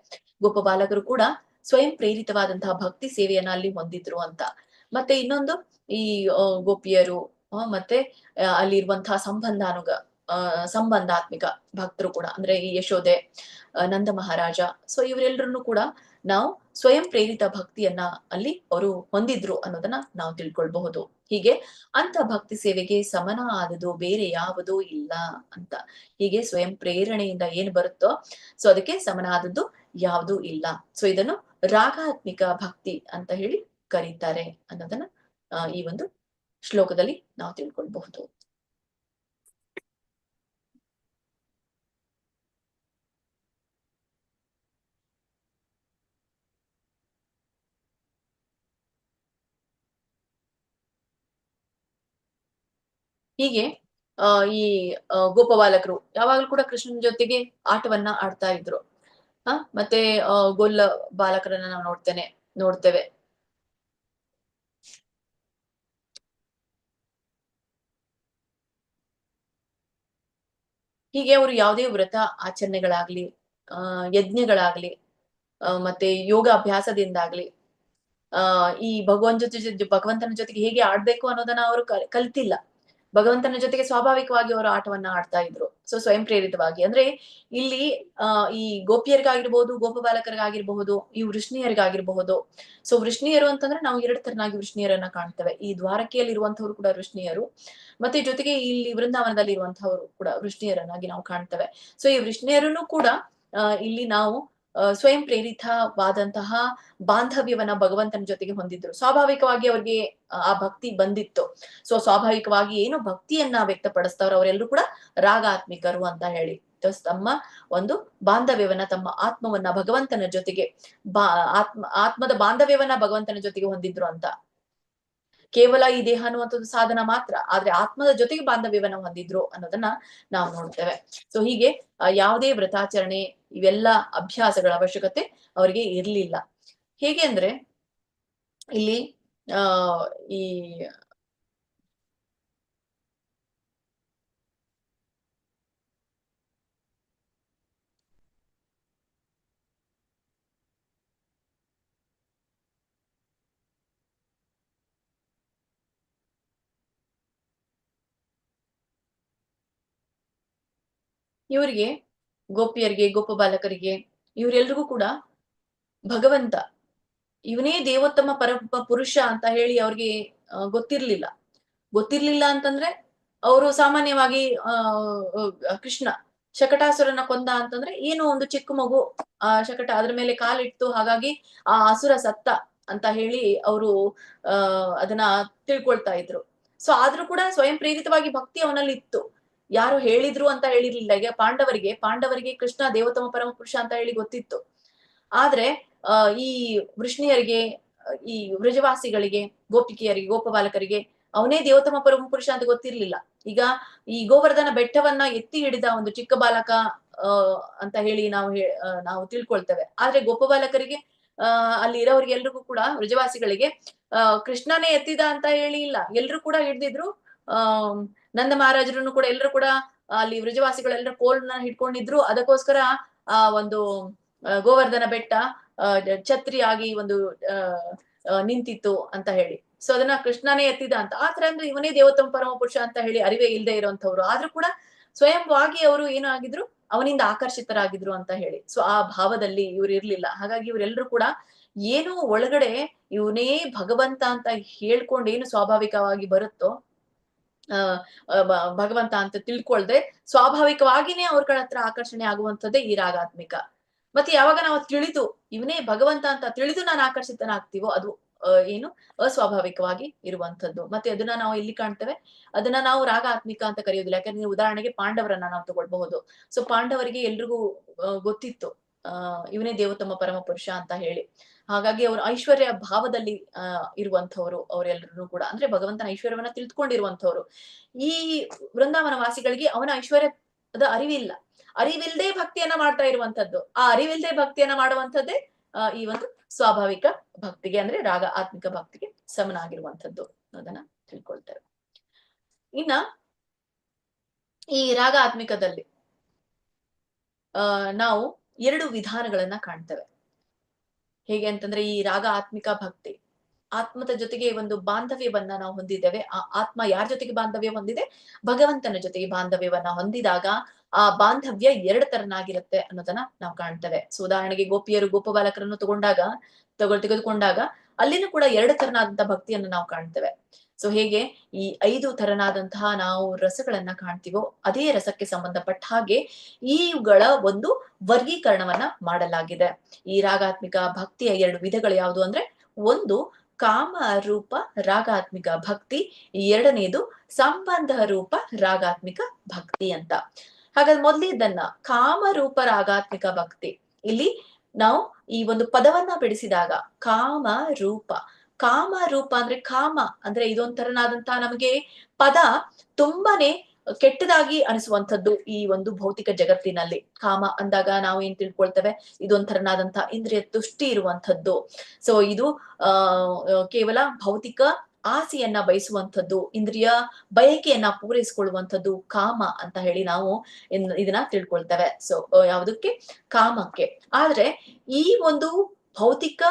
ಗೋಪ ಬಾಲಕರು ಕೂಡ ಸ್ವಯಂ ಪ್ರೇರಿತವಾದಂತಹ ಭಕ್ತಿ ಸೇವೆಯನ್ನ ಅಲ್ಲಿ ಹೊಂದಿದ್ರು ಅಂತ. ಮತ್ತೆ ಇನ್ನೊಂದು ಈ ಗೋಪಿಯರು ಮತ್ತೆ ಅಲ್ಲಿರುವಂತಹ ಸಂಬಂಧಾತ್ಮಿಕ ಭಕ್ತರು ಕೂಡ, ಅಂದ್ರೆ ಈ ಯಶೋದೆ, ನಂದ ಮಹಾರಾಜ, ಸೊ ಇವರೆಲ್ಲರನ್ನು ಕೂಡ ನಾವು ಸ್ವಯಂ ಪ್ರೇರಿತ ಭಕ್ತಿಯನ್ನ ಅಲ್ಲಿ ಅವರು ಹೊಂದಿದ್ರು ಅನ್ನೋದನ್ನ ನಾವು ತಿಳ್ಕೊಳ್ಬಹುದು. ಹೀಗೆ ಅಂತ ಭಕ್ತಿ ಸೇವೆಗೆ ಸಮನ ಆದದು ಬೇರೆ ಯಾವುದೂ ಇಲ್ಲ ಅಂತ. ಹೀಗೆ ಸ್ವಯಂ ಪ್ರೇರಣೆಯಿಂದ ಏನ್ ಬರುತ್ತೋ ಸೊ ಅದಕ್ಕೆ ಸಮನ ಆದದ್ದು ಯಾವುದೂ ಇಲ್ಲ. ಸೊ ಇದನ್ನು ರಾಗಾತ್ಮಿಕ ಭಕ್ತಿ ಅಂತ ಹೇಳಿ ಕರೀತಾರೆ ಅನ್ನೋದನ್ನ ಈ ಒಂದು ಶ್ಲೋಕದಲ್ಲಿ ನಾವು ತಿಳ್ಕೊಳ್ಬಹುದು. ಹೀಗೆ ಈ ಗೋಪಬಾಲಕರು ಯಾವಾಗ್ಲೂ ಕೂಡ ಕೃಷ್ಣನ ಜೊತೆಗೆ ಆಟವನ್ನ ಆಡ್ತಾ ಇದ್ರು. ಮತ್ತೆ ಗೊಲ್ಲ ಬಾಲಕರನ್ನ ನಾವು ನೋಡ್ತೇವೆ. ಹೀಗೆ ಅವರು ಯಾವುದೇ ವ್ರತ ಆಚರಣೆಗಳಾಗ್ಲಿ, ಯಜ್ಞಗಳಾಗ್ಲಿ, ಮತ್ತೆ ಯೋಗ ಅಭ್ಯಾಸದಿಂದಾಗ್ಲಿ ಈ ಭಗವಂತನ ಜೊತೆಗೆ ಹೇಗೆ ಆಡ್ಬೇಕು ಅನ್ನೋದನ್ನ ಅವರು ಕಲ್ತಿಲ್ಲ. ಭಗವಂತನ ಜೊತೆಗೆ ಸ್ವಾಭಾವಿಕವಾಗಿ ಅವರು ಆಟವನ್ನ ಆಡ್ತಾ ಇದ್ರು. ಸೊ ಸ್ವಯಂ ಪ್ರೇರಿತವಾಗಿ. ಅಂದ್ರೆ ಇಲ್ಲಿ ಈ ಗೋಪಿಯರಿಗಾಗಿರ್ಬಹುದು, ಗೋಪ ಬಾಲಕರಿಗಾಗಿರ್ಬಹುದು, ಈ ವೃಷ್ಣಿಯರಿಗಾಗಿರ್ಬಹುದು. ಸೊ ವೃಷ್ಣಿಯರು ಅಂತಂದ್ರೆ ನಾವು ಎರಡು ತರನಾಗಿ ವೃಷ್ಣಿಯರನ್ನ ಕಾಣ್ತೇವೆ. ಈ ದ್ವಾರಕೆಯಲ್ಲಿ ಇರುವಂತವ್ರು ಕೂಡ ವೃಷ್ಣಿಯರು, ಮತ್ತೆ ಜೊತೆಗೆ ಇಲ್ಲಿ ವೃಂದಾವನದಲ್ಲಿ ಇರುವಂತಹವರು ಕೂಡ ವೃಷ್ಣಿಯರನ್ನಾಗಿ ನಾವು ಕಾಣ್ತೇವೆ. ಸೊ ಈ ವೃಷ್ಣಿಯರನ್ನು ಕೂಡ ಇಲ್ಲಿ ನಾವು ಸ್ವಯಂ ಪ್ರೇರಿತವಾದಂತಹ ಬಾಂಧವ್ಯವನ್ನ ಭಗವಂತನ ಜೊತೆಗೆ ಹೊಂದಿದ್ರು. ಸ್ವಾಭಾವಿಕವಾಗಿ ಅವ್ರಿಗೆ ಆ ಭಕ್ತಿ ಬಂದಿತ್ತು. ಸೊ ಸ್ವಾಭಾವಿಕವಾಗಿ ಏನು ಭಕ್ತಿಯನ್ನ ವ್ಯಕ್ತಪಡಿಸ್ತಾರೋ ಅವರೆಲ್ಲರೂ ಕೂಡ ರಾಗಾತ್ಮಿಕರು ಅಂತ ಹೇಳಿ. ತಮ್ಮ ಒಂದು ಬಾಂಧವ್ಯವನ್ನ, ತಮ್ಮ ಆತ್ಮವನ್ನ ಭಗವಂತನ ಜೊತೆಗೆ ಆತ್ಮದ ಬಾಂಧವ್ಯವನ್ನ ಭಗವಂತನ ಜೊತೆಗೆ ಹೊಂದಿದ್ರು ಅಂತ. ಕೇವಲ ಈ ದೇಹ ಅನ್ನುವಂಥದ್ದು ಸಾಧನ ಮಾತ್ರ, ಆದ್ರೆ ಆತ್ಮದ ಜೊತೆಗೆ ಬಾಂಧವ್ಯವನ್ನ ಹೊಂದಿದ್ರು ಅನ್ನೋದನ್ನ ನಾವು ನೋಡ್ತೇವೆ. ಸೊ ಹೀಗೆ ಯಾವುದೇ ವ್ರತಾಚರಣೆ, ಇವೆಲ್ಲ ಅಭ್ಯಾಸಗಳ ಅವಶ್ಯಕತೆ ಅವರಿಗೆ ಇರ್ಲಿಲ್ಲ. ಹೇಗೆ ಅಂದ್ರೆ ಇಲ್ಲಿ ಆ ಈ ಇವರಿಗೆ ಗೋಪಿಯರಿಗೆ, ಗೋಪಬಾಲಕರಿಗೆ ಇವರೆಲ್ರಿಗೂ ಕೂಡ ಭಗವಂತ ಇವನೇ ದೇವೋತ್ತಮ ಪುರುಷ ಅಂತ ಹೇಳಿ ಅವ್ರಿಗೆ ಗೊತ್ತಿರ್ಲಿಲ್ಲ. ಗೊತ್ತಿರ್ಲಿಲ್ಲ ಅಂತಂದ್ರೆ ಅವರು ಸಾಮಾನ್ಯವಾಗಿ ಕೃಷ್ಣ ಶಕಟಾಸುರನ ಕೊಂದ ಅಂತಂದ್ರೆ ಏನೋ ಒಂದು ಚಿಕ್ಕ ಮಗು ಶಕಟ ಅದ್ರ ಮೇಲೆ ಕಾಲಿಟ್ಟು ಹಾಗಾಗಿ ಆ ಅಸುರ ಸತ್ತ ಅಂತ ಹೇಳಿ ಅವರು ಅದನ್ನ ತಿಳ್ಕೊಳ್ತಾ ಇದ್ರು. ಸೊ ಆದ್ರೂ ಕೂಡ ಸ್ವಯಂ ಪ್ರೇರಿತವಾಗಿ ಭಕ್ತಿ ಅವನಲ್ಲಿ ಇತ್ತು. ಯಾರು ಹೇಳಿದ್ರು ಅಂತ ಹೇಳಿರ್ಲಿಲ್ಲ. ಈಗ ಪಾಂಡವರಿಗೆ ಕೃಷ್ಣ ದೇವೋತ್ತಮ ಪರಮ ಪುರುಷ ಅಂತ ಹೇಳಿ ಗೊತ್ತಿತ್ತು. ಆದ್ರೆ ಈ ವೃಷ್ಣಿಯರಿಗೆ, ಈ ವೃಜವಾಸಿಗಳಿಗೆ, ಗೋಪಿಕೆಯರಿಗೆ, ಗೋಪಬಾಲಕರಿಗೆ ಅವನೇ ದೇವೋತ್ತಮ ಪರಮ ಪುರುಷ ಅಂತ ಗೊತ್ತಿರ್ಲಿಲ್ಲ. ಈಗ ಈ ಗೋವರ್ಧನ ಬೆಟ್ಟವನ್ನ ಎತ್ತಿ ಹಿಡಿದ ಒಂದು ಚಿಕ್ಕ ಬಾಲಕ ಅಂತ ಹೇಳಿ ನಾವು ತಿಳ್ಕೊಳ್ತೇವೆ. ಆದ್ರೆ ಗೋಪಬಾಲಕರಿಗೆ ಅಲ್ಲಿ ಇರೋರಿಗೆ ಎಲ್ರಿಗೂ ಕೂಡ ವೃಜವಾಸಿಗಳಿಗೆ ಕೃಷ್ಣನೇ ಎತ್ತಿದ ಅಂತ ಹೇಳಿ ಇಲ್ಲ. ಎಲ್ರು ಕೂಡ ಹಿಡ್ದಿದ್ರು. ನಂದ ಮಹಾರಾಜರನ್ನು ಕೂಡ ಎಲ್ರು ಕೂಡ ಅಲ್ಲಿ ವೃಜವಾಸಿಗಳೆಲ್ಲರೂ ಕೋಲ್ನ ಹಿಡ್ಕೊಂಡಿದ್ರು. ಅದಕ್ಕೋಸ್ಕರ ಆ ಒಂದು ಗೋವರ್ಧನ ಬೆಟ್ಟ ಛತ್ರಿಯಾಗಿ ಒಂದು ನಿಂತಿತ್ತು ಅಂತ ಹೇಳಿ. ಸೊ ಅದನ್ನ ಕೃಷ್ಣನೇ ಎತ್ತಿದ ಅಂತ ಆತರ ಅಂದ್ರೆ ಇವನೇ ದೇವೋತ್ತಮ ಪರಮ ಪುರುಷ ಅಂತ ಹೇಳಿ ಅರಿವೇ ಇಲ್ಲದೆ ಇರುವಂತವ್ರು. ಆದ್ರೂ ಕೂಡ ಸ್ವಯಂವಾಗಿ ಅವರು ಏನಾಗಿದ್ರು ಅವನಿಂದ ಆಕರ್ಷಿತರಾಗಿದ್ರು ಅಂತ ಹೇಳಿ. ಸೊ ಆ ಭಾವದಲ್ಲಿ ಇವ್ರು ಇರ್ಲಿಲ್ಲ. ಹಾಗಾಗಿ ಇವರೆಲ್ಲರೂ ಕೂಡ ಏನು ಒಳಗಡೆ ಇವನೇ ಭಗವಂತ ಅಂತ ಹೇಳ್ಕೊಂಡು ಏನು ಸ್ವಾಭಾವಿಕವಾಗಿ ಬರುತ್ತೋ ಭಗವಂತ ಅಂತ ತಿಳ್ಕೊಳ್ದೆ ಸ್ವಾಭಾವಿಕವಾಗಿನೇ ಅವ್ರ ಹತ್ರ ಆಕರ್ಷಣೆ ಆಗುವಂಥದ್ದೇ ಈ ರಾಗಾತ್ಮಿಕ. ಮತ್ತೆ ಯಾವಾಗ ನಾವು ತಿಳಿದು ಇವನೇ ಭಗವಂತ ಅಂತ ತಿಳಿದು ನಾನು ಆಕರ್ಷಿತನಾಗ್ತೀವೋ ಅದು ಏನು ಅಸ್ವಾಭಾವಿಕವಾಗಿ ಇರುವಂತದ್ದು. ಮತ್ತೆ ಅದನ್ನ ನಾವು ಇಲ್ಲಿ ಕಾಣ್ತೇವೆ. ಅದನ್ನ ನಾವು ರಾಗಾತ್ಮಿಕ ಅಂತ ಕರೆಯೋದಿಲ್ಲ. ಯಾಕಂದ್ರೆ ಉದಾಹರಣೆಗೆ ಪಾಂಡವರನ್ನ ನಾವು ತಗೊಳ್ಬಹುದು. ಸೊ ಪಾಂಡವರಿಗೆ ಎಲ್ರಿಗೂ ಗೊತ್ತಿತ್ತು ಇವನೇ ದೇವೋತ್ತಮ ಪರಮ ಪುರುಷ ಅಂತ ಹೇಳಿ. ಹಾಗಾಗಿ ಅವರು ಐಶ್ವರ್ಯ ಭಾವದಲ್ಲಿ ಇರುವಂತವ್ರು ಅವರೆಲ್ಲರೂ ಕೂಡ. ಅಂದ್ರೆ ಭಗವಂತನ ಐಶ್ವರ್ಯವನ್ನ ತಿಳಿದುಕೊಂಡಿರುವಂತವ್ರು. ಈ ವೃಂದಾವನ ವಾಸಿಗಳಿಗೆ ಅವನ ಐಶ್ವರ್ಯದ ಅರಿವಿಲ್ದೇ ಭಕ್ತಿಯನ್ನ ಮಾಡ್ತಾ ಇರುವಂತದ್ದು. ಆ ಅರಿವಿಲ್ದೇ ಭಕ್ತಿಯನ್ನ ಮಾಡುವಂತದ್ದೇ ಈ ಒಂದು ಸ್ವಾಭಾವಿಕ ಭಕ್ತಿಗೆ ಅಂದ್ರೆ ರಾಗ ಆತ್ಮಿಕ ಭಕ್ತಿಗೆ ಸಮನಾಗಿರುವಂತದ್ದು ಅದನ್ನ ತಿಳ್ಕೊಳ್ತೇವೆ. ಇನ್ನ ಈ ರಾಗ ಆತ್ಮಿಕದಲ್ಲಿ ನಾವು 2 ವಿಧಾನಗಳನ್ನ ಕಾಣ್ತೇವೆ. ಹೇಗೆ ಅಂತಂದ್ರೆ ಈ ರಾಗ ಆತ್ಮಿಕ ಭಕ್ತಿ ಆತ್ಮದ ಜೊತೆಗೆ ಒಂದು ಬಾಂಧವ್ಯವನ್ನ ನಾವು ಹೊಂದಿದ್ದೇವೆ. ಆ ಆತ್ಮ ಯಾರ ಜೊತೆಗೆ ಬಾಂಧವ್ಯ ಹೊಂದಿದೆ? ಭಗವಂತನ ಜೊತೆಗೆ ಬಾಂಧವ್ಯವನ್ನ ಹೊಂದಿದಾಗ ಆ ಬಾಂಧವ್ಯ 2 ತರನಾಗಿರುತ್ತೆ ಅನ್ನೋದನ್ನ ನಾವು ಕಾಣ್ತೇವೆ. ಸೊ ಉದಾಹರಣೆಗೆ ಗೋಪಿಯರು ಗೋಪಬಾಲಕರನ್ನು ತೆಗೆದುಕೊಂಡಾಗ ಅಲ್ಲಿನೂ ಕೂಡ 2 ತರನಾದಂತಹ ಭಕ್ತಿಯನ್ನು ನಾವು ಕಾಣ್ತೇವೆ. ಸೊ ಹೇಗೆ ಈ 5 ತರನಾದಂತಹ ನಾವು ರಸಗಳನ್ನ ಕಾಣ್ತೀವೋ ಅದೇ ರಸಕ್ಕೆ ಸಂಬಂಧಪಟ್ಟ ಹಾಗೆ ಇವುಗಳ ಒಂದು ವರ್ಗೀಕರಣವನ್ನ ಮಾಡಲಾಗಿದೆ. ಈ ರಾಗಾತ್ಮಿಕ ಭಕ್ತಿಯ 2 ವಿಧಗಳು ಯಾವುದು ಅಂದ್ರೆ, ಒಂದು ಕಾಮ ರೂಪ ರಾಗಾತ್ಮಿಕ ಭಕ್ತಿ, ಎರಡನೇದು ಸಂಬಂಧ ರೂಪ ರಾಗಾತ್ಮಿಕ ಭಕ್ತಿ ಅಂತ. ಹಾಗಾದ್ರೆ ಮೊದಲಿದ್ದನ್ನ ಕಾಮ ರೂಪ ರಾಗಾತ್ಮಿಕ ಭಕ್ತಿ. ಇಲ್ಲಿ ನಾವು ಈ ಒಂದು ಪದವನ್ನ ಬಿಡಿಸಿದಾಗ ಕಾಮ ರೂಪ ಅಂದ್ರೆ ಕಾಮ ಅಂದ್ರೆ ಇದೊಂಥರನಾದಂತಹ ನಮಗೆ ಪದ ತುಂಬಾನೇ ಕೆಟ್ಟದಾಗಿ ಅನಿಸುವಂಥದ್ದು ಈ ಒಂದು ಭೌತಿಕ ಜಗತ್ತಿನಲ್ಲಿ. ಕಾಮ ಅಂದಾಗ ನಾವು ಏನ್ ತಿಳ್ಕೊಳ್ತೇವೆ? ಇದೊಂಥರನಾದಂತಹ ಇಂದ್ರಿಯ ತುಷ್ಟಿ ಇರುವಂಥದ್ದು. ಸೊ ಇದು ಕೇವಲ ಭೌತಿಕ ಆಸೆಯನ್ನ ಬಯಸುವಂಥದ್ದು, ಇಂದ್ರಿಯ ಬಯಕೆಯನ್ನ ಪೂರೈಸಿಕೊಳ್ಳುವಂಥದ್ದು ಕಾಮ ಅಂತ ಹೇಳಿ ನಾವು ಇದನ್ನ ತಿಳ್ಕೊಳ್ತೇವೆ. ಸೊ ಯಾವುದಕ್ಕೆ? ಕಾಮಕ್ಕೆ. ಆದ್ರೆ ಈ ಒಂದು ಭೌತಿಕ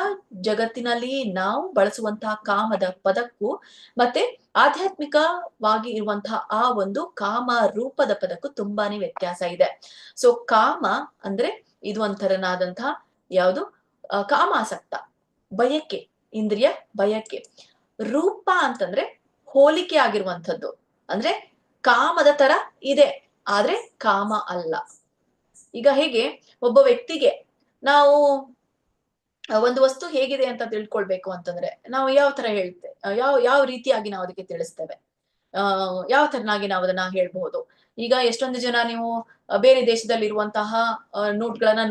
ಜಗತ್ತಿನಲ್ಲಿ ನಾವು ಬಳಸುವಂತಹ ಕಾಮದ ಪದಕ್ಕೂ ಮತ್ತೆ ಆಧ್ಯಾತ್ಮಿಕವಾಗಿ ಇರುವಂತಹ ಆ ಒಂದು ಕಾಮ ರೂಪದ ಪದಕ್ಕೂ ತುಂಬಾನೇ ವ್ಯತ್ಯಾಸ ಇದೆ. ಸೊ ಕಾಮ ಅಂದ್ರೆ ಇದು ಒಂಥರನಾದಂತಹ ಯಾವುದು? ಕಾಮಾಸಕ್ತ ಬಯಕೆ, ಇಂದ್ರಿಯ ಬಯಕೆ. ರೂಪ ಅಂತಂದ್ರೆ ಹೋಲಿಕೆ ಆಗಿರುವಂಥದ್ದು. ಅಂದ್ರೆ ಕಾಮದ ತರ ಇದೆ ಆದ್ರೆ ಕಾಮ ಅಲ್ಲ. ಈಗ ಹೇಗೆ ಒಬ್ಬ ವ್ಯಕ್ತಿಗೆ ನಾವು ಒಂದು ವಸ್ತು ಹೇಗಿದೆ ಅಂತ ತಿಳ್ಕೊಳ್ಬೇಕು ಅಂತಂದ್ರೆ ನಾವು ಯಾವ ತರ ಹೇಳ್ತೇವೆ, ಯಾವ ರೀತಿಯಾಗಿ ನಾವು ಅದಕ್ಕೆ ತಿಳಿಸ್ತೇವೆ, ಯಾವ ತರನಾಗಿ ನಾವು ಅದನ್ನ ಹೇಳ್ಬಹುದು. ಈಗ ಎಷ್ಟೊಂದು ಜನ ನೀವು ಬೇರೆ ದೇಶದಲ್ಲಿ ಇರುವಂತಹ ನೋಟ್ಗಳನ್ನ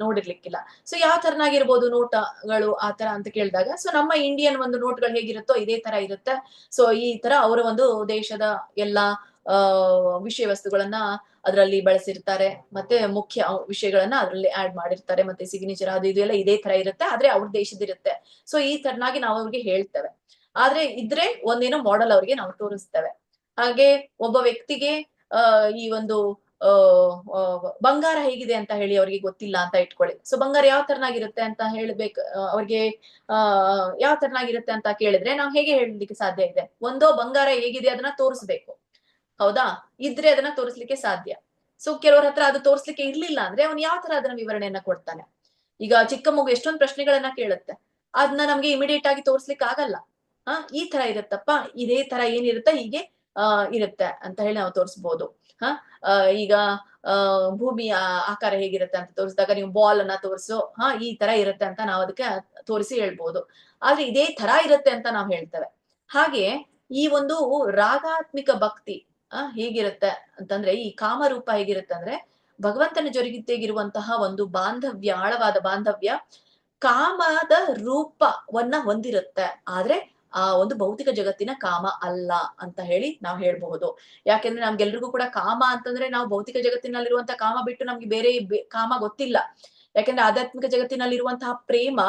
ನೋಡಿರ್ಲಿಕ್ಕಿಲ್ಲ. ಸೊ ಯಾವ ತರನಾಗಿರ್ಬೋದು ನೋಟ್ಗಳು ಆ ತರ ಅಂತ ಕೇಳಿದಾಗ, ಸೊ ನಮ್ಮ ಇಂಡಿಯನ್ ಒಂದು ನೋಟ್ಗಳು ಹೇಗಿರುತ್ತೋ ಇದೇ ತರ ಇರುತ್ತೆ. ಸೊ ಈ ತರ ಅವರ ಒಂದು ದೇಶದ ಎಲ್ಲಾ ವಿಷಯ ವಸ್ತುಗಳನ್ನ ಅದರಲ್ಲಿ ಬಳಸಿರ್ತಾರೆ, ಮತ್ತೆ ಮುಖ್ಯ ವಿಷಯಗಳನ್ನ ಅದರಲ್ಲಿ ಆಡ್ ಮಾಡಿರ್ತಾರೆ, ಮತ್ತೆ ಸಿಗ್ನೇಚರ್ ಅದು ಇದು ಎಲ್ಲ ಇದೇ ತರ ಇರುತ್ತೆ, ಆದ್ರೆ ಅವ್ರ ದೇಶದಿರುತ್ತೆ. ಸೊ ಈ ತರನಾಗಿ ನಾವು ಅವ್ರಿಗೆ ಹೇಳ್ತೇವೆ. ಆದ್ರೆ ಇದ್ರೆ ಒಂದೇನೋ ಮಾಡೆಲ್ ಅವ್ರಿಗೆ ನಾವು ತೋರಿಸ್ತೇವೆ. ಹಾಗೆ ಒಬ್ಬ ವ್ಯಕ್ತಿಗೆ ಈ ಒಂದು ಬಂಗಾರ ಹೇಗಿದೆ ಅಂತ ಹೇಳಿ ಅವ್ರಿಗೆ ಗೊತ್ತಿಲ್ಲ ಅಂತ ಇಟ್ಕೊಳ್ಳಿ. ಸೊ ಬಂಗಾರ ಯಾವ ತರನಾಗಿರುತ್ತೆ ಅಂತ ಹೇಳ್ಬೇಕು, ಅವ್ರಿಗೆ ಯಾವ ತರನಾಗಿರುತ್ತೆ ಅಂತ ಕೇಳಿದ್ರೆ ನಾವು ಹೇಗೆ ಹೇಳಲಿಕ್ಕೆ ಸಾಧ್ಯ ಇದೆ? ಒಂದೋ ಬಂಗಾರ ಹೇಗಿದೆ ಅದನ್ನ ತೋರಿಸ್ಬೇಕು, ಹೌದಾ? ಇದ್ರೆ ಅದನ್ನ ತೋರಿಸ್ಲಿಕ್ಕೆ ಸಾಧ್ಯ. ಸೊ ಕೆಲವ್ರ ಹತ್ರ ಅದು ತೋರಿಸ್ಲಿಕ್ಕೆ ಇರ್ಲಿಲ್ಲ ಅಂದ್ರೆ ಅವ್ನು ಯಾವ ತರ ಅದನ್ನ ವಿವರಣೆಯನ್ನ ಕೊಡ್ತಾನೆ? ಈಗ ಚಿಕ್ಕ ಮಗು ಎಷ್ಟೊಂದು ಪ್ರಶ್ನೆಗಳನ್ನ ಕೇಳುತ್ತೆ, ಅದನ್ನ ನಮ್ಗೆ ಇಮಿಡಿಯೇಟ್ ಆಗಿ ತೋರಿಸ್ಲಿಕ್ಕೆ ಆಗಲ್ಲ. ಈ ತರ ಇರುತ್ತಪ್ಪ, ಇದೇ ತರ ಏನಿರುತ್ತೆ ಹೀಗೆ ಇರುತ್ತೆ ಅಂತ ಹೇಳಿ ನಾವು ತೋರಿಸ್ಬೋದು. ಈಗ ಭೂಮಿಯ ಆಕಾರ ಹೇಗಿರುತ್ತೆ ಅಂತ ತೋರಿಸಿದಾಗ ನೀವು ಬಾಲ್ ಅನ್ನ ತೋರಿಸು, ಈ ತರ ಇರುತ್ತೆ ಅಂತ ನಾವು ಅದಕ್ಕೆ ತೋರಿಸಿ ಹೇಳ್ಬೋದು. ಆದ್ರೆ ಇದೇ ತರ ಇರುತ್ತೆ ಅಂತ ನಾವು ಹೇಳ್ತೇವೆ. ಹಾಗೆ ಈ ಒಂದು ರಾಗಾತ್ಮಿಕ ಭಕ್ತಿ ಹೇಗಿರುತ್ತೆ ಅಂತಂದ್ರೆ, ಈ ಕಾಮರೂಪ ಹೇಗಿರುತ್ತೆ ಅಂದ್ರೆ, ಭಗವಂತನ ಜೊತೆಗಿರುವಂತಹ ಒಂದು ಬಾಂಧವ್ಯ, ಆಳವಾದ ಬಾಂಧವ್ಯ ಕಾಮದ ರೂಪವನ್ನ ಹೊಂದಿರುತ್ತೆ. ಆದ್ರೆ ಆ ಒಂದು ಭೌತಿಕ ಜಗತ್ತಿನ ಕಾಮ ಅಲ್ಲ ಅಂತ ಹೇಳಿ ನಾವು ಹೇಳ್ಬಹುದು. ಯಾಕೆಂದ್ರೆ ನಮ್ಗೆಲ್ರಿಗೂ ಕೂಡ ಕಾಮ ಅಂತಂದ್ರೆ ನಾವು ಭೌತಿಕ ಜಗತ್ತಿನಲ್ಲಿರುವಂತಹ ಕಾಮ ಬಿಟ್ಟು ನಮ್ಗೆ ಬೇರೆ ಕಾಮ ಗೊತ್ತಿಲ್ಲ. ಯಾಕೆಂದ್ರೆ ಆಧ್ಯಾತ್ಮಿಕ ಜಗತ್ತಿನಲ್ಲಿರುವಂತಹ ಪ್ರೇಮ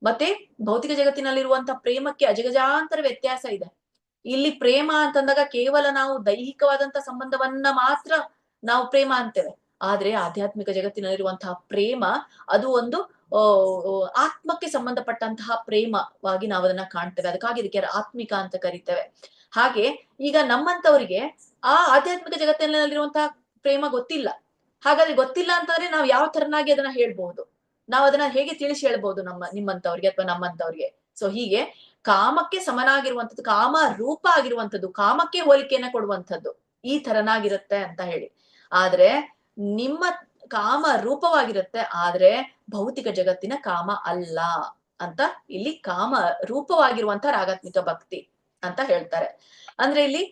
ಮತ್ತೆ ಭೌತಿಕ ಜಗತ್ತಿನಲ್ಲಿರುವಂತಹ ಪ್ರೇಮಕ್ಕೆ ಅಜಗಜಾಂತರ ವ್ಯತ್ಯಾಸ ಇದೆ. ಇಲ್ಲಿ ಪ್ರೇಮ ಅಂತಂದಾಗ ಕೇವಲ ನಾವು ದೈಹಿಕವಾದಂತಹ ಸಂಬಂಧವನ್ನ ಮಾತ್ರ ನಾವು ಪ್ರೇಮ ಅಂತೇವೆ. ಆದ್ರೆ ಆಧ್ಯಾತ್ಮಿಕ ಜಗತ್ತಿನಲ್ಲಿರುವಂತಹ ಪ್ರೇಮ ಅದು ಒಂದು ಆತ್ಮಕ್ಕೆ ಸಂಬಂಧಪಟ್ಟಂತಹ ಪ್ರೇಮವಾಗಿ ನಾವು ಅದನ್ನ ಕಾಣ್ತೇವೆ. ಅದಕ್ಕಾಗಿ ಇದಕ್ಕೆ ಆತ್ಮಿಕ ಅಂತ ಕರಿತೇವೆ. ಹಾಗೆ ಈಗ ನಮ್ಮಂತವರಿಗೆ ಆ ಆಧ್ಯಾತ್ಮಿಕ ಜಗತ್ತಿನಲ್ಲಿರುವಂತಹ ಪ್ರೇಮ ಗೊತ್ತಿಲ್ಲ. ಹಾಗಾದ್ರೆ ಗೊತ್ತಿಲ್ಲ ಅಂತಂದ್ರೆ ನಾವು ಯಾವ ತರನಾಗಿ ಅದನ್ನ ಹೇಳ್ಬಹುದು? ನಾವು ಅದನ್ನ ಹೇಗೆ ತಿಳಿಸಿ ಹೇಳ್ಬಹುದು ನಿಮ್ಮಂತವ್ರಿಗೆ ಅಥವಾ ನಮ್ಮಂತವ್ರಿಗೆ? ಸೊ ಹೀಗೆ ಕಾಮಕ್ಕೆ ಸಮನಾಗಿರುವಂತದ್ದು, ಕಾಮ ರೂಪ ಆಗಿರುವಂತದ್ದು, ಕಾಮಕ್ಕೆ ಹೋಲಿಕೆಯನ್ನ ಕೊಡುವಂತದ್ದು ಈ ತರನಾಗಿರುತ್ತೆ ಅಂತ ಹೇಳಿ. ಆದ್ರೆ ನಿಮ್ಮ ಕಾಮ ರೂಪವಾಗಿರುತ್ತೆ, ಆದ್ರೆ ಭೌತಿಕ ಜಗತ್ತಿನ ಕಾಮ ಅಲ್ಲ ಅಂತ ಇಲ್ಲಿ ಕಾಮ ರೂಪವಾಗಿರುವಂತ ರಾಗಾತ್ಮಿಕ ಭಕ್ತಿ ಅಂತ ಹೇಳ್ತಾರೆ. ಅಂದ್ರೆ ಇಲ್ಲಿ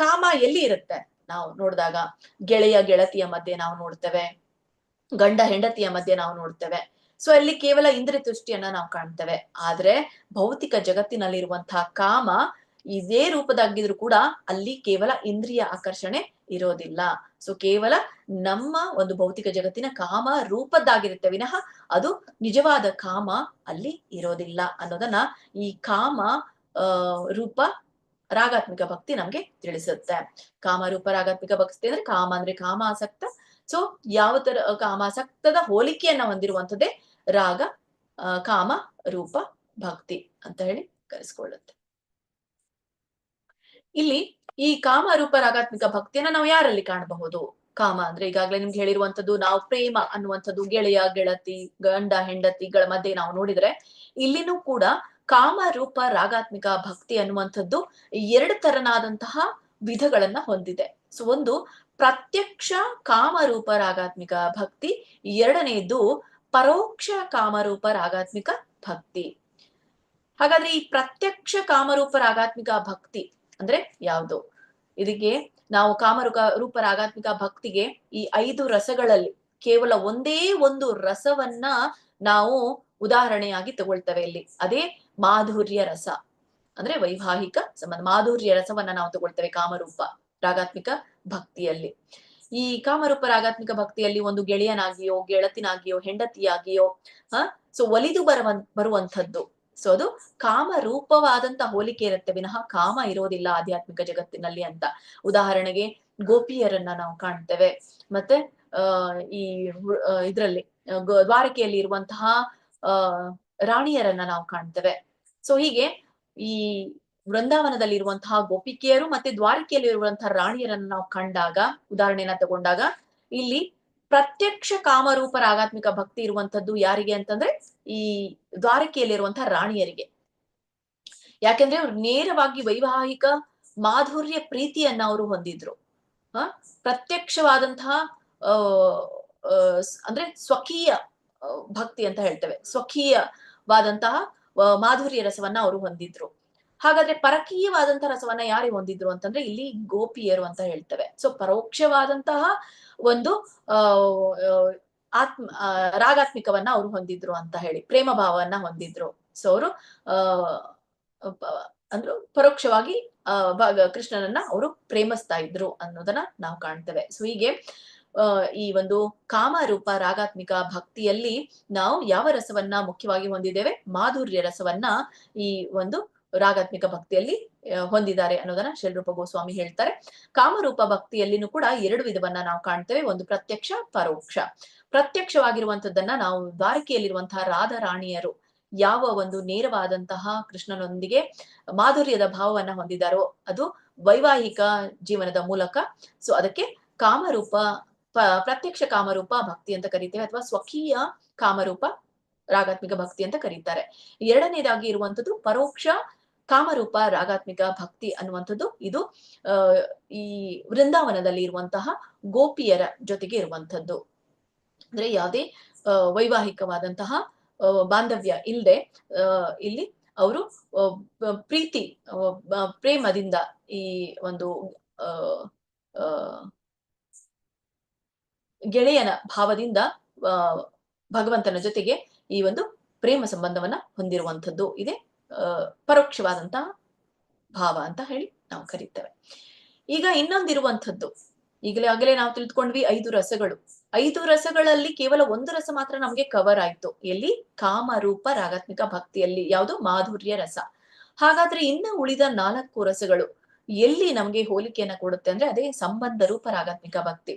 ಕಾಮ ಎಲ್ಲಿ ಇರುತ್ತೆ? ನಾವು ನೋಡಿದಾಗ ಗೆಳೆಯ ಗೆಳತಿಯ ಮಧ್ಯೆ ನಾವು ನೋಡ್ತೇವೆ, ಗಂಡ ಹೆಂಡತಿಯ ಮಧ್ಯೆ ನಾವು ನೋಡ್ತೇವೆ. ಸೊ ಅಲ್ಲಿ ಕೇವಲ ಇಂದ್ರಿಯ ತುಷ್ಟಿಯನ್ನ ನಾವು ಕಾಣ್ತೇವೆ. ಆದ್ರೆ ಭೌತಿಕ ಜಗತ್ತಿನಲ್ಲಿರುವಂತಹ ಕಾಮ ಇದೇ ರೂಪದಾಗಿದ್ರು ಕೂಡ ಅಲ್ಲಿ ಕೇವಲ ಇಂದ್ರಿಯ ಆಕರ್ಷಣೆ ಇರೋದಿಲ್ಲ. ಸೊ ಕೇವಲ ನಮ್ಮ ಒಂದು ಭೌತಿಕ ಜಗತ್ತಿನ ಕಾಮ ರೂಪದ್ದಾಗಿರುತ್ತೆ ವಿನಃ ಅದು ನಿಜವಾದ ಕಾಮ ಅಲ್ಲಿ ಇರೋದಿಲ್ಲ ಅನ್ನೋದನ್ನ ಈ ಕಾಮ ರೂಪ ರಾಗಾತ್ಮಿಕ ಭಕ್ತಿ ನಮ್ಗೆ ತಿಳಿಸುತ್ತೆ. ಕಾಮರೂಪ ರಾಗಾತ್ಮಿಕ ಭಕ್ತಿ ಅಂದ್ರೆ ಕಾಮ ಅಂದ್ರೆ ಕಾಮಾಸಕ್ತ. ಸೊ ಯಾವ ತರ ಕಾಮಾಸಕ್ತದ ಹೋಲಿಕೆಯನ್ನ ಹೊಂದಿರುವಂತದ್ದೇ ರಾಗ ಕಾಮ ರೂಪ ಭಕ್ತಿ ಅಂತ ಹೇಳಿ ಕರೆಸ್ಕೊಳ್ಳುತ್ತೆ. ಇಲ್ಲಿ ಈ ಕಾಮ ರೂಪ ರಾಗಾತ್ಮಿಕ ಭಕ್ತಿಯನ್ನ ನಾವು ಯಾರಲ್ಲಿ ಕಾಣಬಹುದು? ಕಾಮ ಅಂದ್ರೆ ಈಗಾಗ್ಲೇ ನಿಮ್ಗೆ ಹೇಳಿರುವಂತದ್ದು, ನಾವು ಪ್ರೇಮ ಅನ್ನುವಂಥದ್ದು ಗೆಳೆಯ ಗೆಳತಿ ಗಂಡ ಹೆಂಡತಿಗಳ ಮಧ್ಯೆ ನಾವು ನೋಡಿದ್ರೆ, ಇಲ್ಲಿನೂ ಕೂಡ ಕಾಮ ರೂಪ ರಾಗಾತ್ಮಿಕ ಭಕ್ತಿ ಅನ್ನುವಂಥದ್ದು ಎರಡು ತರನಾದಂತಹ ವಿಧಗಳನ್ನ ಹೊಂದಿದೆ. ಸೊ ಒಂದು ಪ್ರತ್ಯಕ್ಷ ಕಾಮರೂಪ ರಾಗಾತ್ಮಿಕ ಭಕ್ತಿ, ಎರಡನೆಯದು ಪರೋಕ್ಷ ಕಾಮರೂಪ ರಾಗಾತ್ಮಿಕ ಭಕ್ತಿ. ಹಾಗಾದ್ರೆ ಈ ಪ್ರತ್ಯಕ್ಷ ಕಾಮರೂಪ ರಾಗಾತ್ಮಿಕ ಭಕ್ತಿ ಅಂದ್ರೆ ಯಾವುದು? ಇದಕ್ಕೆ ನಾವು ರೂಪ ರಾಗಾತ್ಮಿಕ ಭಕ್ತಿಗೆ ಈ 5 ರಸಗಳಲ್ಲಿ ಕೇವಲ ಒಂದೇ ಒಂದು ರಸವನ್ನ ನಾವು ಉದಾಹರಣೆಯಾಗಿ ತಗೊಳ್ತೇವೆ ಇಲ್ಲಿ. ಅದೇ ಮಾಧುರ್ಯ ರಸ. ಅಂದ್ರೆ ವೈವಾಹಿಕ ಸಂಬಂಧ, ಮಾಧುರ್ಯ ರಸವನ್ನ ನಾವು ತಗೊಳ್ತೇವೆ ಕಾಮರೂಪ ರಾಗಾತ್ಮಿಕ ಭಕ್ತಿಯಲ್ಲಿ. ಈ ಕಾಮರೂಪ ರಾಗಾತ್ಮಿಕ ಭಕ್ತಿಯಲ್ಲಿ ಒಂದು ಗೆಳೆಯನಾಗಿಯೋ ಗೆಳತಿನಾಗಿಯೋ ಹೆಂಡತಿಯಾಗಿಯೋ ಸೊ ಒಲಿದು ಬರುವಂಥದ್ದು. ಸೊ ಅದು ಕಾಮ ರೂಪವಾದಂತ ಹೋಲಿಕೆ ಇರುತ್ತೆ ವಿನಃ ಕಾಮ ಇರೋದಿಲ್ಲ ಆಧ್ಯಾತ್ಮಿಕ ಜಗತ್ತಿನಲ್ಲಿ ಅಂತ. ಉದಾಹರಣೆಗೆ ಗೋಪಿಯರನ್ನ ನಾವು ಕಾಣ್ತೇವೆ, ಮತ್ತೆ ಈ ಇದ್ರಲ್ಲಿ ದ್ವಾರಕೆಯಲ್ಲಿ ಇರುವಂತಹ ರಾಣಿಯರನ್ನ ನಾವು ಕಾಣ್ತೇವೆ. ಸೊ ಹೀಗೆ ಈ ವೃಂದಾವನದಲ್ಲಿ ಇರುವಂತಹ ಗೋಪಿಕೆಯರು ಮತ್ತೆ ದ್ವಾರಕೆಯಲ್ಲಿ ಇರುವಂತಹ ರಾಣಿಯರನ್ನ ನಾವು ಕಂಡಾಗ, ಉದಾಹರಣೆಯನ್ನ ತಗೊಂಡಾಗ ಇಲ್ಲಿ ಪ್ರತ್ಯಕ್ಷ ಕಾಮರೂಪ ರಾಗಾತ್ಮಿಕ ಭಕ್ತಿ ಇರುವಂತದ್ದು ಯಾರಿಗೆ ಅಂತಂದ್ರೆ ಈ ದ್ವಾರಕೆಯಲ್ಲಿರುವಂತಹ ರಾಣಿಯರಿಗೆ. ಯಾಕೆಂದ್ರೆ ಅವ್ರು ನೇರವಾಗಿ ವೈವಾಹಿಕ ಮಾಧುರ್ಯ ಪ್ರೀತಿಯನ್ನ ಅವರು ಹೊಂದಿದ್ರು. ಪ್ರತ್ಯಕ್ಷವಾದಂತಹ ಅಂದ್ರೆ ಸ್ವಕೀಯ ಭಕ್ತಿ ಅಂತ ಹೇಳ್ತೇವೆ, ಸ್ವಕೀಯವಾದಂತಹ ಮಾಧುರ್ಯ ರಸವನ್ನ ಅವರು ಹೊಂದಿದ್ರು. ಹಾಗಾದ್ರೆ ಪರಕೀಯವಾದಂತಹ ರಸವನ್ನ ಯಾರು ಹೊಂದಿದ್ರು ಅಂತಂದ್ರೆ ಇಲ್ಲಿ ಗೋಪಿಯರು ಅಂತ ಹೇಳ್ತೇವೆ. ಸೊ ಪರೋಕ್ಷವಾದಂತಹ ಒಂದು ರಾಗಾತ್ಮಿಕವನ್ನ ಅವರು ಹೊಂದಿದ್ರು ಅಂತ ಹೇಳಿ, ಪ್ರೇಮ ಭಾವವನ್ನ ಹೊಂದಿದ್ರು. ಸೊ ಅವರು ಅಂದ್ರು ಪರೋಕ್ಷವಾಗಿ ಕೃಷ್ಣನನ್ನ ಅವರು ಪ್ರೇಮಿಸ್ತಾ ಇದ್ರು ಅನ್ನೋದನ್ನ ನಾವು ಕಾಣ್ತೇವೆ. ಸೊ ಹೀಗೆ ಈ ಒಂದು ಕಾಮರೂಪ ರಾಗಾತ್ಮಿಕ ಭಕ್ತಿಯಲ್ಲಿ ನಾವು ಯಾವ ರಸವನ್ನ ಮುಖ್ಯವಾಗಿ ಹೊಂದಿದ್ದೇವೆ? ಮಾಧುರ್ಯ ರಸವನ್ನ ಈ ಒಂದು ರಾಗಾತ್ಮಿಕ ಭಕ್ತಿಯಲ್ಲಿ ಹೊಂದಿದ್ದಾರೆ ಅನ್ನೋದನ್ನ ಶರೀರೂಪ ಗೋಸ್ವಾಮಿ ಹೇಳ್ತಾರೆ. ಕಾಮರೂಪ ಭಕ್ತಿಯಲ್ಲಿನೂ ಕೂಡ 2 ವಿಧವನ್ನ ನಾವು ಕಾಣ್ತೇವೆ. ಒಂದು ಪ್ರತ್ಯಕ್ಷ, ಪರೋಕ್ಷ. ಪ್ರತ್ಯಕ್ಷವಾಗಿರುವಂತದ್ದನ್ನ ನಾವು ದ್ವಾರಕೆಯಲ್ಲಿರುವಂತಹ ರಾಧಾರಾಣಿಯರು ಯಾವ ಒಂದು ನೇರವಾದಂತಹ ಕೃಷ್ಣನೊಂದಿಗೆ ಮಾಧುರ್ಯದ ಭಾವವನ್ನ ಹೊಂದಿದಾರೋ ಅದು ವೈವಾಹಿಕ ಜೀವನದ ಮೂಲಕ. ಸೊ ಅದಕ್ಕೆ ಕಾಮರೂಪ ಪ್ರತ್ಯಕ್ಷ ಕಾಮರೂಪ ಭಕ್ತಿ ಅಂತ ಕರಿತೇವೆ, ಅಥವಾ ಸ್ವಕೀಯ ಕಾಮರೂಪ ರಾಗಾತ್ಮಿಕ ಭಕ್ತಿ ಅಂತ ಕರೀತಾರೆ. ಎರಡನೇದಾಗಿ ಇರುವಂತದ್ದು ಪರೋಕ್ಷ ಕಾಮರೂಪ ರಾಗಾತ್ಮಿಕ ಭಕ್ತಿ ಅನ್ನುವಂಥದ್ದು. ಇದು ಈ ವೃಂದಾವನದಲ್ಲಿ ಇರುವಂತಹ ಗೋಪಿಯರ ಜೊತೆಗೆ ಇರುವಂತದ್ದು. ಅಂದ್ರೆ ಯಾವುದೇ ವೈವಾಹಿಕವಾದಂತಹ ಬಾಂಧವ್ಯ ಇಲ್ಲದೆ ಇಲ್ಲಿ ಅವರು ಪ್ರೀತಿ ಪ್ರೇಮದಿಂದ ಈ ಒಂದು ಗೆಳೆಯನ ಭಾವದಿಂದ ಭಗವಂತನ ಜೊತೆಗೆ ಈ ಒಂದು ಪ್ರೇಮ ಸಂಬಂಧವನ್ನ ಹೊಂದಿರುವಂಥದ್ದು ಇದೆ ಪರೋಕ್ಷವಾದಂತಹ ಭಾವ ಅಂತ ಹೇಳಿ ನಾವು ಕರೀತೇವೆ. ಈಗ ಇನ್ನೊಂದಿರುವಂಥದ್ದು, ಆಗಲೇ ನಾವು ತಿಳ್ಕೊಂಡ್ವಿ 5 ರಸಗಳು. 5 ರಸಗಳಲ್ಲಿ ಕೇವಲ 1 ರಸ ಮಾತ್ರ ನಮ್ಗೆ ಕವರ್ ಆಯ್ತು. ಎಲ್ಲಿ? ಕಾಮರೂಪ ರಾಗಾತ್ಮಿಕ ಭಕ್ತಿಯಲ್ಲಿ. ಯಾವುದು? ಮಾಧುರ್ಯ ರಸ. ಹಾಗಾದ್ರೆ ಇನ್ನು ಉಳಿದ 4 ರಸಗಳು ಎಲ್ಲಿ ನಮ್ಗೆ ಹೋಲಿಕೆಯನ್ನ ಕೊಡುತ್ತೆ ಅಂದ್ರೆ ಅದೇ ಸಂಬಂಧ ರೂಪ ರಾಗಾತ್ಮಿಕ ಭಕ್ತಿ.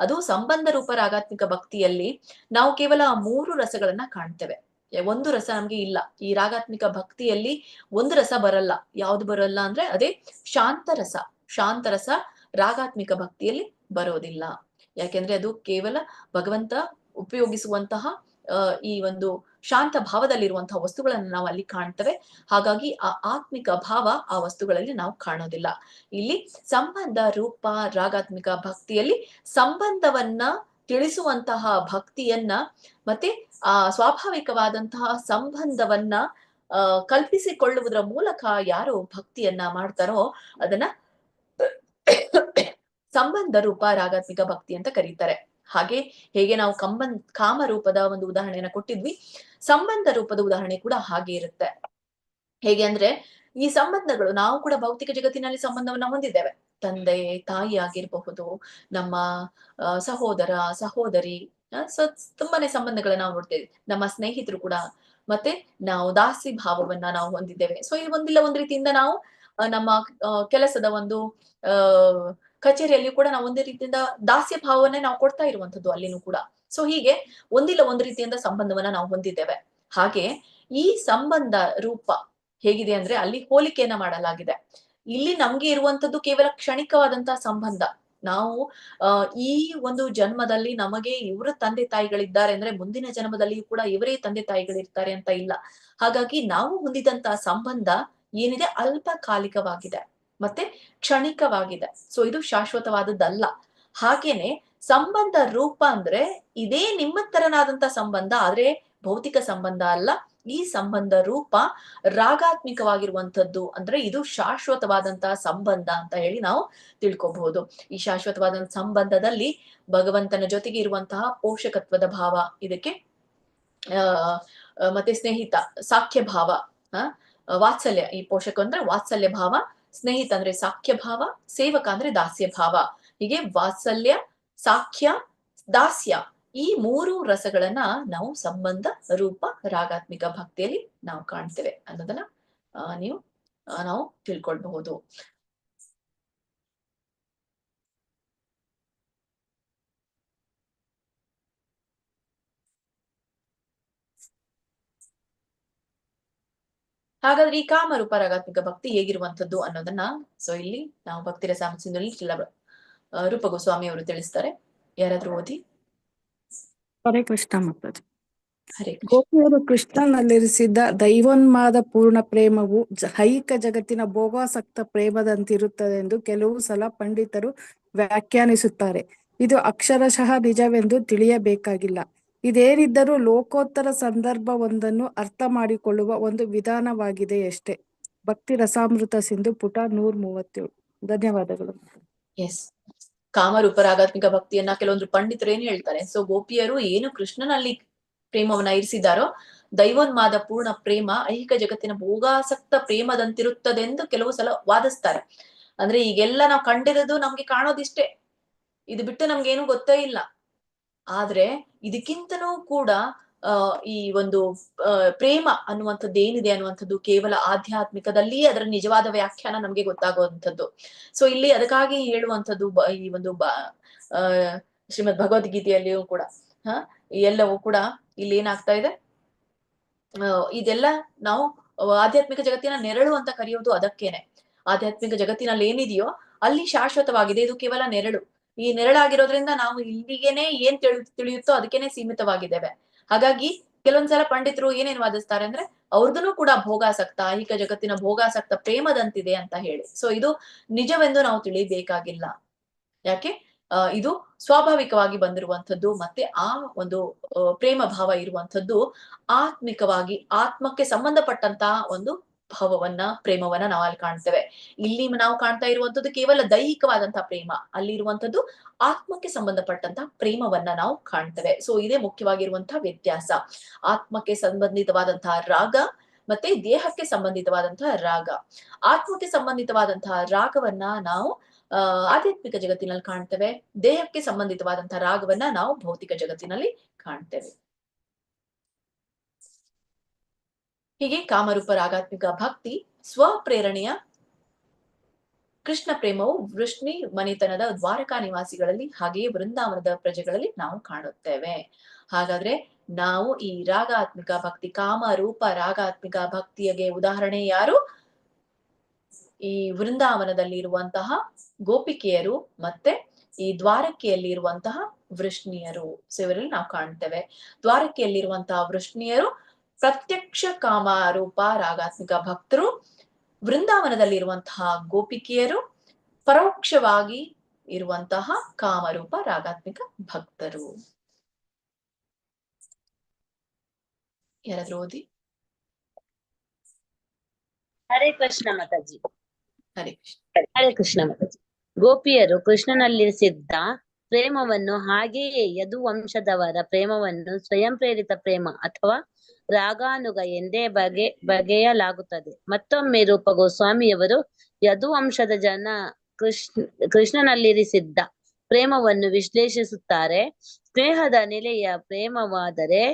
ಅದು ಸಂಬಂಧ ರೂಪ ರಾಗಾತ್ಮಿಕ ಭಕ್ತಿಯಲ್ಲಿ ನಾವು ಕೇವಲ 3 ರಸಗಳನ್ನ ಕಾಣ್ತೇವೆ. 1 ರಸ ನಮ್ಗೆ ಇಲ್ಲ. ಈ ರಾಗಾತ್ಮಿಕ ಭಕ್ತಿಯಲ್ಲಿ 1 ರಸ ಬರಲ್ಲ. ಯಾವ್ದು ಬರಲ್ಲ ಅಂದ್ರೆ ಅದೇ ಶಾಂತರಸ. ಶಾಂತರಸ ರಾಗಾತ್ಮಿಕ ಭಕ್ತಿಯಲ್ಲಿ ಬರೋದಿಲ್ಲ. ಯಾಕೆಂದ್ರೆ ಅದು ಕೇವಲ ಭಗವಂತ ಉಪಯೋಗಿಸುವಂತಹ ಈ ಒಂದು ಶಾಂತ ಭಾವದಲ್ಲಿರುವಂತಹ ವಸ್ತುಗಳನ್ನು ನಾವು ಅಲ್ಲಿ ಕಾಣ್ತೇವೆ. ಹಾಗಾಗಿ ಆ ಆತ್ಮಿಕ ಭಾವ ಆ ವಸ್ತುಗಳಲ್ಲಿ ನಾವು ಕಾಣೋದಿಲ್ಲ. ಇಲ್ಲಿ ಸಂಬಂಧ ರೂಪ ರಾಗಾತ್ಮಿಕ ಭಕ್ತಿಯಲ್ಲಿ ಸಂಬಂಧವನ್ನ ತಿಳಿಸುವಂತಹ ಭಕ್ತಿಯನ್ನ ಮತ್ತೆ ಆ ಸ್ವಾಭಾವಿಕವಾದಂತಹ ಸಂಬಂಧವನ್ನ ಕಲ್ಪಿಸಿಕೊಳ್ಳುವುದರ ಮೂಲಕ ಯಾರು ಭಕ್ತಿಯನ್ನ ಮಾಡ್ತಾರೋ ಅದನ್ನ ಸಂಬಂಧ ರೂಪ ರಾಗಾತ್ಮಿಕ ಭಕ್ತಿ ಅಂತ ಕರೀತಾರೆ. ಹಾಗೆ ಹೇಗೆ ನಾವು ಕಾಮರೂಪದ ಒಂದು ಉದಾಹರಣೆಯನ್ನ ಕೊಟ್ಟಿದ್ವಿ, ಸಂಬಂಧ ರೂಪದ ಉದಾಹರಣೆ ಕೂಡ ಹಾಗೆ ಇರುತ್ತೆ. ಹೇಗೆ ಅಂದ್ರೆ ಈ ಸಂಬಂಧಗಳು ನಾವು ಕೂಡ ಭೌತಿಕ ಜಗತ್ತಿನಲ್ಲಿ ಸಂಬಂಧವನ್ನ ಹೊಂದಿದ್ದೇವೆ. ತಂದೆ ತಾಯಿ ಆಗಿರಬಹುದು, ನಮ್ಮ ಸಹೋದರ ಸಹೋದರಿ, ಸೊ ತುಂಬಾನೇ ಸಂಬಂಧಗಳನ್ನ ನಾವು ನೋಡ್ತೇವೆ. ನಮ್ಮ ಸ್ನೇಹಿತರು ಕೂಡ, ಮತ್ತೆ ನಾವು ದಾಸಿ ಭಾವವನ್ನ ನಾವು ಹೊಂದಿದ್ದೇವೆ. ಸೊ ಈ ಒಂದಿಲ್ಲ ಒಂದ್ ರೀತಿಯಿಂದ ನಾವು ನಮ್ಮ ಕೆಲಸದ ಒಂದು ಕಚೇರಿಯಲ್ಲಿ ಕೂಡ ನಾವು ಒಂದೇ ರೀತಿಯಿಂದ ದಾಸ್ಯ ಭಾವವನ್ನೇ ನಾವು ಕೊಡ್ತಾ ಇರುವಂತದ್ದು ಅಲ್ಲಿನೂ ಕೂಡ. ಸೊ ಹೀಗೆ ಒಂದಿಲ್ಲ ಒಂದ್ ರೀತಿಯಿಂದ ಸಂಬಂಧವನ್ನ ನಾವು ಹೊಂದಿದ್ದೇವೆ. ಹಾಗೆ ಈ ಸಂಬಂಧ ರೂಪ ಹೇಗಿದೆ ಅಂದ್ರೆ ಅಲ್ಲಿ ಹೋಲಿಕೆಯನ್ನ ಮಾಡಲಾಗಿದೆ. ಇಲ್ಲಿ ನಮ್ಗೆ ಇರುವಂತದ್ದು ಕೇವಲ ಕ್ಷಣಿಕವಾದಂತಹ ಸಂಬಂಧ. ನಾವು ಈ ಒಂದು ಜನ್ಮದಲ್ಲಿ ನಮಗೆ ಇವರು ತಂದೆ ತಾಯಿಗಳಿದ್ದಾರೆ ಅಂದ್ರೆ ಮುಂದಿನ ಜನ್ಮದಲ್ಲಿಯೂ ಕೂಡ ಇವರೇ ತಂದೆ ತಾಯಿಗಳಿರ್ತಾರೆ ಅಂತ ಇಲ್ಲ. ಹಾಗಾಗಿ ನಾವು ಹೊಂದಿದಂತಹ ಸಂಬಂಧ ಏನಿದೆ ಅಲ್ಪಕಾಲಿಕವಾಗಿದೆ ಮತ್ತೆ ಕ್ಷಣಿಕವಾಗಿದೆ. ಸೊ ಇದು ಶಾಶ್ವತವಾದದ್ದಲ್ಲ. ಹಾಗೇನೆ ಸಂಬಂಧ ರೂಪ ಅಂದ್ರೆ ಇದೇ ನಿಮ್ಮ ತರನಾದಂತ ಸಂಬಂಧ, ಆದ್ರೆ ಭೌತಿಕ ಸಂಬಂಧ ಅಲ್ಲ. ಈ ಸಂಬಂಧ ರೂಪ ರಾಗಾತ್ಮಿಕವಾಗಿರುವಂತದ್ದು ಅಂದ್ರೆ ಇದು ಶಾಶ್ವತವಾದಂತಹ ಸಂಬಂಧ ಅಂತ ಹೇಳಿ ನಾವು ತಿಳ್ಕೊಬಹುದು. ಈ ಶಾಶ್ವತವಾದಂತಹ ಸಂಬಂಧದಲ್ಲಿ ಭಗವಂತನ ಜೊತೆಗೆ ಇರುವಂತಹ ಪೋಷಕತ್ವದ ಭಾವ ಇದಕ್ಕೆ ಮತ್ತೆ ಸ್ನೇಹಿತ ಸಾಖ್ಯ ಭಾವ, ವಾತ್ಸಲ್ಯ. ಈ ಪೋಷಕ ಅಂದ್ರೆ ವಾತ್ಸಲ್ಯ ಭಾವ, ಸ್ನೇಹಿತ ಅಂದ್ರೆ ಸಾಖ್ಯ ಭಾವ, ಸೇವಕ ಅಂದ್ರೆ ದಾಸ್ಯ ಭಾವ. ಹೀಗೆ ವಾತ್ಸಲ್ಯ, ಸಾಖ್ಯ, ದಾಸ್ಯ ಈ 3 ರಸಗಳನ್ನ ನಾವು ಸಂಬಂಧ ರೂಪ ರಾಗಾತ್ಮಿಕ ಭಕ್ತಿಯಲ್ಲಿ ನಾವು ಕಾಣ್ತೇವೆ ಅನ್ನೋದನ್ನ ನಾವು ತಿಳ್ಕೊಳ್ಬಹುದು. ಹಾಗಾದ್ರೆ ಈ ಕಾಮರೂಪ ರಾಗಾತ್ಮಿಕ ಭಕ್ತಿ ಹೇಗಿರುವಂತದ್ದು ಅನ್ನೋದನ್ನ ಸೊ ಇಲ್ಲಿ ನಾವು ಭಕ್ತಿ ರಸಾಮೃತದಲ್ಲಿ ರೂಪ ಗೋಸ್ವಾಮಿ ಅವರು ತಿಳಿಸ್ತಾರೆ. ಯಾರಾದ್ರೂ ಓದಿ. ಹರೇ ಕೃಷ್ಣ ಮಾತಾಜಿ. ಹರೇ ಗೋಪಿಯರು ಕೃಷ್ಣನಲ್ಲಿರಿಸಿದ್ದ ದೈವೋನ್ಮಾದ ಪೂರ್ಣ ಪ್ರೇಮವು ಐಹಿಕ ಜಗತ್ತಿನ ಭೋಗಾಸಕ್ತ ಪ್ರೇಮದಂತಿರುತ್ತದೆ ಎಂದು ಕೆಲವು ಸಲ ಪಂಡಿತರು ವ್ಯಾಖ್ಯಾನಿಸುತ್ತಾರೆ. ಇದು ಅಕ್ಷರಶಃ ನಿಜವೆಂದು ತಿಳಿಯಬೇಕಾಗಿಲ್ಲ. ಇದೇನಿದ್ದರೂ ಲೋಕೋತ್ತರ ಸಂದರ್ಭವೊಂದನ್ನು ಅರ್ಥ ಮಾಡಿಕೊಳ್ಳುವ ಒಂದು ವಿಧಾನವಾಗಿದೆಯಷ್ಟೇ. ಭಕ್ತಿ ರಸಾಮೃತ ಸಿಂಧು ಪುಟ 137. ಧನ್ಯವಾದಗಳು. ಎಸ್, ಕಾಮರೂಪ ರಾಗಾತ್ಮಿಕ ಭಕ್ತಿಯನ್ನ ಕೆಲವೊಂದು ಪಂಡಿತರು ಏನ್ ಹೇಳ್ತಾರೆ, ಸೊ ಗೋಪಿಯರು ಏನು ಕೃಷ್ಣನಲ್ಲಿ ಪ್ರೇಮವನ್ನ ಇರಿಸಿದಾರೋ ದೈವೋನ್ಮಾದ ಪೂರ್ಣ ಪ್ರೇಮ ಐಹಿಕ ಜಗತ್ತಿನ ಭೋಗಾಸಕ್ತ ಪ್ರೇಮದಂತಿರುತ್ತದೆಂದು ಕೆಲವು ಸಲ ವಾದಿಸ್ತಾರೆ. ಅಂದ್ರೆ ಈಗೆಲ್ಲ ನಾವು ಕಂಡಿರೋದು ನಮ್ಗೆ ಕಾಣೋದಿಷ್ಟೇ, ಇದು ಬಿಟ್ಟು ನಮ್ಗೇನು ಗೊತ್ತೇ ಇಲ್ಲ. ಆದ್ರೆ ಇದಕ್ಕಿಂತನೂ ಕೂಡ ಈ ಒಂದು ಪ್ರೇಮ ಅನ್ನುವಂಥದ್ದು ಏನಿದೆ ಅನ್ನುವಂಥದ್ದು ಕೇವಲ ಆಧ್ಯಾತ್ಮಿಕದಲ್ಲಿ ಅದರ ನಿಜವಾದ ವ್ಯಾಖ್ಯಾನ ನಮ್ಗೆ ಗೊತ್ತಾಗುವಂಥದ್ದು. ಸೊ ಇಲ್ಲಿ ಅದಕ್ಕಾಗಿ ಹೇಳುವಂಥದ್ದು ಈ ಒಂದು ಶ್ರೀಮದ್ ಭಗವದ್ಗೀತೆಯಲ್ಲಿಯೂ ಕೂಡ ಎಲ್ಲವೂ ಕೂಡ ಇಲ್ಲಿ ಏನಾಗ್ತಾ ಇದೆ, ಇದೆಲ್ಲ ನಾವು ಆಧ್ಯಾತ್ಮಿಕ ಜಗತ್ತಿನ ನೆರಳು ಅಂತ ಕರೆಯೋದು ಅದಕ್ಕೇನೆ. ಆಧ್ಯಾತ್ಮಿಕ ಜಗತ್ತಿನಲ್ಲಿ ಏನಿದೆಯೋ ಅಲ್ಲಿ ಶಾಶ್ವತವಾಗಿದೆ, ಇದು ಕೇವಲ ನೆರಳು. ಈ ನೆರಳಾಗಿರೋದ್ರಿಂದ ನಾವು ಇಲ್ಲಿಗೇನೆ ಏನ್ ತಿಳಿಯುತ್ತೋ ಅದಕ್ಕೇನೆ ಸೀಮಿತವಾಗಿದ್ದೇವೆ. ಹಾಗಾಗಿ ಕೆಲವೊಂದ್ಸಲ ಪಂಡಿತರು ಏನೇನ್ ವಾದಿಸ್ತಾರೆ ಅಂದ್ರೆ ಅವ್ರದನ್ನು ಕೂಡ ಭೋಗಾಸಕ್ತ, ಐಹಿಕ ಜಗತ್ತಿನ ಭೋಗಾಸಕ್ತ ಪ್ರೇಮದಂತಿದೆ ಅಂತ ಹೇಳಿ. ಸೊ ಇದು ನಿಜವೆಂದು ನಾವು ತಿಳಿಬೇಕಾಗಿಲ್ಲ. ಯಾಕೆ ಇದು ಸ್ವಾಭಾವಿಕವಾಗಿ ಬಂದಿರುವಂಥದ್ದು. ಮತ್ತೆ ಆ ಒಂದು ಪ್ರೇಮ ಭಾವ ಇರುವಂಥದ್ದು ಆತ್ಮಿಕವಾಗಿ ಆತ್ಮಕ್ಕೆ ಸಂಬಂಧಪಟ್ಟಂತಹ ಒಂದು ಭಾವವನ್ನ, ಪ್ರೇಮವನ್ನ ನಾವು ಅಲ್ಲಿ ಕಾಣ್ತೇವೆ. ಇಲ್ಲಿ ನಾವು ಕಾಣ್ತಾ ಇರುವಂತದ್ದು ಕೇವಲ ದೈಹಿಕವಾದಂತಹ ಪ್ರೇಮ, ಅಲ್ಲಿ ಇರುವಂತದ್ದು ಆತ್ಮಕ್ಕೆ ಸಂಬಂಧಪಟ್ಟಂತಹ ಪ್ರೇಮವನ್ನ ನಾವು ಕಾಣ್ತೇವೆ. ಸೊ ಇದೇ ಮುಖ್ಯವಾಗಿರುವಂತಹ ವ್ಯತ್ಯಾಸ. ಆತ್ಮಕ್ಕೆ ಸಂಬಂಧಿತವಾದಂತಹ ರಾಗ ಮತ್ತೆ ದೇಹಕ್ಕೆ ಸಂಬಂಧಿತವಾದಂತಹ ರಾಗ. ಆತ್ಮಕ್ಕೆ ಸಂಬಂಧಿತವಾದಂತಹ ರಾಗವನ್ನ ನಾವು ಆಧ್ಯಾತ್ಮಿಕ ಜಗತ್ತಿನಲ್ಲಿ ಕಾಣ್ತೇವೆ, ದೇಹಕ್ಕೆ ಸಂಬಂಧಿತವಾದಂತಹ ರಾಗವನ್ನ ನಾವು ಭೌತಿಕ ಜಗತ್ತಿನಲ್ಲಿ ಕಾಣ್ತೇವೆ. ಹೀಗೆ ಕಾಮರೂಪ ರಾಗಾತ್ಮಿಕ ಭಕ್ತಿ ಸ್ವಪ್ರೇರಣೆಯ ಕೃಷ್ಣ ಪ್ರೇಮವು ವೃಷ್ಣಿ ಮನೆತನದ ದ್ವಾರಕಾ ನಿವಾಸಿಗಳಲ್ಲಿ ಹಾಗೆಯೇ ವೃಂದಾವನದ ಪ್ರಜೆಗಳಲ್ಲಿ ನಾವು ಕಾಣುತ್ತೇವೆ. ಹಾಗಾದ್ರೆ ನಾವು ಈ ರಾಗಾತ್ಮಿಕ ಭಕ್ತಿ, ಕಾಮರೂಪ ರಾಗಾತ್ಮಿಕ ಭಕ್ತಿಯಗೆ ಉದಾಹರಣೆ ಯಾರು? ಈ ವೃಂದಾವನದಲ್ಲಿ ಇರುವಂತಹ ಗೋಪಿಕೆಯರು ಮತ್ತೆ ಈ ದ್ವಾರಕೆಯಲ್ಲಿ ಇರುವಂತಹ ವೃಷ್ಣಿಯರು. ಸೊ ಇವರಲ್ಲಿ ನಾವು ಕಾಣ್ತೇವೆ. ದ್ವಾರಕೆಯಲ್ಲಿರುವಂತಹ ವೃಷ್ಣಿಯರು ಪ್ರತ್ಯಕ್ಷ ಕಾಮರೂಪ ರಾಗಾತ್ಮಿಕ ಭಕ್ತರು, ವೃಂದಾವನದಲ್ಲಿರುವಂತಹ ಗೋಪಿಕೆಯರು ಪರೋಕ್ಷವಾಗಿ ಇರುವಂತಹ ಕಾಮರೂಪ ರಾಗಾತ್ಮಿಕ ಭಕ್ತರು. ಯಾರಾದ್ರೂ ಓದಿ. ಹರೇ ಕೃಷ್ಣ ಮಾತಾಜಿ. ಹರೇ ಕೃಷ್ಣ. ಹರೇ ಕೃಷ್ಣ ಮಾತಾಜಿ. ಗೋಪಿಯರು ಕೃಷ್ಣನಲ್ಲಿರಿಸಿದ್ದ ಪ್ರೇಮವನ್ನು ಹಾಗೆಯೇ ಯದು ವಂಶದವರ ಪ್ರೇಮವನ್ನು ಸ್ವಯಂ ಪ್ರೇರಿತ ಪ್ರೇಮ ಅಥವಾ ರಾಗಾನುಗ ಎಂದೇ ಬಗೆಯಲಾಗುತ್ತದೆ. ಮತ್ತೊಮ್ಮೆ ರೂಪ ಗೋಸ್ವಾಮಿಯವರು ಯದು ವಂಶದ ಜನ ಕೃಷ್ಣನಲ್ಲಿರಿಸಿದ್ದ ಪ್ರೇಮವನ್ನು ವಿಶ್ಲೇಷಿಸುತ್ತಾರೆ. ಸ್ನೇಹದ ನೆಲೆಯ ಪ್ರೇಮವಾದರೆ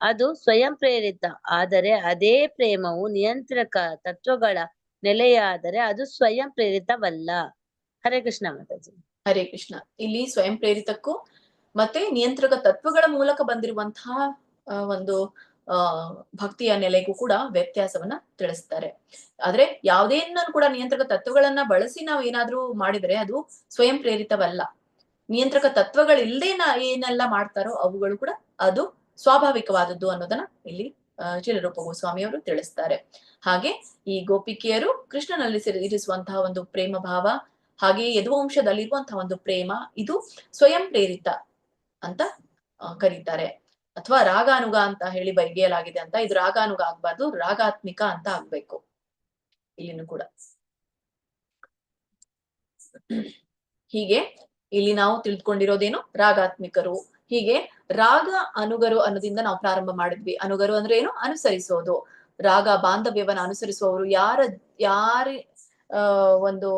ಅದು ಸ್ವಯಂ ಪ್ರೇರಿತ, ಆದರೆ ಅದೇ ಪ್ರೇಮವು ನಿಯಂತ್ರಕ ತತ್ವಗಳ ನೆಲೆಯಾದರೆ ಅದು ಸ್ವಯಂ ಪ್ರೇರಿತವಲ್ಲ. ಹರೇ ಕೃಷ್ಣ ಮಾತಾಜಿ. ಹರೇ ಕೃಷ್ಣ. ಇಲ್ಲಿ ಸ್ವಯಂ ಪ್ರೇರಿತಕ್ಕೂ ಮತ್ತೆ ನಿಯಂತ್ರಕ ತತ್ವಗಳ ಮೂಲಕ ಬಂದಿರುವಂತಹ ಒಂದು ಭಕ್ತಿಯ ನೆಲೆಗೂ ಕೂಡ ವ್ಯತ್ಯಾಸವನ್ನ ತಿಳಿಸ್ತಾರೆ. ಆದ್ರೆ ಯಾವುದೇನನ್ನು ಕೂಡ ನಿಯಂತ್ರಕ ತತ್ವಗಳನ್ನ ಬಳಸಿ ನಾವು ಏನಾದ್ರೂ ಮಾಡಿದ್ರೆ ಅದು ಸ್ವಯಂ ಪ್ರೇರಿತವಲ್ಲ. ನಿಯಂತ್ರಕ ತತ್ವಗಳಿಲ್ಲದೆ ಏನೆಲ್ಲ ಮಾಡ್ತಾರೋ ಅವುಗಳು ಕೂಡ ಅದು ಸ್ವಾಭಾವಿಕವಾದದ್ದು ಅನ್ನೋದನ್ನ ಇಲ್ಲಿ ಚಿಲರೂಪ ಗೋಸ್ವಾಮಿಯವರು ತಿಳಿಸ್ತಾರೆ. ಹಾಗೆ ಈ ಗೋಪಿಕೆಯರು ಕೃಷ್ಣನಲ್ಲಿ ಇರಿಸುವಂತಹ ಒಂದು ಪ್ರೇಮ ಭಾವ, ಹಾಗೆ ಯದುವಂಶದಲ್ಲಿರುವಂತಹ ಒಂದು ಪ್ರೇಮ, ಇದು ಸ್ವಯಂ ಪ್ರೇರಿತ ಅಂತ ಕರೀತಾರೆ. ಅಥವಾ ರಾಗಾನುಗ ಅಂತ ಹೇಳಿ ಬಗೆಯಲಾಗಿದೆ ಅಂತ. ಇದು ರಾಗಾನುಗ ಆಗ್ಬಾರ್ದು, ರಾಗಾತ್ಮಿಕ ಅಂತ ಆಗ್ಬೇಕು ಇಲ್ಲಿನೂ ಕೂಡ. ಹೀಗೆ ಇಲ್ಲಿ ನಾವು ತಿಳಿದುಕೊಂಡಿರೋದೇನು? ರಾಗಾತ್ಮಿಕರು. ಹೀಗೆ ರಾಗ ಅನುಗರು ಅನ್ನೋದಿಂದ ನಾವು ಪ್ರಾರಂಭ ಮಾಡಿದ್ವಿ. ಅನುಗರು ಅಂದ್ರೆ ಏನು? ಅನುಸರಿಸೋದು. ರಾಗ ಬಾಂಧವ್ಯವನ್ನ ಅನುಸರಿಸುವವರು ಯಾರ ಒಂದು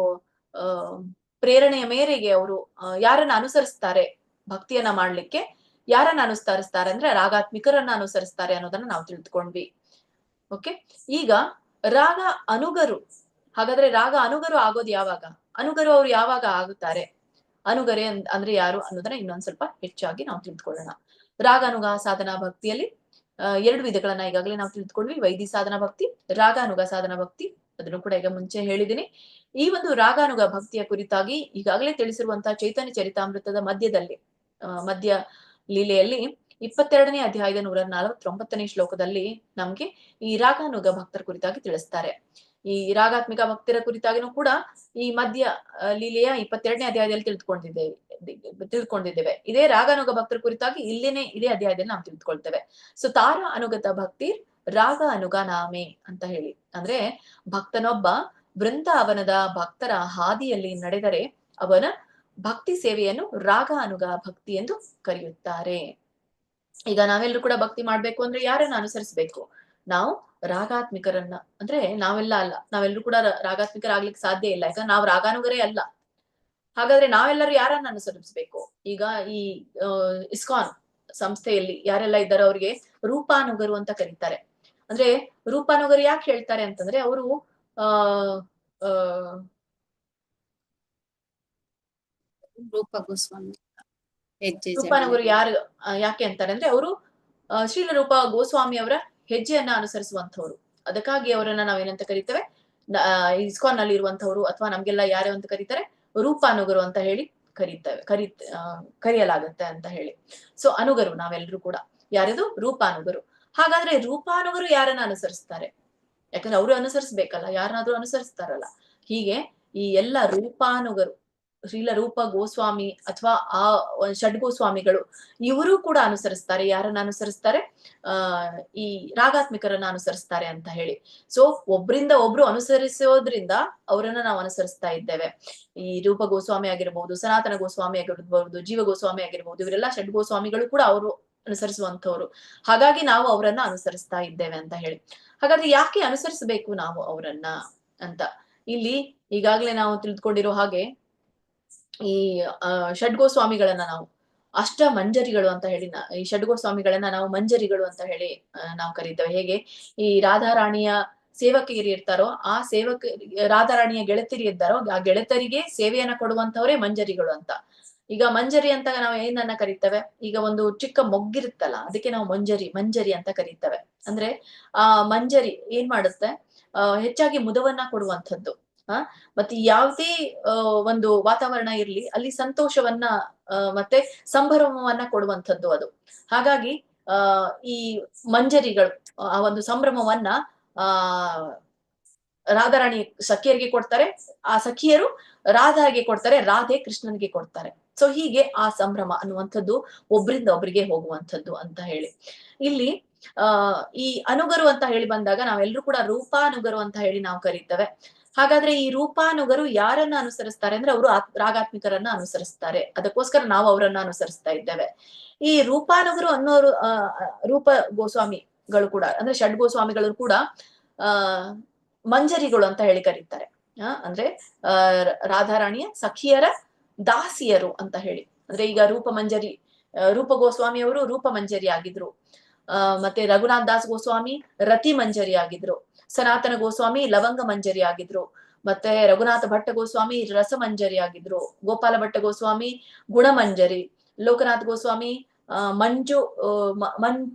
ಪ್ರೇರಣೆಯ ಮೇರೆಗೆ ಅವರು ಯಾರನ್ನ ಅನುಸರಿಸ್ತಾರೆ ಭಕ್ತಿಯನ್ನ ಮಾಡ್ಲಿಕ್ಕೆ, ಯಾರನ್ನ ಅನುಸರಿಸ್ತಾರೆ ಅಂದ್ರೆ ರಾಗಾತ್ಮಿಕರನ್ನ ಅನುಸರಿಸ್ತಾರೆ ಅನ್ನೋದನ್ನ ನಾವು ತಿಳಿದುಕೊಂಡ್ವಿ. ಓಕೆ, ಈಗ ರಾಗ ಅನುಗರು. ಹಾಗಾದ್ರೆ ರಾಗ ಅನುಗರು ಆಗೋದು ಯಾವಾಗ? ಅನುಗರು ಅವ್ರು ಯಾವಾಗ ಆಗುತ್ತಾರೆ? ಅನುಗರೆ ಅಂದ್ರೆ ಯಾರು ಅನ್ನೋದನ್ನ ಇನ್ನೊಂದ್ ಸ್ವಲ್ಪ ಹೆಚ್ಚಾಗಿ ನಾವು ತಿಳಿದುಕೊಳ್ಳೋಣ. ರಾಗಾನುಗ ಸಾಧನಾ ಭಕ್ತಿಯಲ್ಲಿ 2 ವಿಧಗಳನ್ನ ಈಗಾಗಲೇ ನಾವು ತಿಳಿದುಕೊಂಡ್ವಿ. ವೈದಿ ಸಾಧನಾ ಭಕ್ತಿ, ರಾಗಾನುಗ ಸಾಧನಾ ಭಕ್ತಿ. ಅದನ್ನು ಕೂಡ ಈಗ ಮುಂಚೆ ಹೇಳಿದ್ದೀನಿ. ಈ ಒಂದು ರಾಗಾನುಗ ಭಕ್ತಿಯ ಕುರಿತಾಗಿ ಈಗಾಗಲೇ ತಿಳಿಸಿರುವಂತಹ ಚೈತನ್ಯ ಚರಿತಾಮೃತದ ಮಧ್ಯ ಲೀಲೆಯಲ್ಲಿ 22ನೇ ಅಧ್ಯಾಯದ 149ನೇ ಶ್ಲೋಕದಲ್ಲಿ ನಮ್ಗೆ ಈ ರಾಗಾನುಗ ಭಕ್ತರ ಕುರಿತಾಗಿ ತಿಳಿಸ್ತಾರೆ. ಈ ರಾಗಾತ್ಮಿಕ ಭಕ್ತರ ಕುರಿತಾಗಿನೂ ಕೂಡ ಈ ಮಧ್ಯ ಲೀಲೆಯ 22ನೇ ಅಧ್ಯಾಯದಲ್ಲಿ ತಿಳ್ಕೊಂಡಿದ್ದೇವೆ. ಇದೇ ರಾಗಾನುಗ ಭಕ್ತರ ಕುರಿತಾಗಿ ಇದೇ ಅಧ್ಯಾಯದಲ್ಲಿ ನಾವು ತಿಳ್ಕೊಳ್ತೇವೆ. ಸೊ ತಾರ ಅನುಗತ ಭಕ್ತಿ ರಾಗ ಅನುಗ ನಾಮೆ ಅಂತ ಹೇಳಿ, ಅಂದ್ರೆ ಭಕ್ತನೊಬ್ಬ ಬೃಂದಾವನದ ಭಕ್ತರ ಹಾದಿಯಲ್ಲಿ ನಡೆದರೆ ಅವನ ಭಕ್ತಿ ಸೇವೆಯನ್ನು ರಾಗ ಅನುಗ ಭಕ್ತಿ ಎಂದು ಕರೆಯುತ್ತಾರೆ. ಈಗ ನಾವೆಲ್ಲರೂ ಕೂಡ ಭಕ್ತಿ ಮಾಡ್ಬೇಕು ಅಂದ್ರೆ ಯಾರನ್ನ ಅನುಸರಿಸ್ಬೇಕು? ನಾವು ರಾಗಾತ್ಮಿಕರನ್ನ. ಅಂದ್ರೆ ನಾವೆಲ್ಲ ಅಲ್ಲ, ನಾವೆಲ್ಲರೂ ಕೂಡ ರಾಗಾತ್ಮಿಕರಾಗ್ಲಿಕ್ಕೆ ಸಾಧ್ಯ ಇಲ್ಲ, ಯಾಕಂದ್ರೆ ನಾವು ರಾಗಾನುಗರೇ ಅಲ್ಲ. ಹಾಗಾದ್ರೆ ನಾವೆಲ್ಲರೂ ಯಾರನ್ನ ಅನುಸರಿಸ್ಬೇಕು? ಈಗ ಈ ಇಸ್ಕಾನ್ ಸಂಸ್ಥೆಯಲ್ಲಿ ಯಾರೆಲ್ಲ ಇದ್ದಾರೋ ಅವ್ರಿಗೆ ರೂಪಾನುಗರು ಅಂತ ಕರೀತಾರೆ. ಅಂದ್ರೆ ರೂಪಾನುಗರು ಯಾಕೆ ಹೇಳ್ತಾರೆ ಅಂತಂದ್ರೆ ಅವರು ಆ ಆ ರೂಪ ಗೋಸ್ವಾಮಿ ಹೆಜ್ಜೆ ರೂಪಾನುಗರು ಯಾರು ಯಾಕೆ ಅಂತಾರೆ ಅಂದ್ರೆ ಅವರು ಶ್ರೀಲ ರೂಪ ಗೋಸ್ವಾಮಿ ಅವರ ಹೆಜ್ಜೆಯನ್ನ ಅನುಸರಿಸುವಂತವ್ರು. ಅದಕ್ಕಾಗಿ ಅವರನ್ನ ನಾವೇನಂತ ಕರಿತೇವೆ? ಇಸ್ಕಾನ್ ನಲ್ಲಿ ಇರುವಂತವ್ರು ಅಥವಾ ನಮ್ಗೆಲ್ಲ ಯಾರು ಅಂತ ಕರೀತಾರೆ? ರೂಪಾನುಗರು ಅಂತ ಹೇಳಿ ಕರೆಯಲಾಗುತ್ತೆ ಅಂತ ಹೇಳಿ. ಸೊ ಅನುಗರು ನಾವೆಲ್ಲರೂ ಕೂಡ. ಯಾರದು? ರೂಪಾನುಗರು. ಹಾಗಾದ್ರೆ ರೂಪಾನುಗರು ಯಾರನ್ನ ಅನುಸರಿಸ್ತಾರೆ? ಯಾಕಂದ್ರೆ ಅವರು ಅನುಸರಿಸ್ಬೇಕಲ್ಲ, ಯಾರನ್ನಾದ್ರೂ ಅನುಸರಿಸ್ತಾರಲ್ಲ. ಹೀಗೆ ಈ ಎಲ್ಲ ರೂಪಾನುಗರು, ಶ್ರೀಲ ರೂಪ ಗೋಸ್ವಾಮಿ ಅಥವಾ ಆ ಷಡ್ಗೋಸ್ವಾಮಿಗಳು ಇವರು ಕೂಡ ಅನುಸರಿಸ್ತಾರೆ. ಯಾರನ್ನ ಅನುಸರಿಸ್ತಾರೆ? ಈ ರಾಗಾತ್ಮಿಕರನ್ನ ಅನುಸರಿಸ್ತಾರೆ ಅಂತ ಹೇಳಿ. ಸೊ ಒಬ್ರಿಂದ ಒಬ್ರು ಅನುಸರಿಸೋದ್ರಿಂದ ಅವರನ್ನ ನಾವು ಅನುಸರಿಸ್ತಾ ಇದ್ದೇವೆ. ಈ ರೂಪ ಗೋಸ್ವಾಮಿ ಆಗಿರ್ಬಹುದು, ಸನಾತನ ಗೋಸ್ವಾಮಿ ಆಗಿರ್ಬಹುದು, ಜೀವ ಗೋಸ್ವಾಮಿ ಆಗಿರ್ಬಹುದು, ಇವರೆಲ್ಲ ಷಡ್ಗೋಸ್ವಾಮಿಗಳು ಕೂಡ ಅವರು ಅನುಸರಿಸುವಂತವ್ರು. ಹಾಗಾಗಿ ನಾವು ಅವರನ್ನ ಅನುಸರಿಸ್ತಾ ಇದ್ದೇವೆ ಅಂತ ಹೇಳಿ. ಹಾಗಾದ್ರೆ ಯಾಕೆ ಅನುಸರಿಸಬೇಕು ನಾವು ಅವರನ್ನ ಅಂತ ಇಲ್ಲಿ ಈಗಾಗ್ಲೇ ನಾವು ತಿಳಿದುಕೊಂಡಿರೋ ಹಾಗೆ ಈ ಷಡ್ಗೋಸ್ವಾಮಿಗಳನ್ನ ನಾವು ಅಷ್ಟ ಮಂಜರಿಗಳು ಅಂತ ಹೇಳಿ, ಈ ಷಡ್ಗೋಸ್ವಾಮಿಗಳನ್ನ ನಾವು ಮಂಜರಿಗಳು ಅಂತ ಹೇಳಿ ನಾವು ಕರೀತೇವೆ. ಹೇಗೆ ಈ ರಾಧಾರಾಣಿಯ ಸೇವಕಿಯರು ಇರ್ತಾರೋ, ಆ ರಾಧಾರಾಣಿಯ ಗೆಳತಿಯರು ಇದ್ದಾರೋ, ಆ ಗೆಳತರಿಗೆ ಸೇವೆಯನ್ನ ಕೊಡುವಂತವರೇ ಮಂಜರಿಗಳು ಅಂತ. ಈಗ ಮಂಜರಿ ಅಂತ ನಾವು ಏನನ್ನ ಕರೀತೇವೆ? ಈಗ ಒಂದು ಚಿಕ್ಕ ಮೊಗ್ಗಿರುತ್ತಲ್ಲ, ಅದಕ್ಕೆ ನಾವು ಮಂಜರಿ ಅಂತ ಕರೀತೇವೆ. ಅಂದ್ರೆ ಆ ಮಂಜರಿ ಏನ್ ಮಾಡುತ್ತೆ? ಹೆಚ್ಚಾಗಿ ಮುದವನ್ನ ಕೊಡುವಂಥದ್ದು. ಮತ್ತೆ ಯಾವುದೇ ಒಂದು ವಾತಾವರಣ ಇರ್ಲಿ, ಅಲ್ಲಿ ಸಂತೋಷವನ್ನ ಮತ್ತೆ ಸಂಭ್ರಮವನ್ನ ಕೊಡುವಂಥದ್ದು ಅದು. ಹಾಗಾಗಿ ಈ ಮಂಜರಿಗಳು ಆ ಒಂದು ಸಂಭ್ರಮವನ್ನ ರಾಧಾರಾಣಿ ಸಖಿಯರಿಗೆ ಕೊಡ್ತಾರೆ, ಆ ಸಖಿಯರು ರಾಧಾಗೆ ಕೊಡ್ತಾರೆ, ರಾಧೆ ಕೃಷ್ಣನಿಗೆ ಕೊಡ್ತಾರೆ. ಸೊ ಹೀಗೆ ಆ ಸಂಭ್ರಮ ಅನ್ನುವಂಥದ್ದು ಒಬ್ರಿಂದ ಒಬ್ರಿಗೆ ಹೋಗುವಂಥದ್ದು ಅಂತ ಹೇಳಿ. ಇಲ್ಲಿ ಈ ಅನುಗರು ಅಂತ ಹೇಳಿ ಬಂದಾಗ ನಾವೆಲ್ಲರೂ ಕೂಡ ರೂಪಾನುಗರು ಅಂತ ಹೇಳಿ ನಾವು ಕರೀತೇವೆ. ಹಾಗಾದ್ರೆ ಈ ರೂಪಾನುಗರು ಯಾರನ್ನ ಅನುಸರಿಸ್ತಾರೆ ಅಂದ್ರೆ ಅವರು ರಾಗಾತ್ಮಿಕರನ್ನ ಅನುಸರಿಸ್ತಾರೆ. ಅದಕ್ಕೋಸ್ಕರ ನಾವು ಅವರನ್ನ ಅನುಸರಿಸ್ತಾ ಇದ್ದೇವೆ. ಈ ರೂಪಾನುಗರು ಅನ್ನೋರು ರೂಪ ಗೋಸ್ವಾಮಿಗಳು ಕೂಡ ಅಂದ್ರೆ ಷಡ್ಗೋಸ್ವಾಮಿಗಳು ಕೂಡ ಮಂಜರಿಗಳು ಅಂತ ಹೇಳಿ ಕರೀತಾರೆ. ಅಂದ್ರೆ ರಾಧಾರಾಣಿಯ ಸಖಿಯರ ದಾಸಿಯರು ಅಂತ ಹೇಳಿ. ಅಂದ್ರೆ ಈಗ ರೂಪ ಗೋಸ್ವಾಮಿ ಅವರು ರೂಪ ಮಂಜರಿ ಆಗಿದ್ರು. ಮತ್ತೆ ರಘುನಾಥ್ ದಾಸ್ ಗೋಸ್ವಾಮಿ ರತಿ ಮಂಜರಿ ಆಗಿದ್ರು. ಸನಾತನ ಗೋಸ್ವಾಮಿ ಲವಂಗ ಮಂಜರಿ ಆಗಿದ್ರು. ಮತ್ತೆ ರಘುನಾಥ ಭಟ್ಟ ಗೋಸ್ವಾಮಿ ರಸ ಮಂಜರಿ ಆಗಿದ್ರು. ಗೋಪಾಲ ಭಟ್ಟ ಗೋಸ್ವಾಮಿ ಗುಣಮಂಜರಿ. ಲೋಕನಾಥ್ ಗೋಸ್ವಾಮಿ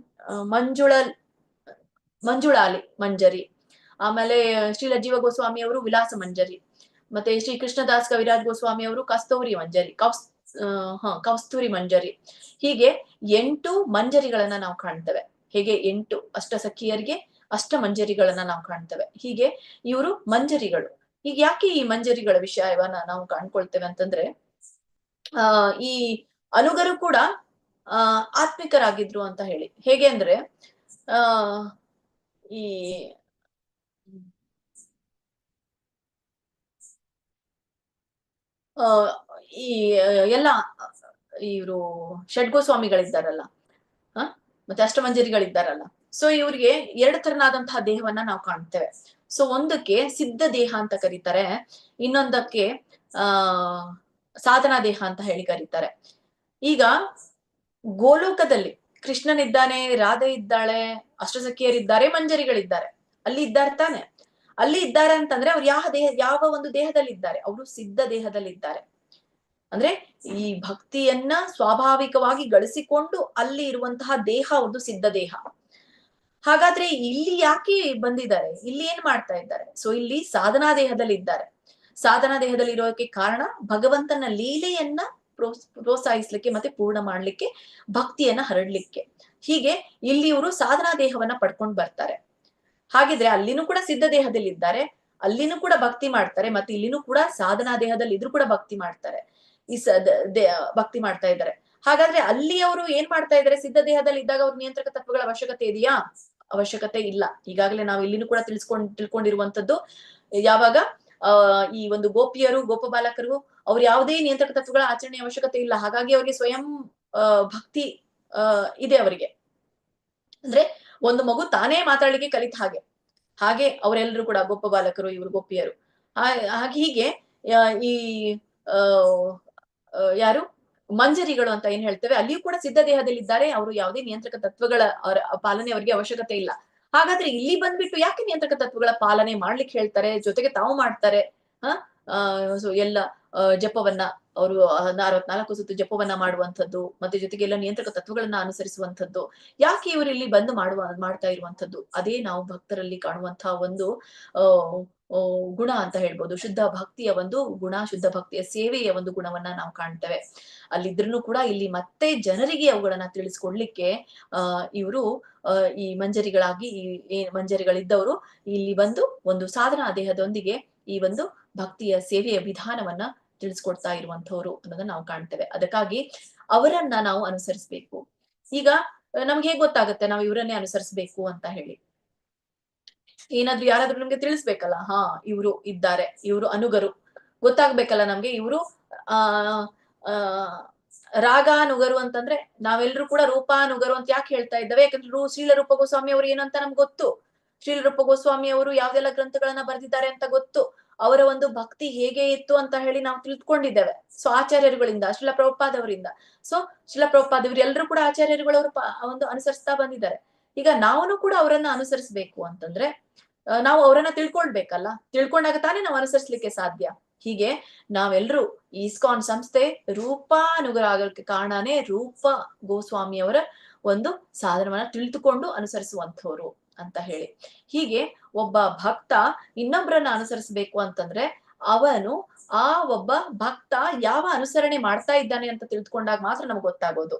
ಮಂಜುಳಾಲಿ ಮಂಜರಿ. ಆಮೇಲೆ ಶ್ರೀಲ ಜೀವ ಗೋಸ್ವಾಮಿ ಅವರು ವಿಲಾಸ ಮಂಜರಿ. ಮತ್ತೆ ಶ್ರೀ ಕೃಷ್ಣದಾಸ್ ಕವಿರಾಜ್ ಗೋಸ್ವಾಮಿ ಅವರು ಕಸ್ತೂರಿ ಮಂಜರಿ. ಹೀಗೆ 8 ಮಂಜರಿಗಳನ್ನ ನಾವು ಕಾಣ್ತೇವೆ. ಹೇಗೆ 8 ಅಷ್ಟ ಸಖಿಯರಿಗೆ ಅಷ್ಟ ಮಂಜರಿಗಳನ್ನ ನಾವು ಕಾಣ್ತೇವೆ. ಹೀಗೆ ಇವರು ಮಂಜರಿಗಳು. ಈಗ ಯಾಕೆ ಈ ಮಂಜರಿಗಳ ವಿಷಯವನ್ನ ನಾವು ಕಾಣ್ಕೊಳ್ತೇವೆ ಅಂತಂದ್ರೆ ಈ ಅನುಗರು ಕೂಡ ಆತ್ಮಿಕರಾಗಿದ್ರು ಅಂತ ಹೇಳಿ. ಹೇಗೆ ಅಂದ್ರೆ ಈ ಈ ಎಲ್ಲ ಇವರು ಷಡ್ಗೋಸ್ವಾಮಿಗಳಿದ್ದಾರಲ್ಲ, ಮತ್ತೆ ಅಷ್ಟಮಂಜರಿಗಳಿದ್ದಾರಲ್ಲ, ಸೊ ಇವ್ರಿಗೆ 2 ತರನಾದಂತಹ ದೇಹವನ್ನ ನಾವು ಕಾಣ್ತೇವೆ. ಸೊ ಒಂದಕ್ಕೆ ಸಿದ್ಧ ದೇಹ ಅಂತ ಕರೀತಾರೆ, ಇನ್ನೊಂದಕ್ಕೆ ಸಾಧನಾ ದೇಹ ಅಂತ ಹೇಳಿ ಕರೀತಾರೆ. ಈಗ ಗೋಲೋಕದಲ್ಲಿ ಕೃಷ್ಣನಿದ್ದಾನೆ, ರಾಧೆ ಇದ್ದಾಳೆ, ಅಷ್ಟಸಖಿಯರಿದ್ದಾರೆ, ಮಂಜರಿಗಳಿದ್ದಾರೆ. ಅಲ್ಲಿ ಇದ್ದಾರೆ ತಾನೆ? ಅಲ್ಲಿ ಇದ್ದಾರೆ ಅಂತಂದ್ರೆ ಅವ್ರು ಯಾವ ಒಂದು ದೇಹದಲ್ಲಿ ಇದ್ದಾರೆ? ಅವರು ಸಿದ್ಧ ದೇಹದಲ್ಲಿದ್ದಾರೆ. ಅಂದ್ರೆ ಈ ಭಕ್ತಿಯನ್ನ ಸ್ವಾಭಾವಿಕವಾಗಿ ಗಳಿಸಿಕೊಂಡು ಅಲ್ಲಿ ಇರುವಂತಹ ದೇಹ ಒಂದು ಸಿದ್ಧ ದೇಹ. ಹಾಗಾದ್ರೆ ಇಲ್ಲಿ ಯಾಕೆ ಬಂದಿದ್ದಾರೆ? ಇಲ್ಲಿ ಏನ್ ಮಾಡ್ತಾ ಇದ್ದಾರೆ? ಸೊ ಇಲ್ಲಿ ಸಾಧನಾ ದೇಹದಲ್ಲಿ ಇದ್ದಾರೆ. ಸಾಧನಾ ದೇಹದಲ್ಲಿ ಇರೋಕೆ ಕಾರಣ ಭಗವಂತನ ಲೀಲೆಯನ್ನ ಪ್ರೋತ್ಸಾಹಿಸ್ಲಿಕ್ಕೆ ಮತ್ತೆ ಪೂರ್ಣ ಮಾಡ್ಲಿಕ್ಕೆ, ಭಕ್ತಿಯನ್ನ ಹರಡ್ಲಿಕ್ಕೆ. ಹೀಗೆ ಇಲ್ಲಿ ಇವರು ಸಾಧನಾ ದೇಹವನ್ನ ಪಡ್ಕೊಂಡು ಬರ್ತಾರೆ. ಹಾಗಿದ್ರೆ ಅಲ್ಲಿನೂ ಕೂಡ ಸಿದ್ಧ ದೇಹದಲ್ಲಿ ಇದ್ದಾರೆ, ಅಲ್ಲಿನೂ ಕೂಡ ಭಕ್ತಿ ಮಾಡ್ತಾರೆ, ಮತ್ತೆ ಇಲ್ಲಿನೂ ಕೂಡ ಸಾಧನಾ ದೇಹದಲ್ಲಿ ಇದ್ರು ಕೂಡ ಭಕ್ತಿ ಮಾಡ್ತಾರೆ. ಭಕ್ತಿ ಮಾಡ್ತಾ ಇದ್ದಾರೆ. ಹಾಗಾದ್ರೆ ಅಲ್ಲಿ ಅವರು ಏನ್ ಮಾಡ್ತಾ ಇದ್ದಾರೆ? ಸಿದ್ಧ ದೇಹದಲ್ಲಿ ಇದ್ದಾಗ ಅವ್ರ ನಿಯಂತ್ರಕ ತತ್ವಗಳ ಅವಶ್ಯಕತೆ ಇದೆಯಾ? ಅವಶ್ಯಕತೆ ಇಲ್ಲ. ಈಗಾಗಲೇ ನಾವು ಇಲ್ಲಿನೂ ಕೂಡ ತಿಳ್ಕೊಂಡಿರುವಂತದ್ದು ಯಾವಾಗ ಈ ಒಂದು ಗೋಪಿಯರು ಗೋಪ ಬಾಲಕರು ಅವ್ರು ಯಾವುದೇ ನಿಯಂತ್ರಕ ತತ್ವಗಳ ಆಚರಣೆ ಅವಶ್ಯಕತೆ ಇಲ್ಲ. ಹಾಗಾಗಿ ಅವ್ರಿಗೆ ಸ್ವಯಂ ಭಕ್ತಿ ಇದೆ ಅವರಿಗೆ. ಅಂದ್ರೆ ಒಂದು ಮಗು ತಾನೇ ಮಾತಾಡ್ಲಿಕ್ಕೆ ಕಲಿತ ಹಾಗೆ ಅವರೆಲ್ಲರೂ ಕೂಡ ಗೊಪ್ಪ ಬಾಲಕರು, ಇವರು ಗೋಪಿಯರು. ಹಾಗೆ ಹೀಗೆ ಈ ಆ ಯಾರು ಮಂಜರಿಗಳು ಅಂತ ಏನ್ ಹೇಳ್ತೇವೆ, ಅಲ್ಲಿಯೂ ಕೂಡ ಸಿದ್ಧ ದೇಹದಲ್ಲಿದ್ದಾರೆ. ಅವರು ಯಾವುದೇ ನಿಯಂತ್ರಕ ತತ್ವಗಳ ಪಾಲನೆ ಅವರಿಗೆ ಅವಶ್ಯಕತೆ ಇಲ್ಲ. ಹಾಗಾದ್ರೆ ಇಲ್ಲಿ ಬಂದ್ಬಿಟ್ಟು ಯಾಕೆ ನಿಯಂತ್ರಕ ತತ್ವಗಳ ಪಾಲನೆ ಮಾಡ್ಲಿಕ್ಕೆ ಹೇಳ್ತಾರೆ, ಜೊತೆಗೆ ತಾವು ಮಾಡ್ತಾರೆ. ಸೊ ಎಲ್ಲ ಜಪವನ್ನ ಅವರು 64 ಸುತ್ತು ಜಪವನ್ನ ಮಾಡುವಂಥದ್ದು, ಮತ್ತೆ ಜೊತೆಗೆ ಎಲ್ಲ ನಿಯಂತ್ರಕ ತತ್ವಗಳನ್ನ ಅನುಸರಿಸುವಂಥದ್ದು. ಯಾಕೆ ಇವರು ಇಲ್ಲಿ ಬಂದು ಮಾಡ್ತಾ ಇರುವಂಥದ್ದು? ಅದೇ ನಾವು ಭಕ್ತರಲ್ಲಿ ಕಾಣುವಂತಹ ಒಂದು ಗುಣ ಅಂತ ಹೇಳ್ಬೋದು. ಶುದ್ಧ ಭಕ್ತಿಯ ಒಂದು ಗುಣ, ಶುದ್ಧ ಭಕ್ತಿಯ ಸೇವೆಯ ಒಂದು ಗುಣವನ್ನ ನಾವು ಕಾಣ್ತೇವೆ. ಅಲ್ಲಿದ್ರೂ ಕೂಡ ಇಲ್ಲಿ ಮತ್ತೆ ಜನರಿಗೆ ಅವುಗಳನ್ನ ತಿಳಿಸ್ಕೊಡ್ಲಿಕ್ಕೆ ಇವರು ಈ ಮಂಜರಿಗಳಾಗಿ ಮಂಜರಿಗಳಿದ್ದವರು ಇಲ್ಲಿ ಬಂದು ಒಂದು ಸಾಧನಾ ದೇಹದೊಂದಿಗೆ ಈ ಒಂದು ಭಕ್ತಿಯ ಸೇವೆಯ ವಿಧಾನವನ್ನ ತಿಳಿಸ್ಕೊಡ್ತಾ ಇರುವಂತವ್ರು ಅನ್ನೋದನ್ನ ನಾವು ಕಾಣ್ತೇವೆ. ಅದಕ್ಕಾಗಿ ಅವರನ್ನ ನಾವು ಅನುಸರಿಸ್ಬೇಕು. ಈಗ ನಮ್ಗೆ ಹೇಗ್ ಗೊತ್ತಾಗುತ್ತೆ ನಾವು ಇವರನ್ನೇ ಅನುಸರಿಸ್ಬೇಕು ಅಂತ ಹೇಳಿ? ಏನಾದ್ರೂ ಯಾರಾದ್ರೂ ನಮ್ಗೆ ತಿಳಿಸ್ಬೇಕಲ್ಲ, ಇವರು ಇದ್ದಾರೆ, ಇವರು ಅನುಗರು ಗೊತ್ತಾಗ್ಬೇಕಲ್ಲ ನಮ್ಗೆ. ಇವರು ರಾಗಾನುಗರು ಅಂತಂದ್ರೆ ನಾವೆಲ್ಲರೂ ಕೂಡ ರೂಪಾನುಗರು ಅಂತ ಯಾಕೆ ಹೇಳ್ತಾ ಇದ್ದೇವೆ? ಯಾಕಂದ್ರೆ ಶ್ರೀಲರೂಪ ಗೋಸ್ವಾಮಿ ಅವರು ಏನಂತ ನಮ್ಗೆ ಗೊತ್ತು. ಶ್ರೀಲರೂಪ ಗೋಸ್ವಾಮಿ ಅವರು ಯಾವ್ದೆಲ್ಲ ಗ್ರಂಥಗಳನ್ನ ಬರೆದಿದ್ದಾರೆ ಅಂತ ಗೊತ್ತು. ಅವರ ಒಂದು ಭಕ್ತಿ ಹೇಗೆ ಇತ್ತು ಅಂತ ಹೇಳಿ ನಾವು ತಿಳ್ಕೊಂಡಿದ್ದೇವೆ. ಸೊ ಆಚಾರ್ಯರುಗಳಿಂದ, ಶ್ರೀಲ ಪ್ರಭುಪಾದ್ ಅವರಿಂದ. ಸೊ ಶ್ರೀಲ ಪ್ರಭುಪಾದ್ ಇವರು ಎಲ್ಲರೂ ಕೂಡ ಆಚಾರ್ಯರುಗಳವರು ಒಂದು ಅನುಸರಿಸ್ತಾ ಬಂದಿದ್ದಾರೆ. ಈಗ ನಾವು ಕೂಡ ಅವರನ್ನ ಅನುಸರಿಸ್ಬೇಕು ಅಂತಂದ್ರೆ ನಾವು ಅವರನ್ನ ತಿಳ್ಕೊಳ್ಬೇಕಲ್ಲ. ತಿಳ್ಕೊಂಡಾಗ ತಾನೇ ನಾವು ಅನುಸರಿಸ್ಲಿಕ್ಕೆ ಸಾಧ್ಯ. ಹೀಗೆ ನಾವೆಲ್ಲರೂ ಇಸ್ಕಾನ್ ಸಂಸ್ಥೆ ರೂಪಾನುಗರ ಆಗೋಕ್ಕೆ ಕಾರಣನೇ ರೂಪ ಗೋಸ್ವಾಮಿಯವರ ಒಂದು ಸಾಧನವನ್ನ ತಿಳಿದುಕೊಂಡು ಅನುಸರಿಸುವಂಥವ್ರು ಅಂತ ಹೇಳಿ. ಹೀಗೆ ಒಬ್ಬ ಭಕ್ತ ಇನ್ನೊಬ್ಬರನ್ನ ಅನುಸರಿಸಬೇಕು ಅಂತಂದ್ರೆ ಅವನು ಆ ಒಬ್ಬ ಭಕ್ತ ಯಾವ ಅನುಸರಣೆ ಮಾಡ್ತಾ ಇದ್ದಾನೆ ಅಂತ ತಿಳ್ಕೊಂಡಾಗ ಮಾತ್ರ ನಮ್ಗೆ ಗೊತ್ತಾಗೋದು.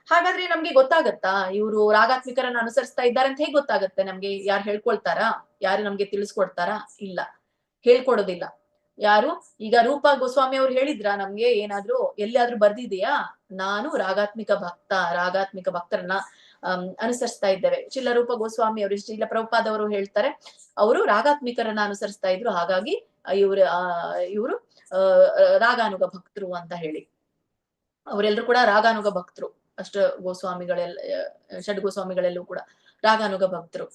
ಹಾಗಾದ್ರೆ ನಮ್ಗೆ ಗೊತ್ತಾಗತ್ತಾ ಇವರು ರಾಗಾತ್ಮಿಕರನ್ನ ಅನುಸರಿಸ್ತಾ ಇದ್ದಾರೆ ಅಂತ ಹೇಗ್ ಗೊತ್ತಾಗತ್ತೆ ನಮ್ಗೆ? ಯಾರು ಹೇಳ್ಕೊಳ್ತಾರಾ? ಯಾರು ನಮ್ಗೆ ತಿಳಿಸ್ಕೊಡ್ತಾರಾ? ಇಲ್ಲ, ಹೇಳ್ಕೊಡೋದಿಲ್ಲ ಯಾರು. ಈಗ ರೂಪ ಗೋಸ್ವಾಮಿ ಅವ್ರು ಹೇಳಿದ್ರ ನಮ್ಗೆ ಏನಾದ್ರೂ ಎಲ್ಲಿಯಾದ್ರೂ ಬರ್ದಿದೆಯಾ ನಾನು ರಾಗಾತ್ಮಿಕ ಭಕ್ತರನ್ನ ಅನುಸರಿಸ್ತಾ ಇದ್ದೇವೆ? ಶ್ರೀಲ ರೂಪ ಗೋಸ್ವಾಮಿ ಅವರು, ಶ್ರೀಲ ಪ್ರಭುಪಾದ್ ಅವರು ಹೇಳ್ತಾರೆ ಅವರು ರಾಗಾತ್ಮಿಕರನ್ನ ಅನುಸರಿಸ್ತಾ ಇದ್ರು, ಹಾಗಾಗಿ ಇವರು ರಾಗಾನುಗ ಭಕ್ತರು ಅಂತ ಹೇಳಿ. ಅವರೆಲ್ಲರೂ ಕೂಡ ರಾಗಾನುಗ ಭಕ್ತರು. ಷಡ್ ಗೋಸ್ವಾಮಿಗಳೆಲ್ಲೂ ಕೂಡ ರಾಗಾನುಗ ಭಕ್ತರು.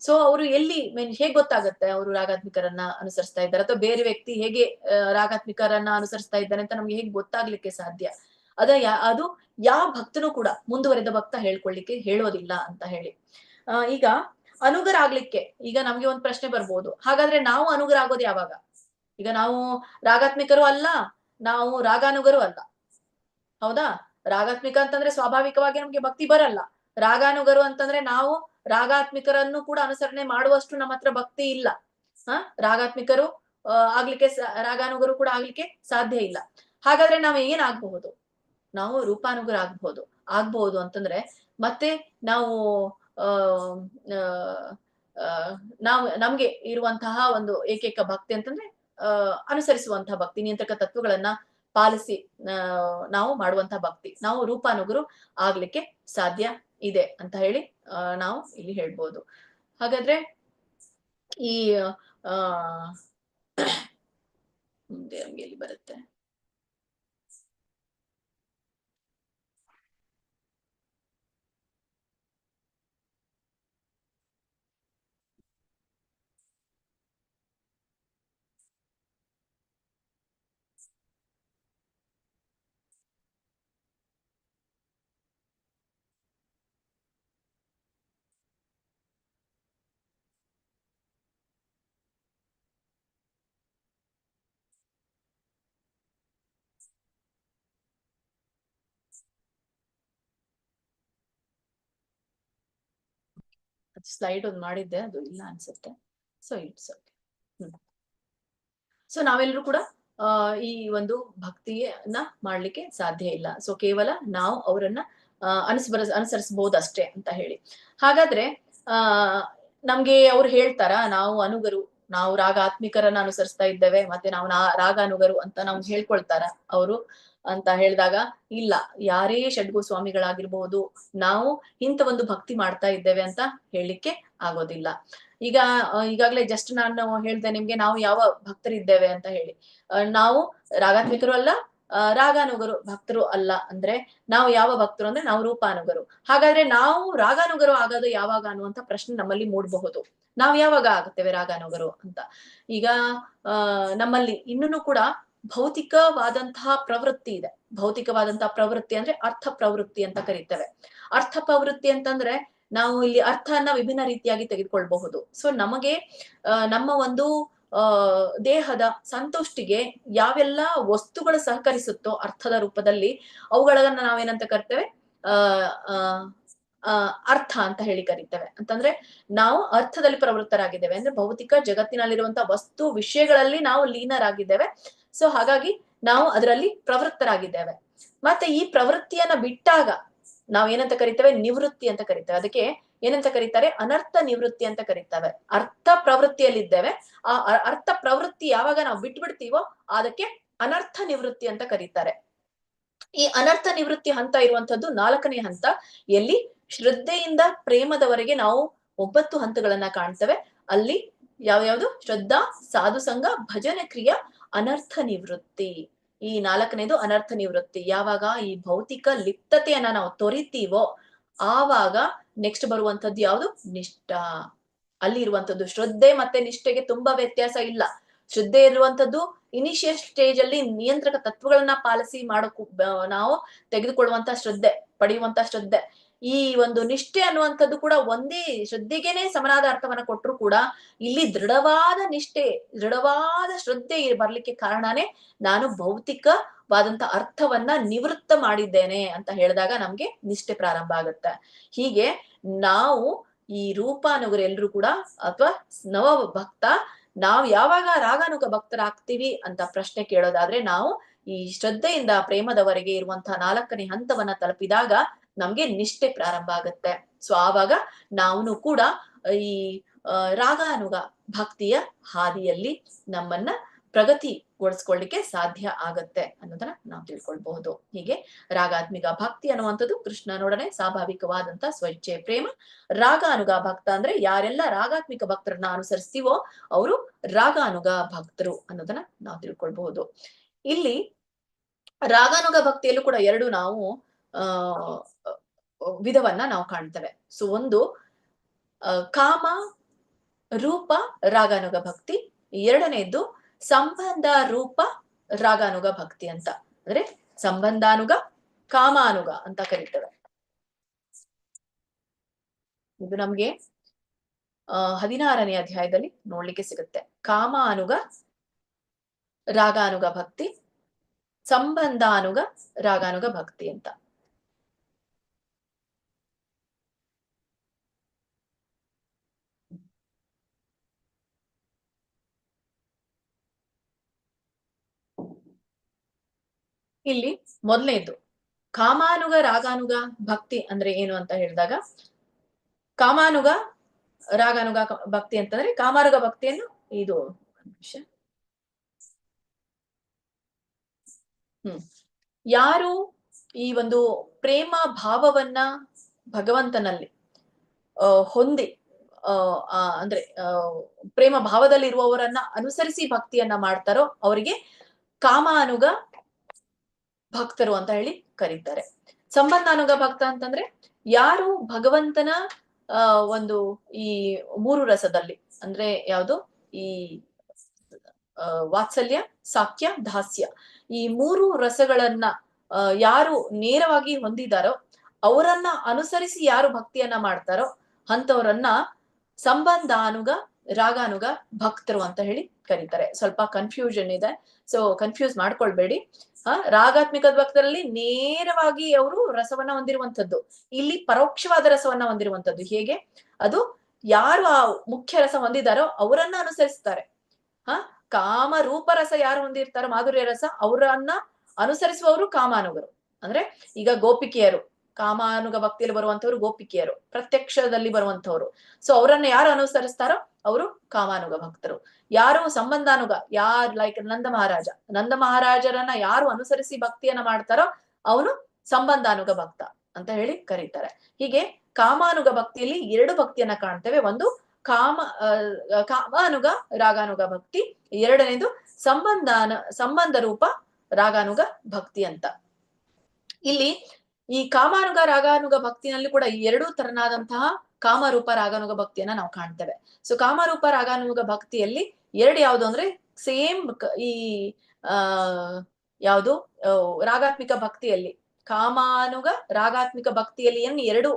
ಸೊ ಅವರು ಎಲ್ಲಿ ಹೇಗ್ ಗೊತ್ತಾಗತ್ತೆ ಅವರು ರಾಗಾತ್ಮಿಕರನ್ನ ಅನುಸರಿಸ್ತಾ ಇದ್ದಾರೆ ಅಥವಾ ಬೇರೆ ವ್ಯಕ್ತಿ ಹೇಗೆ ರಾಗಾತ್ಮಿಕರನ್ನ ಅನುಸರಿಸ್ತಾ ಇದ್ದಾನೆ ಅಂತ ನಮ್ಗೆ ಹೇಗ್ ಗೊತ್ತಾಗ್ಲಿಕ್ಕೆ ಸಾಧ್ಯ? ಅದು ಯಾವ ಭಕ್ತನೂ ಕೂಡ ಮುಂದುವರೆದ ಭಕ್ತ ಹೇಳ್ಕೊಳ್ಳಿಕ್ಕೆ ಹೇಳೋದಿಲ್ಲ ಅಂತ ಹೇಳಿ. ಈಗ ಅನುಗರ ಆಗ್ಲಿಕ್ಕೆ ಈಗ ನಮ್ಗೆ ಒಂದ್ ಪ್ರಶ್ನೆ ಬರ್ಬೋದು, ಹಾಗಾದ್ರೆ ನಾವು ಅನುಗರ ಆಗೋದು ಯಾವಾಗ? ಈಗ ನಾವು ರಾಗಾತ್ಮಿಕರು ಅಲ್ಲ, ನಾವು ರಾಗಾನುಗರು ಅಲ್ಲ, ಹೌದಾ? ರಾಗಾತ್ಮಿಕ ಅಂತಂದ್ರೆ ಸ್ವಾಭಾವಿಕವಾಗಿ ನಮ್ಗೆ ಭಕ್ತಿ ಬರಲ್ಲ. ರಾಗಾನುಗರು ಅಂತಂದ್ರೆ ನಾವು ರಾಗಾತ್ಮಿಕರನ್ನು ಕೂಡ ಅನುಸರಣೆ ಮಾಡುವಷ್ಟು ನಮ್ಮ ಹತ್ರ ಭಕ್ತಿ ಇಲ್ಲ. ರಾಗಾತ್ಮಿಕರು ಆಗ್ಲಿಕ್ಕೆ, ರಾಗಾನುಗರು ಕೂಡ ಆಗ್ಲಿಕ್ಕೆ ಸಾಧ್ಯ ಇಲ್ಲ. ಹಾಗಾದ್ರೆ ನಾವು ಏನಾಗಬಹುದು? ನಾವು ರೂಪಾನುಗರ ಆಗ್ಬಹುದು ಅಂತಂದ್ರೆ ಮತ್ತೆ ನಾವು ನಮ್ಗೆ ಇರುವಂತಹ ಒಂದು ಏಕೈಕ ಭಕ್ತಿ ಅಂತಂದ್ರೆ ಅನುಸರಿಸುವಂತಹ ಭಕ್ತಿ, ನಿಯಂತ್ರಕ ತತ್ವಗಳನ್ನ ಪಾಲಿಸಿ ನಾವು ಮಾಡುವಂತಹ ಭಕ್ತಿ. ನಾವು ರೂಪಾನುಗರು ಆಗ್ಲಿಕ್ಕೆ ಸಾಧ್ಯ ಇದೆ ಅಂತ ಹೇಳಿ ನಾವು ಇಲ್ಲಿ ಹೇಳ್ಬೋದು. ಹಾಗಾದ್ರೆ ಈ ಮುಂದೆ ನಮ್ಗೆ ಎಲ್ಲಿ ಬರುತ್ತೆ? ಸ್ಲೈಡ್ ಒಂದು ಮಾಡಿದ್ದೆ, ಅದು ಇಲ್ಲ ಅನ್ಸುತ್ತೆ. So it's okay. ಸೊ ನಾವೆಲ್ಲರೂ ಕೂಡ ಈ ಒಂದು ಭಕ್ತಿಯನ್ನ ಮಾಡ್ಲಿಕ್ಕೆ ಸಾಧ್ಯ ಇಲ್ಲ. ಸೊ ಕೇವಲ ನಾವು ಅವರನ್ನ ಅನುಸರಿಸಬಹುದು ಅಷ್ಟೇ ಅಂತ ಹೇಳಿ. ಹಾಗಾದ್ರೆ ನಮ್ಗೆ ಅವ್ರು ಹೇಳ್ತಾರ ನಾವು ಅನುಗರು, ನಾವು ರಾಗಾತ್ಮಿಕರನ್ನ ಅನುಸರಿಸ್ತಾ ಇದ್ದೇವೆ, ಮತ್ತೆ ನಾವು ರಾಗಾನುಗರು ಅಂತ ನಾವು ಹೇಳ್ಕೊಳ್ತಾರ ಅವರು ಅಂತ ಹೇಳಿದಾಗ, ಇಲ್ಲ, ಯಾರೇ ಷಡ್ಗೋಸ್ವಾಮಿಗಳಾಗಿರ್ಬಹುದು, ನಾವು ಇಂಥ ಒಂದು ಭಕ್ತಿ ಮಾಡ್ತಾ ಇದ್ದೇವೆ ಅಂತ ಹೇಳಲಿಕ್ಕೆ ಆಗೋದಿಲ್ಲ. ಈಗಾಗ್ಲೇ ಜಸ್ಟ್ ನಾನು ಹೇಳ್ದೆ ನಿಮ್ಗೆ ನಾವು ಯಾವ ಭಕ್ತರಿದ್ದೇವೆ ಅಂತ ಹೇಳಿ. ನಾವು ರಾಗಾತ್ಮಿಕರು ಅಲ್ಲ, ರಾಗಾನುಗರು ಭಕ್ತರು ಅಲ್ಲ ಅಂದ್ರೆ ನಾವು ಯಾವ ಭಕ್ತರು ಅಂದ್ರೆ ನಾವು ರೂಪಾನುಗರು. ಹಾಗಾದ್ರೆ ನಾವು ರಾಗಾನುಗರು ಆಗೋದು ಯಾವಾಗ ಅನ್ನುವಂತ ಪ್ರಶ್ನೆ ನಮ್ಮಲ್ಲಿ ಮೂಡಬಹುದು. ನಾವು ಯಾವಾಗ ಆಗುತ್ತೇವೆ ರಾಗಾನುಗರು ಅಂತ. ಈಗ ನಮ್ಮಲ್ಲಿ ಇನ್ನೂ ಕೂಡ ಭೌತಿಕವಾದಂತಹ ಪ್ರವೃತ್ತಿ ಇದೆ. ಭೌತಿಕವಾದಂತಹ ಪ್ರವೃತ್ತಿ ಅಂದ್ರೆ ಅರ್ಥ ಪ್ರವೃತ್ತಿ ಅಂತ ಕರೀತೇವೆ. ಅರ್ಥ ಪ್ರವೃತ್ತಿ ಅಂತಂದ್ರೆ ನಾವು ಇಲ್ಲಿ ಅರ್ಥವನ್ನ ವಿಭಿನ್ನ ರೀತಿಯಾಗಿ ತೆಗೆದುಕೊಳ್ಬಹುದು. ಸೊ ನಮಗೆ ನಮ್ಮ ಒಂದು ದೇಹದ ಸಂತುಷ್ಟಿಗೆ ಯಾವೆಲ್ಲ ವಸ್ತುಗಳು ಸಹಕರಿಸುತ್ತೋ ಅರ್ಥದ ರೂಪದಲ್ಲಿ ಅವುಗಳನ್ನ ನಾವೇನಂತ ಕರಿತೇವೆ ಅರ್ಥ ಅಂತ ಹೇಳಿ ಕರಿತೇವೆ. ಅಂತಂದ್ರೆ ನಾವು ಅರ್ಥದಲ್ಲಿ ಪ್ರವೃತ್ತರಾಗಿದ್ದೇವೆ ಅಂದ್ರೆ ಭೌತಿಕ ಜಗತ್ತಿನಲ್ಲಿರುವಂತಹ ವಸ್ತು ವಿಷಯಗಳಲ್ಲಿ ನಾವು ಲೀನರಾಗಿದ್ದೇವೆ. ಸೊ ಹಾಗಾಗಿ ನಾವು ಅದರಲ್ಲಿ ಪ್ರವೃತ್ತರಾಗಿದ್ದೇವೆ. ಮತ್ತೆ ಈ ಪ್ರವೃತ್ತಿಯನ್ನ ಬಿಟ್ಟಾಗ ನಾವ್ ಏನಂತ ಕರಿತೇವೆ ನಿವೃತ್ತಿ ಅಂತ ಕರಿತೇವೆ. ಅದಕ್ಕೆ ಏನಂತ ಕರೀತಾರೆ ಅನರ್ಥ ನಿವೃತ್ತಿ ಅಂತ ಕರೀತೇವೆ. ಅರ್ಥ ಪ್ರವೃತ್ತಿಯಲ್ಲಿದ್ದೇವೆ. ಆ ಅರ್ಥ ಪ್ರವೃತ್ತಿ ಯಾವಾಗ ನಾವು ಬಿಟ್ಬಿಡ್ತೀವೋ ಅದಕ್ಕೆ ಅನರ್ಥ ನಿವೃತ್ತಿ ಅಂತ ಕರೀತಾರೆ. ಈ ಅನರ್ಥ ನಿವೃತ್ತಿ ಹಂತ ಇರುವಂತದ್ದು 4ನೇ ಹಂತ. ಎಲ್ಲಿ ಶ್ರದ್ಧೆಯಿಂದ ಪ್ರೇಮದವರೆಗೆ ನಾವು 9 ಹಂತಗಳನ್ನ ಕಾಣ್ತೇವೆ. ಅಲ್ಲಿ ಯಾವ್ಯಾವ್ದು ಶ್ರದ್ಧಾ ಸಾಧುಸಂಗ ಭಜನೆ ಕ್ರಿಯಾ ಅನರ್ಥ ನಿವೃತ್ತಿ. ಈ 4ನೇದು ಅನರ್ಥ ನಿವೃತ್ತಿ. ಯಾವಾಗ ಈ ಭೌತಿಕ ಲಿಪ್ತತೆಯನ್ನ ನಾವು ತೊರಿತೀವೋ ಆವಾಗ ನೆಕ್ಸ್ಟ್ ಬರುವಂತದ್ದು ಯಾವುದು ನಿಷ್ಠ. ಅಲ್ಲಿ ಇರುವಂತದ್ದು ಶ್ರದ್ಧೆ ಮತ್ತೆ ನಿಷ್ಠೆಗೆ ತುಂಬಾ ವ್ಯತ್ಯಾಸ ಇಲ್ಲ. ಶ್ರದ್ಧೆ ಇರುವಂತದ್ದು ಇನಿಷಿಯಲ್ ಸ್ಟೇಜ್ ಅಲ್ಲಿ ನಿಯಂತ್ರಕ ತತ್ವಗಳನ್ನ ಪಾಲಿಸಿ ನಾವು ತೆಗೆದುಕೊಳ್ಳುವಂತ ಶ್ರದ್ಧೆ, ಪಡೆಯುವಂತ ಶ್ರದ್ಧೆ. ಈ ಒಂದು ನಿಷ್ಠೆ ಅನ್ನುವಂಥದ್ದು ಕೂಡ ಒಂದೇ ಶ್ರದ್ಧೆಗೆನೆ ಸಮನಾದ ಅರ್ಥವನ್ನ ಕೊಟ್ಟರು ಕೂಡ ಇಲ್ಲಿ ದೃಢವಾದ ನಿಷ್ಠೆ, ದೃಢವಾದ ಶ್ರದ್ಧೆ ಬರ್ಲಿಕ್ಕೆ ಕಾರಣನೇ ನಾನು ಭೌತಿಕವಾದಂತ ಅರ್ಥವನ್ನ ನಿವೃತ್ತ ಮಾಡಿದ್ದೇನೆ ಅಂತ ಹೇಳಿದಾಗ ನಮ್ಗೆ ನಿಷ್ಠೆ ಪ್ರಾರಂಭ ಆಗುತ್ತೆ. ಹೀಗೆ ನಾವು ಈ ರೂಪಾನುಗರು ಎಲ್ರು ಕೂಡ ಅಥವಾ ನವ ಭಕ್ತ ನಾವ್ ಯಾವಾಗ ರಾಗಾನುಗ ಭಕ್ತರಾಗ್ತೀವಿ ಅಂತ ಪ್ರಶ್ನೆ ಕೇಳೋದಾದ್ರೆ ನಾವು ಈ ಶ್ರದ್ಧೆಯಿಂದ ಪ್ರೇಮದವರೆಗೆ ಇರುವಂತಹ 4ನೇ ಹಂತವನ್ನ ತಲುಪಿದಾಗ ನಮ್ಗೆ ನಿಷ್ಠೆ ಪ್ರಾರಂಭ ಆಗುತ್ತೆ. ಸೊ ಆವಾಗ ನಾವು ಕೂಡ ಈ ರಾಗಾನುಗ ಭಕ್ತಿಯ ಹಾದಿಯಲ್ಲಿ ನಮ್ಮನ್ನ ಪ್ರಗತಿಗೊಳಿಸ್ಕೊಳ್ಳಿಕ್ಕೆ ಸಾಧ್ಯ ಆಗತ್ತೆ ಅನ್ನೋದನ್ನ ನಾವು ತಿಳ್ಕೊಳ್ಬಹುದು. ಹೀಗೆ ರಾಗಾತ್ಮಿಕ ಭಕ್ತಿ ಅನ್ನುವಂಥದ್ದು ಕೃಷ್ಣನೊಡನೆ ಸ್ವಾಭಾವಿಕವಾದಂತ ಸ್ವಇಚ್ಛೆ ಪ್ರೇಮ. ರಾಗಾನುಗ ಭಕ್ತ ಅಂದ್ರೆ ಯಾರೆಲ್ಲ ರಾಗಾತ್ಮಿಕ ಭಕ್ತರನ್ನ ಅನುಸರಿಸ್ತೀವೋ ಅವರು ರಾಗಾನುಗ ಭಕ್ತರು ಅನ್ನೋದನ್ನ ನಾವು ತಿಳ್ಕೊಳ್ಬಹುದು. ಇಲ್ಲಿ ರಾಗಾನುಗ ಭಕ್ತಿಯಲ್ಲೂ ಕೂಡ 2 ನಾವು ವಿಧವನ್ನ ನಾವು ಕಾಣ್ತೇವೆ. ಸೊ ಒಂದು ಕಾಮ ರೂಪ ರಾಗಾನುಗ ಭಕ್ತಿ, 2ನೇದ್ದು ಸಂಬಂಧ ರೂಪ ರಾಗಾನುಗ ಭಕ್ತಿ ಅಂತ. ಅಂದ್ರೆ ಸಂಬಂಧಾನುಗ ಕಾಮಾನುಗ ಅಂತ ಕರೀತೇವೆ. ಇದು ನಮ್ಗೆ 16ನೇ ಅಧ್ಯಾಯದಲ್ಲಿ ನೋಡ್ಲಿಕ್ಕೆ ಸಿಗುತ್ತೆ. ಕಾಮಾನುಗ ರಾಗಾನುಗ ಭಕ್ತಿ, ಸಂಬಂಧಾನುಗ ರಾಗಾನುಗ ಭಕ್ತಿ ಅಂತ. ಇಲ್ಲಿ ಮೊದಲನೇದು ಕಾಮಾನುಗ ರಾಗಾನುಗ ಭಕ್ತಿ ಅಂದ್ರೆ ಏನು ಅಂತ ಹೇಳಿದಾಗ, ಕಾಮಾನುಗ ರಾಗಾನುಗ ಭಕ್ತಿ ಅಂತಂದ್ರೆ ಕಾಮಾನುಗ ಭಕ್ತಿಯನ್ನು ಇದು ಯಾರು ಈ ಒಂದು ಪ್ರೇಮ ಭಾವವನ್ನ ಭಗವಂತನಲ್ಲಿ ಹೊಂದಿ ಅಂದ್ರೆ ಪ್ರೇಮ ಭಾವದಲ್ಲಿ ಇರುವವರನ್ನ ಅನುಸರಿಸಿ ಭಕ್ತಿಯನ್ನ ಮಾಡ್ತಾರೋ ಅವರಿಗೆ ಕಾಮಾನುಗ ಭಕ್ತರು ಅಂತ ಹೇಳಿ ಕರೀತಾರೆ. ಸಂಬಂಧಾನುಗ ಭಕ್ತ ಅಂತಂದ್ರೆ ಯಾರು ಭಗವಂತನ ಒಂದು ಈ 3 ರಸದಲ್ಲಿ ಅಂದ್ರೆ ಯಾವುದು ಈ ವಾತ್ಸಲ್ಯ ಸಾಕ್ಯ ದಾಸ್ಯ ಈ 3 ರಸಗಳನ್ನ ಯಾರು ನೇರವಾಗಿ ಹೊಂದಿದಾರೋ ಅವರನ್ನ ಅನುಸರಿಸಿ ಯಾರು ಭಕ್ತಿಯನ್ನ ಮಾಡ್ತಾರೋ ಅಂತವರನ್ನ ಸಂಬಂಧಾನುಗ ರಾಗಾನುಗ ಭಕ್ತರು ಅಂತ ಹೇಳಿ ಕರೀತಾರೆ. ಸ್ವಲ್ಪ ಕನ್ಫ್ಯೂಷನ್ ಇದೆ, ಸೊ ಕನ್ಫ್ಯೂಸ್ ಮಾಡ್ಕೊಳ್ಬೇಡಿ. ರಾಗಾತ್ಮಿಕ ಭಕ್ತರಲ್ಲಿ ನೇರವಾಗಿ ಅವರು ರಸವನ್ನ ಹೊಂದಿರುವಂತದ್ದು, ಇಲ್ಲಿ ಪರೋಕ್ಷವಾದ ರಸವನ್ನ ಹೊಂದಿರುವಂತದ್ದು. ಹೇಗೆ ಅದು ಯಾರು ಆ ಮುಖ್ಯ ರಸ ಹೊಂದಿದಾರೋ ಅವರನ್ನ ಅನುಸರಿಸ್ತಾರೆ. ಕಾಮ ರೂಪ ರಸ ಯಾರು ಹೊಂದಿರ್ತಾರೋ ಮಾಧುರ್ಯ ರಸ ಅವರನ್ನ ಅನುಸರಿಸುವವರು ಕಾಮಾನುಗರು. ಅಂದ್ರೆ ಈಗ ಗೋಪಿಕೆಯರು, ಕಾಮಾನುಗ ಭಕ್ತಿಯಲ್ಲಿ ಬರುವಂತವ್ರು ಗೋಪಿಕೆಯರು, ಪ್ರತ್ಯಕ್ಷದಲ್ಲಿ ಬರುವಂತವ್ರು. ಸೊ ಅವರನ್ನ ಯಾರು ಅನುಸರಿಸ್ತಾರೋ ಅವರು ಕಾಮಾನುಗ ಭಕ್ತರು. ಯಾರು ಸಂಬಂಧಾನುಗ, ಲೈಕ್ ನಂದ ಮಹಾರಾಜರನ್ನ ಯಾರು ಅನುಸರಿಸಿ ಭಕ್ತಿಯನ್ನ ಮಾಡ್ತಾರೋ ಅವನು ಸಂಬಂಧಾನುಗ ಭಕ್ತ ಅಂತ ಹೇಳಿ ಕರೀತಾರೆ. ಹೀಗೆ ಕಾಮಾನುಗ ಭಕ್ತಿಯಲ್ಲಿ 2 ಭಕ್ತಿಯನ್ನ ಕಾಣ್ತೇವೆ. ಒಂದು ಕಾಮಾನುಗ ರಾಗಾನುಗ ಭಕ್ತಿ, 2ನೇದು ಸಂಬಂಧ ರೂಪ ರಾಗಾನುಗ ಭಕ್ತಿ ಅಂತ. ಇಲ್ಲಿ ಈ ಕಾಮಾನುಗ ರಾಗಾನುಗ ಭಕ್ತಿನಲ್ಲಿ ಕೂಡ ಈ ಎರಡೂ ತರನಾದಂತಹ ಕಾಮರೂಪ ರಾಗಾನುಗ ಭಕ್ತಿಯನ್ನ ನಾವು ಕಾಣ್ತೇವೆ. ಸೊ ಕಾಮರೂಪ ರಾಗಾನುಗ ಭಕ್ತಿಯಲ್ಲಿ ಎರಡು ಯಾವುದು ಅಂದ್ರೆ ಸೇಮ್ ಈ ಯಾವುದು ರಾಗಾತ್ಮಿಕ ಭಕ್ತಿಯಲ್ಲಿ ಕಾಮಾನುಗ ರಾಗಾತ್ಮಿಕ ಭಕ್ತಿಯಲ್ಲಿ ಏನ್ ಎರಡು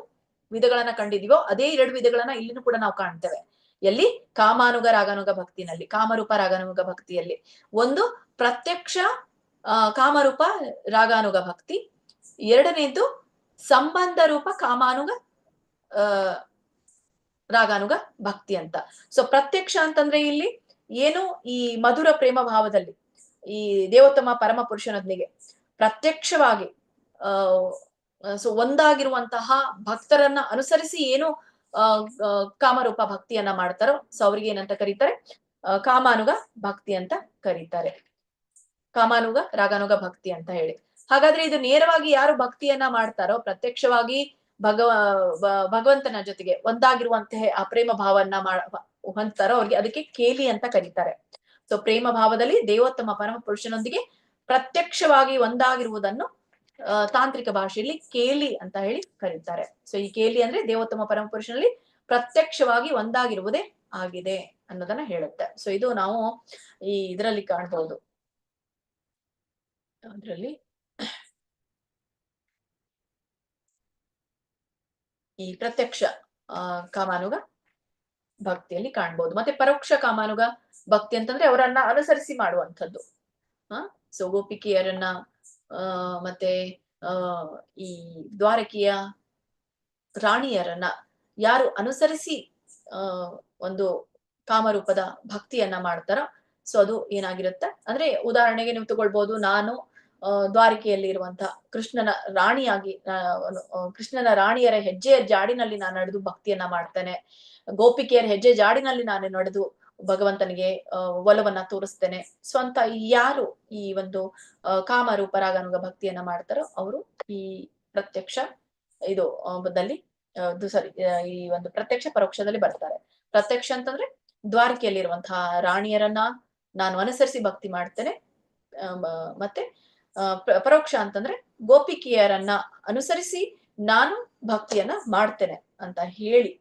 ವಿಧಗಳನ್ನ ಕಂಡಿದೀವೋ ಅದೇ ಎರಡು ವಿಧಗಳನ್ನ ಇಲ್ಲಿನೂ ಕೂಡ ನಾವು ಕಾಣ್ತೇವೆ. ಎಲ್ಲಿ? ಕಾಮಾನುಗ ರಾಗಾನುಗ ಭಕ್ತಿನಲ್ಲಿ, ಕಾಮರೂಪ ರಾಗಾನುಗ ಭಕ್ತಿಯಲ್ಲಿ ಒಂದು ಪ್ರತ್ಯಕ್ಷ ಕಾಮರೂಪ ರಾಗಾನುಗ ಭಕ್ತಿ, ಎರಡನೇದು ಸಂಬಂಧ ರೂಪ ಕಾಮಾನುಗ ರಾಗಾನುಗ ಭಕ್ತಿ ಅಂತ. ಸೊ ಪ್ರತ್ಯಕ್ಷ ಅಂತಂದ್ರೆ ಇಲ್ಲಿ ಏನು ಈ ಮಧುರ ಪ್ರೇಮ ಭಾವದಲ್ಲಿ ಈ ದೇವೋತ್ತಮ ಪರಮ ಪುರುಷನೊಂದಿಗೆ ಪ್ರತ್ಯಕ್ಷವಾಗಿ ಸೊ ಒಂದಾಗಿರುವಂತಹ ಭಕ್ತರನ್ನ ಅನುಸರಿಸಿ ಏನು ಕಾಮರೂಪ ಭಕ್ತಿಯನ್ನ ಮಾಡ್ತಾರೋ ಸೊ ಅವ್ರಿಗೆ ಏನಂತ ಕರೀತಾರೆ? ಕಾಮಾನುಗ ಭಕ್ತಿ ಅಂತ ಕರೀತಾರೆ. ಕಾಮಾನುಗ ರಾಗಾನುಗ ಭಕ್ತಿ ಅಂತ ಹೇಳಿ. ಹಾಗಾದ್ರೆ ಇದು ನೇರವಾಗಿ ಯಾರು ಭಕ್ತಿಯನ್ನ ಮಾಡ್ತಾರೋ, ಪ್ರತ್ಯಕ್ಷವಾಗಿ ಭಗವಂತನ ಜೊತೆಗೆ ಒಂದಾಗಿರುವಂತಹ ಆ ಪ್ರೇಮ ಭಾವನ್ನ ಹೊಂದ್ತಾರೋ ಅವ್ರಿಗೆ ಅದಕ್ಕೆ ಕೇಲಿ ಅಂತ ಕರೀತಾರೆ. ಸೊ ಪ್ರೇಮ ಭಾವದಲ್ಲಿ ದೇವೋತ್ತಮ ಪರಮ ಪುರುಷನೊಂದಿಗೆ ಪ್ರತ್ಯಕ್ಷವಾಗಿ ಒಂದಾಗಿರುವುದನ್ನು ತಾಂತ್ರಿಕ ಭಾಷೆಯಲ್ಲಿ ಕೇಲಿ ಅಂತ ಹೇಳಿ ಕರೀತಾರೆ. ಸೊ ಈ ಕೇಲಿ ಅಂದ್ರೆ ದೇವೋತ್ತಮ ಪರಮ ಪುರುಷನಲ್ಲಿ ಪ್ರತ್ಯಕ್ಷವಾಗಿ ಒಂದಾಗಿರುವುದೇ ಆಗಿದೆ ಅನ್ನೋದನ್ನ ಹೇಳುತ್ತೆ. ಸೊ ಇದು ನಾವು ಈ ಇದರಲ್ಲಿ ಕಾಣ್ಬಹುದು. ಅದ್ರಲ್ಲಿ ಈ ಪ್ರತ್ಯಕ್ಷ ಕಾಮಾನುಗ ಭಕ್ತಿಯಲ್ಲಿ ಕಾಣ್ಬಹುದು. ಮತ್ತೆ ಪರೋಕ್ಷ ಕಾಮಾನುಗ ಭಕ್ತಿ ಅಂತಂದ್ರೆ ಅವರನ್ನ ಅನುಸರಿಸಿ ಮಾಡುವಂಥದ್ದು. ಸೊ ಗೋಪಿಕೆಯರನ್ನ ಮತ್ತೆ ಈ ದ್ವಾರಕಿಯ ರಾಣಿಯರನ್ನ ಯಾರು ಅನುಸರಿಸಿ ಒಂದು ಕಾಮರೂಪದ ಭಕ್ತಿಯನ್ನ ಮಾಡ್ತಾರೋ ಸೊ ಅದು ಏನಾಗಿರುತ್ತೆ ಅಂದ್ರೆ, ಉದಾಹರಣೆಗೆ ನೀವು ತಗೊಳ್ಬಹುದು, ನಾನು ದ್ವಾರಕೆಯಲ್ಲಿ ಇರುವಂತಹ ಕೃಷ್ಣನ ರಾಣಿಯಾಗಿ ಕೃಷ್ಣನ ರಾಣಿಯರ ಹೆಜ್ಜೆಯ ಜಾಡಿನಲ್ಲಿ ನಾನು ನಡೆದು ಭಕ್ತಿಯನ್ನ ಮಾಡ್ತೇನೆ. ಗೋಪಿಕೆಯರ ಹೆಜ್ಜೆ ಜಾಡಿನಲ್ಲಿ ನಾನು ನಡೆದು ಭಗವಂತನಿಗೆ ಒಲವನ್ನ ತೋರಿಸ್ತೇನೆ. ಸೊ ಅಂತ ಯಾರು ಈ ಒಂದು ಕಾಮರೂಪ ರಾಗಾನುಗ ಭಕ್ತಿಯನ್ನ ಮಾಡ್ತಾರೋ ಅವರು ಈ ಪ್ರತ್ಯಕ್ಷ ಇದು ಬದ್ದಲ್ಲಿ ಸಾರಿ ಈ ಒಂದು ಪ್ರತ್ಯಕ್ಷ ಪರೋಕ್ಷದಲ್ಲಿ ಬರ್ತಾರೆ. ಪ್ರತ್ಯಕ್ಷ ಅಂತಂದ್ರೆ ದ್ವಾರಕೆಯಲ್ಲಿರುವಂತಹ ರಾಣಿಯರನ್ನ ನಾನು ಅನುಸರಿಸಿ ಭಕ್ತಿ ಮಾಡ್ತೇನೆ. ಮತ್ತೆ ಪರೋಕ್ಷ ಅಂತಂದ್ರೆ ಗೋಪಿಕೆಯರನ್ನ ಅನುಸರಿಸಿ ನಾನು ಭಕ್ತಿಯನ್ನ ಮಾಡ್ತೇನೆ ಅಂತ ಹೇಳಿ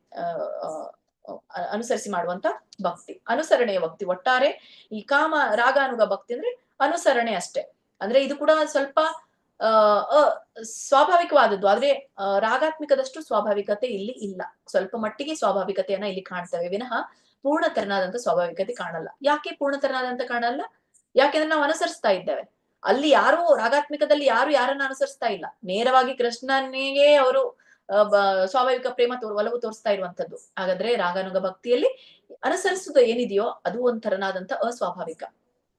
ಅನುಸರಿಸಿ ಮಾಡುವಂತ ಭಕ್ತಿ, ಅನುಸರಣೆಯ ಭಕ್ತಿ. ಒಟ್ಟಾರೆ ಈ ಕಾಮ ರಾಗಾನುಗ ಭಕ್ತಿ ಅಂದ್ರೆ ಅನುಸರಣೆ ಅಷ್ಟೇ. ಅಂದ್ರೆ ಇದು ಕೂಡ ಸ್ವಲ್ಪ ಸ್ವಾಭಾವಿಕವಾದದ್ದು, ಆದ್ರೆ ರಾಗಾತ್ಮಿಕದಷ್ಟು ಸ್ವಾಭಾವಿಕತೆ ಇಲ್ಲಿ ಇಲ್ಲ. ಸ್ವಲ್ಪ ಮಟ್ಟಿಗೆ ಸ್ವಾಭಾವಿಕತೆಯನ್ನ ಇಲ್ಲಿ ಕಾಣ್ತೇವೆ ವಿನಃ ಪೂರ್ಣ ತೆರನಾದಂತ ಸ್ವಾಭಾವಿಕತೆ ಕಾಣಲ್ಲ. ಯಾಕೆ ಪೂರ್ಣ ತೆರನಾದಂತ ಕಾಣಲ್ಲ? ಯಾಕೆಂದ್ರೆ ನಾವು ಅನುಸರಿಸ್ತಾ ಇದ್ದೇವೆ. ಅಲ್ಲಿ ಯಾರು ರಾಗಾತ್ಮಿಕದಲ್ಲಿ ಯಾರು ಯಾರನ್ನ ಅನುಸರಿಸ್ತಾ ಇಲ್ಲ, ನೇರವಾಗಿ ಕೃಷ್ಣನಿಗೆ ಅವರು ಸ್ವಾಭಾವಿಕ ಪ್ರೇಮ ಒಲವು ತೋರಿಸ್ತಾ ಇರುವಂತದ್ದು. ಹಾಗಾದ್ರೆ ರಾಗಾನುಗ ಭಕ್ತಿಯಲ್ಲಿ ಅನುಸರಿಸುವುದು ಏನಿದೆಯೋ ಅದು ಒಂಥರನಾದಂತ ಅಸ್ವಾಭಾವಿಕ.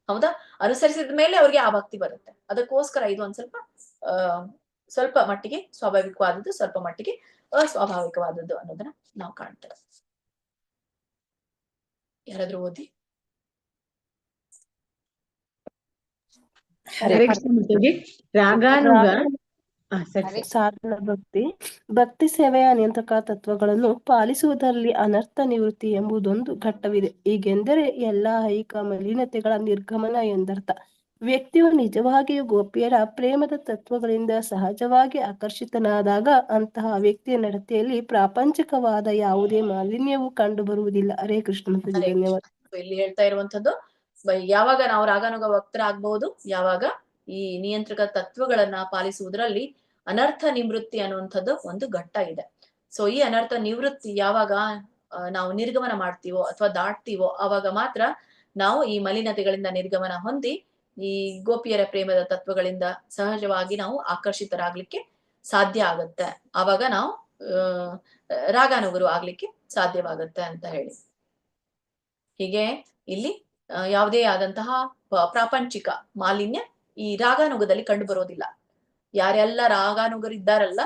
ಹೌದಾ? ಅನುಸರಿಸಿದ ಮೇಲೆ ಅವ್ರಿಗೆ ಆ ಭಕ್ತಿ ಬರುತ್ತೆ. ಅದಕ್ಕೋಸ್ಕರ ಇದು ಒಂದ್ ಸ್ವಲ್ಪ ಮಟ್ಟಿಗೆ ಸ್ವಾಭಾವಿಕವಾದದ್ದು, ಸ್ವಲ್ಪ ಮಟ್ಟಿಗೆ ಅಸ್ವಾಭಾವಿಕವಾದದ್ದು ಅನ್ನೋದನ್ನ ನಾವು ಕಾಣ್ತೇವೆ. ಯಾರಾದ್ರೂ ಓದಿ. ಹರೇ ಕೃಷ್ಣ ಮಾತಾಜಿ. ರಾಗಾನುಗ ಸಾಧನ ಭಕ್ತಿ ಸೇವೆಯ ನಿಯಂತ್ರಕ ತತ್ವಗಳನ್ನು ಪಾಲಿಸುವುದರಲ್ಲಿ ಅನರ್ಥ ನಿವೃತ್ತಿ ಎಂಬುದೊಂದು ಘಟ್ಟವಿದೆ. ಹೀಗೆಂದರೆ ಎಲ್ಲಾ ಐಹಿಕ ಮಲಿನತೆಗಳ ನಿರ್ಗಮನ ಎಂದರ್ಥ. ವ್ಯಕ್ತಿಯು ನಿಜವಾಗಿಯೂ ಗೋಪಿಯರ ಪ್ರೇಮದ ತತ್ವಗಳಿಂದ ಸಹಜವಾಗಿ ಆಕರ್ಷಿತನಾದಾಗ ಅಂತಹ ವ್ಯಕ್ತಿಯ ನಡತೆಯಲ್ಲಿ ಪ್ರಾಪಂಚಿಕವಾದ ಯಾವುದೇ ಮಾಲಿನ್ಯವು ಕಂಡು ಬರುವುದಿಲ್ಲ. ಹರೇ ಕೃಷ್ಣ. ಧನ್ಯವಾದ. ಇಲ್ಲಿ ಹೇಳ್ತಾ ಇರುವಂತದ್ದು ಯಾವಾಗ ನಾವು ರಾಗಾನುಗ ಭಕ್ತರಾಗಬಹುದು, ಯಾವಾಗ ಈ ನಿಯಂತ್ರಕ ತತ್ವಗಳನ್ನ ಪಾಲಿಸುವುದರಲ್ಲಿ ಅನರ್ಥ ನಿವೃತ್ತಿ ಅನ್ನುವಂಥದ್ದು ಒಂದು ಘಟ್ಟ ಇದೆ. ಸೊ ಈ ಅನರ್ಥ ನಿವೃತ್ತಿ ಯಾವಾಗ ನಾವು ನಿರ್ಗಮನ ಮಾಡ್ತೀವೋ ಅಥವಾ ದಾಟ್ತೀವೋ ಆವಾಗ ಮಾತ್ರ ನಾವು ಈ ಮಲಿನತೆಗಳಿಂದ ನಿರ್ಗಮನ ಹೊಂದಿ ಈ ಗೋಪಿಯರ ಪ್ರೇಮದ ತತ್ವಗಳಿಂದ ಸಹಜವಾಗಿ ನಾವು ಆಕರ್ಷಿತರಾಗ್ಲಿಕ್ಕೆ ಸಾಧ್ಯ ಆಗತ್ತೆ. ಆವಾಗ ನಾವು ರಾಗಾನುಗರು ಆಗ್ಲಿಕ್ಕೆ ಸಾಧ್ಯವಾಗತ್ತೆ ಅಂತ ಹೇಳಿ. ಹೀಗೆ ಇಲ್ಲಿ ಯಾವುದೇ ಆದಂತಹ ಪ್ರಾಪಂಚಿಕ ಮಾಲಿನ್ಯ ಈ ರಾಗಾನುಗದಲ್ಲಿ ಕಂಡು ಬರೋದಿಲ್ಲ. ಯಾರೆಲ್ಲ ರಾಗಾನುಗರಿದ್ದಾರಲ್ಲ,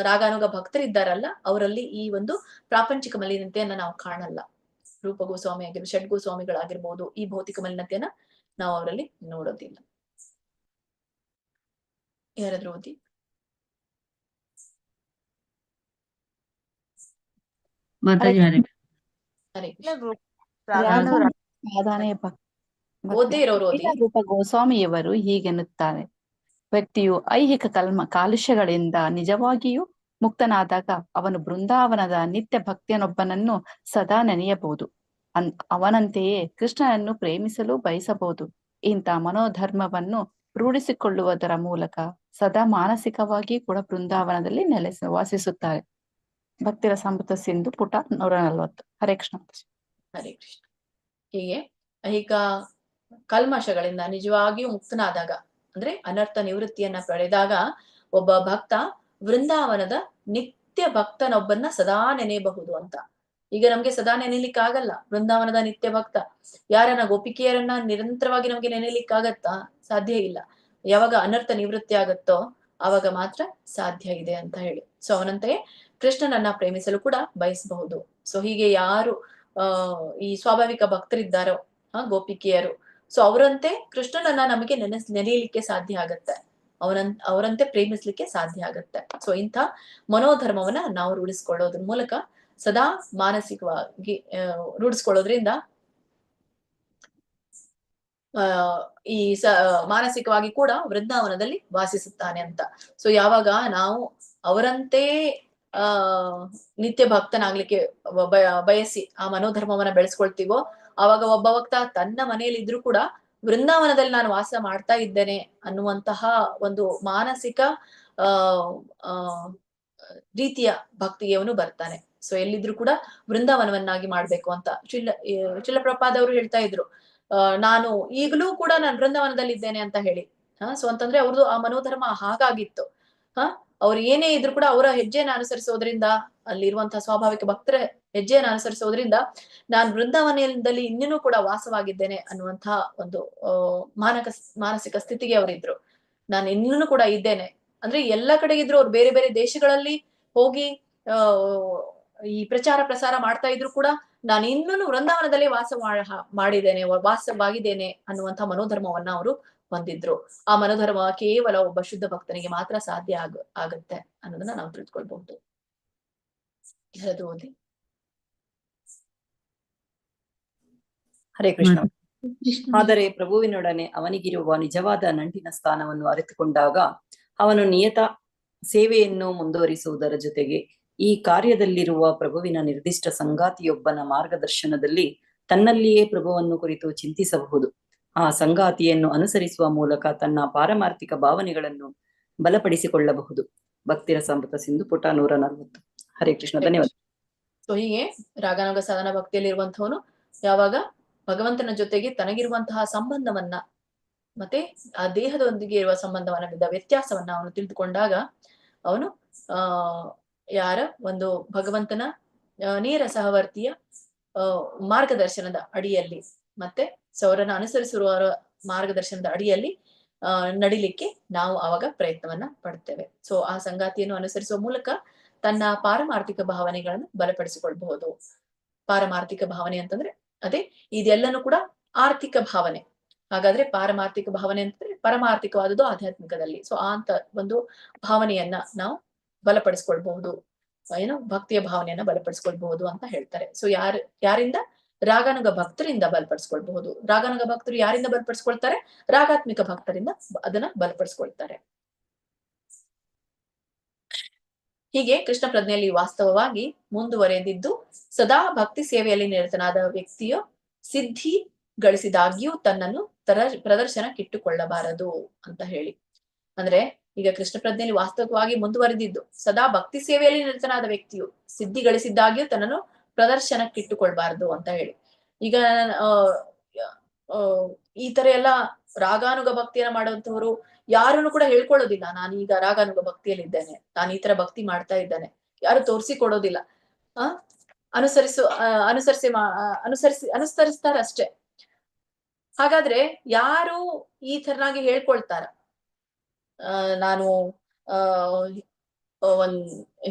ರಾಗಾನುಗ ಭಕ್ತರಿದ್ದಾರಲ್ಲ, ಅವರಲ್ಲಿ ಈ ಒಂದು ಪ್ರಾಪಂಚಿಕ ಮಲಿನತೆಯನ್ನ ನಾವು ಕಾಣಲ್ಲ. ರೂಪ ಗೋಸ್ವಾಮಿ ಆಗಿರ್ಬೋದು, ಷಡ್ ಗೋಸ್ವಾಮಿಗಳಾಗಿರ್ಬೋದು, ಈ ಭೌತಿಕ ಮಲಿನತೆಯನ್ನ ನಾವು ಅವರಲ್ಲಿ ನೋಡೋದಿಲ್ಲ. ಯಾರಾದ್ರೂ ಓದಿ. ಮಾತಾಜಿ. ಹರೇ ಹರೇ ಸಾಧನೆ ಓದೇ ಇರೋರು ಓದಿ. ರೂಪ ಗೋಸ್ವಾಮಿಯವರು ಹೀಗೆನ್ನುತ್ತಾರೆ, ವ್ಯಕ್ತಿಯು ಐಹಿಕ ಕಾಲುಷ್ಯಗಳಿಂದ ನಿಜವಾಗಿಯೂ ಮುಕ್ತನಾದಾಗ ಅವನು ಬೃಂದಾವನದ ನಿತ್ಯ ಭಕ್ತಿಯನೊಬ್ಬನನ್ನು ಸದಾ ನೆನೆಯಬಹುದು. ಅವನಂತೆಯೇ ಕೃಷ್ಣನನ್ನು ಪ್ರೇಮಿಸಲು ಬಯಸಬಹುದು. ಇಂಥ ಮನೋಧರ್ಮವನ್ನು ರೂಢಿಸಿಕೊಳ್ಳುವುದರ ಮೂಲಕ ಸದಾ ಮಾನಸಿಕವಾಗಿ ಕೂಡ ಬೃಂದಾವನದಲ್ಲಿ ವಾಸಿಸುತ್ತಾರೆ. ಭಕ್ತಿರ ಸಮೃತ ಸಿಂಧು ಪುಟ 140. ಹರೇ ಕೃಷ್ಣ. ಹರೇ ಕೃಷ್ಣ. ಹೀಗೆ ಐಹಿಕ ಕಲ್ಮಶಗಳಿಂದ ನಿಜವಾಗಿಯೂ ಮುಕ್ತನಾದಾಗ ಅಂದ್ರೆ ಅನರ್ಥ ನಿವೃತ್ತಿಯನ್ನ ಪಡೆದಾಗ ಒಬ್ಬ ಭಕ್ತ ವೃಂದಾವನದ ನಿತ್ಯ ಭಕ್ತನೊಬ್ಬನ್ನ ಸದಾ ನೆನೆಯಬಹುದು ಅಂತ. ಈಗ ನಮ್ಗೆ ಸದಾ ನೆನೆಯಲಿಕ್ಕಾಗಲ್ಲ. ವೃಂದಾವನದ ನಿತ್ಯ ಭಕ್ತ ಯಾರನ್ನ ಗೋಪಿಕೆಯರನ್ನ ನಿರಂತರವಾಗಿ ನಮ್ಗೆ ನೆನೆಯಲಿಕ್ಕಾಗತ್ತಾ? ಸಾಧ್ಯ ಇಲ್ಲ. ಯಾವಾಗ ಅನರ್ಥ ನಿವೃತ್ತಿ ಆಗತ್ತೋ ಆವಾಗ ಮಾತ್ರ ಸಾಧ್ಯ ಇದೆ ಅಂತ ಹೇಳಿ. ಸೊ ಅವನಂತೆಯೇ ಕೃಷ್ಣನನ್ನ ಪ್ರೇಮಿಸಲು ಕೂಡ ಬಯಸಬಹುದು. ಸೊ ಹೀಗೆ ಯಾರು ಈ ಸ್ವಾಭಾವಿಕ ಭಕ್ತರಿದ್ದಾರೋ ಗೋಪಿಕೆಯರು, ಸೊ ಅವರಂತೆ ಕೃಷ್ಣನನ್ನ ನಮಗೆ ನೆನೆಯಲಿಕ್ಕೆ ಸಾಧ್ಯ ಆಗತ್ತೆ. ಅವರಂತೆ ಪ್ರೇಮಿಸ್ಲಿಕ್ಕೆ ಸಾಧ್ಯ ಆಗತ್ತೆ. ಸೊ ಇಂಥ ಮನೋಧರ್ಮವನ್ನ ನಾವು ರೂಢಿಸ್ಕೊಳ್ಳೋದ್ರ ಮೂಲಕ ಸದಾ ಮಾನಸಿಕವಾಗಿ ರೂಢಿಸ್ಕೊಳ್ಳೋದ್ರಿಂದ ಈ ಮಾನಸಿಕವಾಗಿ ಕೂಡ ವೃಂದಾವನದಲ್ಲಿ ವಾಸಿಸುತ್ತಾನೆ ಅಂತ. ಸೊ ಯಾವಾಗ ನಾವು ಅವರಂತೆ ನಿತ್ಯ ಭಕ್ತನಾಗ್ಲಿಕ್ಕೆ ಬಯಸಿ ಆ ಮನೋಧರ್ಮವನ್ನ ಬೆಳೆಸ್ಕೊಳ್ತೀವೋ ಆವಾಗ ಒಬ್ಬ ಭಕ್ತ ತನ್ನ ಮನೆಯಲ್ಲಿ ಇದ್ರೂ ಕೂಡ ವೃಂದಾವನದಲ್ಲಿ ನಾನು ವಾಸ ಮಾಡ್ತಾ ಇದ್ದೇನೆ ಅನ್ನುವಂತಹ ಒಂದು ಮಾನಸಿಕ ರೀತಿಯ ಭಕ್ತಿಗೆ ಅವನು ಬರ್ತಾನೆ. ಸೊ ಎಲ್ಲಿದ್ರು ಕೂಡ ವೃಂದಾವನವನ್ನಾಗಿ ಮಾಡ್ಬೇಕು ಅಂತ ಶಿಲ ಪ್ರಭುಪಾದವರು ಹೇಳ್ತಾ ಇದ್ರು. ನಾನು ಈಗಲೂ ಕೂಡ ನಾನು ವೃಂದಾವನದಲ್ಲಿ ಇದ್ದೇನೆ ಅಂತ ಹೇಳಿ. ಸೊ ಅಂತಂದ್ರೆ ಅವ್ರದ್ದು ಆ ಮನೋಧರ್ಮ ಹಾಗಾಗಿತ್ತು. ಅವ್ರು ಏನೇ ಇದ್ರು ಕೂಡ ಅವರ ಹೆಜ್ಜೆಯನ್ನು ಅನುಸರಿಸೋದ್ರಿಂದ, ಅಲ್ಲಿರುವಂತಹ ಸ್ವಾಭಾವಿಕ ಭಕ್ತರ ಹೆಜ್ಜೆಯನ್ನು ಅನುಸರಿಸೋದ್ರಿಂದ ನಾನು ವೃಂದಾವನದಲ್ಲಿ ಇನ್ನೂ ಕೂಡ ವಾಸವಾಗಿದ್ದೇನೆ ಅನ್ನುವಂತಹ ಒಂದು ಮಾನಸಿಕ ಸ್ಥಿತಿಗೆ ಅವರಿದ್ರು. ನಾನು ಇನ್ನೂ ಕೂಡ ಇದ್ದೇನೆ ಅಂದ್ರೆ ಎಲ್ಲ ಕಡೆಗಿದ್ರು. ಅವ್ರು ಬೇರೆ ಬೇರೆ ದೇಶಗಳಲ್ಲಿ ಹೋಗಿ ಈ ಪ್ರಚಾರ ಪ್ರಸಾರ ಮಾಡ್ತಾ ಇದ್ರು ಕೂಡ ನಾನು ಇನ್ನೂ ವೃಂದಾವನದಲ್ಲಿ ವಾಸವಾಗಿದ್ದೇನೆ ಅನ್ನುವಂತಹ ಮನೋಧರ್ಮವನ್ನ ಅವರು ಹೊಂದಿದ್ರು. ಆ ಮನೋಧರ್ಮ ಕೇವಲ ಒಬ್ಬ ಶುದ್ಧ ಭಕ್ತನಿಗೆ ಮಾತ್ರ ಸಾಧ್ಯ ಆಗತ್ತೆ ಅನ್ನೋದನ್ನ ನಾವು ತಿಳಿದುಕೊಳ್ಬಹುದು. ಅದು ಓದಿ. ಹರೇ ಕೃಷ್ಣ. ಆದರೆ ಪ್ರಭುವಿನೊಡನೆ ಅವನಿಗಿರುವ ನಿಜವಾದ ನಂಟಿನ ಸ್ಥಾನವನ್ನು ಅರಿತುಕೊಂಡಾಗ ಅವನು ನಿಯತ ಸೇವೆಯನ್ನು ಮುಂದುವರಿಸುವುದರ ಜೊತೆಗೆ ಈ ಕಾರ್ಯದಲ್ಲಿರುವ ಪ್ರಭುವಿನ ನಿರ್ದಿಷ್ಟ ಸಂಗಾತಿಯೊಬ್ಬನ ಮಾರ್ಗದರ್ಶನದಲ್ಲಿ ತನ್ನಲ್ಲಿಯೇ ಪ್ರಭುವನ್ನು ಕುರಿತು ಚಿಂತಿಸಬಹುದು. ಆ ಸಂಗಾತಿಯನ್ನು ಅನುಸರಿಸುವ ಮೂಲಕ ತನ್ನ ಪಾರಮಾರ್ಥಿಕ ಭಾವನೆಗಳನ್ನು ಬಲಪಡಿಸಿಕೊಳ್ಳಬಹುದು. ಭಕ್ತಿರ ಸಮೃತ ಸಿಂಧು ಪುಟ 140. ಹರೇ ಕೃಷ್ಣ. ಧನ್ಯವಾದ. ಸೊ ಹೀಗೆ ರಾಗಾನುಗ ಸಾಧನ ಭಕ್ತಿಯಲ್ಲಿ ಇರುವಂತವನು ಯಾವಾಗ ಭಗವಂತನ ಜೊತೆಗೆ ತನಗಿರುವಂತಹ ಸಂಬಂಧವನ್ನ ಮತ್ತೆ ಆ ದೇಹದೊಂದಿಗೆ ಇರುವ ಸಂಬಂಧವನ್ನ ವ್ಯತ್ಯಾಸವನ್ನ ಅವನು ತಿಳಿದುಕೊಂಡಾಗ ಅವನು ಯಾರ ಒಂದು ಭಗವಂತನ ನೇರ ಸಹವರ್ತಿಯ ಮಾರ್ಗದರ್ಶನದ ಅಡಿಯಲ್ಲಿ ಮತ್ತೆ ಅವರನ್ನ ಅನುಸರಿಸಿರುವವರ ಮಾರ್ಗದರ್ಶನದ ಅಡಿಯಲ್ಲಿ ನಡಿಲಿಕ್ಕೆ ನಾವು ಆವಾಗ ಪ್ರಯತ್ನವನ್ನ ಪಡ್ತೇವೆ. ಸೊ ಆ ಸಂಗಾತಿಯನ್ನು ಅನುಸರಿಸುವ ಮೂಲಕ ತನ್ನ ಪಾರಮಾರ್ಥಿಕ ಭಾವನೆಗಳನ್ನು ಬಲಪಡಿಸಿಕೊಳ್ಬಹುದು. ಪಾರಮಾರ್ಥಿಕ ಭಾವನೆ ಅಂತಂದ್ರೆ ಅದೇ ಇದೆಲ್ಲನೂ ಕೂಡ ಆರ್ಥಿಕ ಭಾವನೆ. ಹಾಗಾದ್ರೆ ಪಾರಮಾರ್ಥಿಕ ಭಾವನೆ ಅಂತಂದ್ರೆ ಪರಮಾರ್ಥಿಕವಾದದ್ದು ಆಧ್ಯಾತ್ಮಿಕದಲ್ಲಿ. ಸೊ ಅಂತ ಒಂದು ಭಾವನೆಯನ್ನ ನಾವು ಬಲಪಡಿಸ್ಕೊಳ್ಬಹುದು, ಏನೋ ಭಕ್ತಿಯ ಭಾವನೆಯನ್ನ ಬಲಪಡಿಸ್ಕೊಳ್ಬಹುದು ಅಂತ ಹೇಳ್ತಾರೆ. ಸೊ ಯಾರಿಂದ? ರಾಗಾನುಗ ಭಕ್ತರಿಂದ ಬಲಪಡಿಸ್ಕೊಳ್ಬಹುದು. ರಾಗಾನುಗ ಭಕ್ತರು ಯಾರಿಂದ ಬಲಪಡಿಸ್ಕೊಳ್ತಾರೆ? ರಾಗಾತ್ಮಿಕ ಭಕ್ತರಿಂದ ಅದನ್ನ ಬಲಪಡಿಸ್ಕೊಳ್ತಾರೆ. ಹೀಗೆ ಕೃಷ್ಣ ಪ್ರಜ್ಞೆಯಲ್ಲಿ ವಾಸ್ತವವಾಗಿ ಮುಂದುವರೆದಿದ್ದು ಸದಾ ಭಕ್ತಿ ಸೇವೆಯಲ್ಲಿ ನಿರತನಾದ ವ್ಯಕ್ತಿಯು ಸಿದ್ಧಿ ಗಳಿಸಿದಾಗ್ಯೂ ತನ್ನನ್ನು ಪ್ರದರ್ಶನಕ್ಕಿಟ್ಟುಕೊಳ್ಳಬಾರದು ಅಂತ ಹೇಳಿ. ಅಂದ್ರೆ ಈಗ ಕೃಷ್ಣ ಪ್ರಜ್ಞೆಯಲ್ಲಿ ವಾಸ್ತವವಾಗಿ ಮುಂದುವರೆದಿದ್ದು ಸದಾ ಭಕ್ತಿ ಸೇವೆಯಲ್ಲಿ ನಿರತನಾದ ವ್ಯಕ್ತಿಯು ಸಿದ್ಧಿ ಗಳಿಸಿದ್ದಾಗ್ಯೂ ತನ್ನನ್ನು ಪ್ರದರ್ಶನಕ್ಕಿಟ್ಟುಕೊಳ್ಬಾರದು ಅಂತ ಹೇಳಿ. ಈಗ ಈ ತರ ಎಲ್ಲ ರಾಗಾನುಗ ಭಕ್ತಿಯನ್ನ ಮಾಡುವಂತವರು ಯಾರನ್ನು ಕೂಡ ಹೇಳ್ಕೊಳ್ಳೋದಿಲ್ಲ, ನಾನು ಈಗ ರಾಗಾನುಗ ಭಕ್ತಿಯಲ್ಲಿ ಇದ್ದೇನೆ, ನಾನು ಈ ತರ ಭಕ್ತಿ ಮಾಡ್ತಾ ಇದ್ದೇನೆ. ಯಾರು ತೋರಿಸಿಕೊಡೋದಿಲ್ಲ. ಅನುಸರಿಸ್ತಾರಷ್ಟೇ. ಹಾಗಾದ್ರೆ ಯಾರು ಈ ತರನಾಗಿ ಹೇಳ್ಕೊಳ್ತಾರ? ನಾನು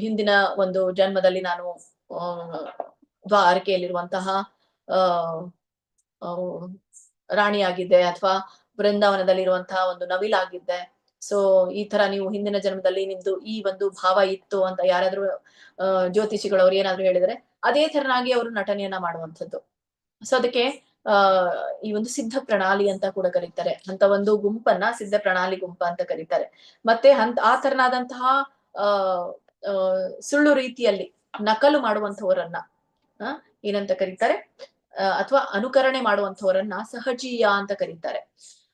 ಹಿಂದಿನ ಒಂದು ಜನ್ಮದಲ್ಲಿ ನಾನು ದ್ವಾರಕೆಯಲ್ಲಿರುವಂತಹ ರಾಣಿಯಾಗಿದ್ದೆ, ಅಥವಾ ಬೃಂದಾವನದಲ್ಲಿರುವಂತಹ ಒಂದು ನವಿಲಾಗಿದ್ದೆ. ಸೊ ಈ ತರ ನೀವು ಹಿಂದಿನ ಜನ್ಮದಲ್ಲಿ ನಿಮ್ದು ಈ ಒಂದು ಭಾವ ಇತ್ತು ಅಂತ ಯಾರಾದ್ರೂ ಜ್ಯೋತಿಷಿಗಳವ್ರು ಏನಾದ್ರು ಹೇಳಿದ್ರೆ ಅದೇ ತರನಾಗಿ ಅವರು ನಟನೆಯನ್ನ ಮಾಡುವಂಥದ್ದು. ಸೊ ಅದಕ್ಕೆ ಈ ಒಂದು ಸಿದ್ಧ ಪ್ರಣಾಳಿ ಅಂತ ಕೂಡ ಕರೀತಾರೆ. ಅಂತ ಒಂದು ಗುಂಪನ್ನ ಸಿದ್ಧ ಪ್ರಣಾಳಿ ಗುಂಪ ಅಂತ ಕರೀತಾರೆ. ಮತ್ತೆ ಆ ತರನಾದಂತಹ ಸುಳ್ಳು ರೀತಿಯಲ್ಲಿ ನಕಲು ಮಾಡುವಂತವರನ್ನ ಏನಂತ ಕರೀತಾರೆ, ಅಥವಾ ಅನುಕರಣೆ ಮಾಡುವಂತವರನ್ನ ಸಹಜೀಯ ಅಂತ ಕರೀತಾರೆ.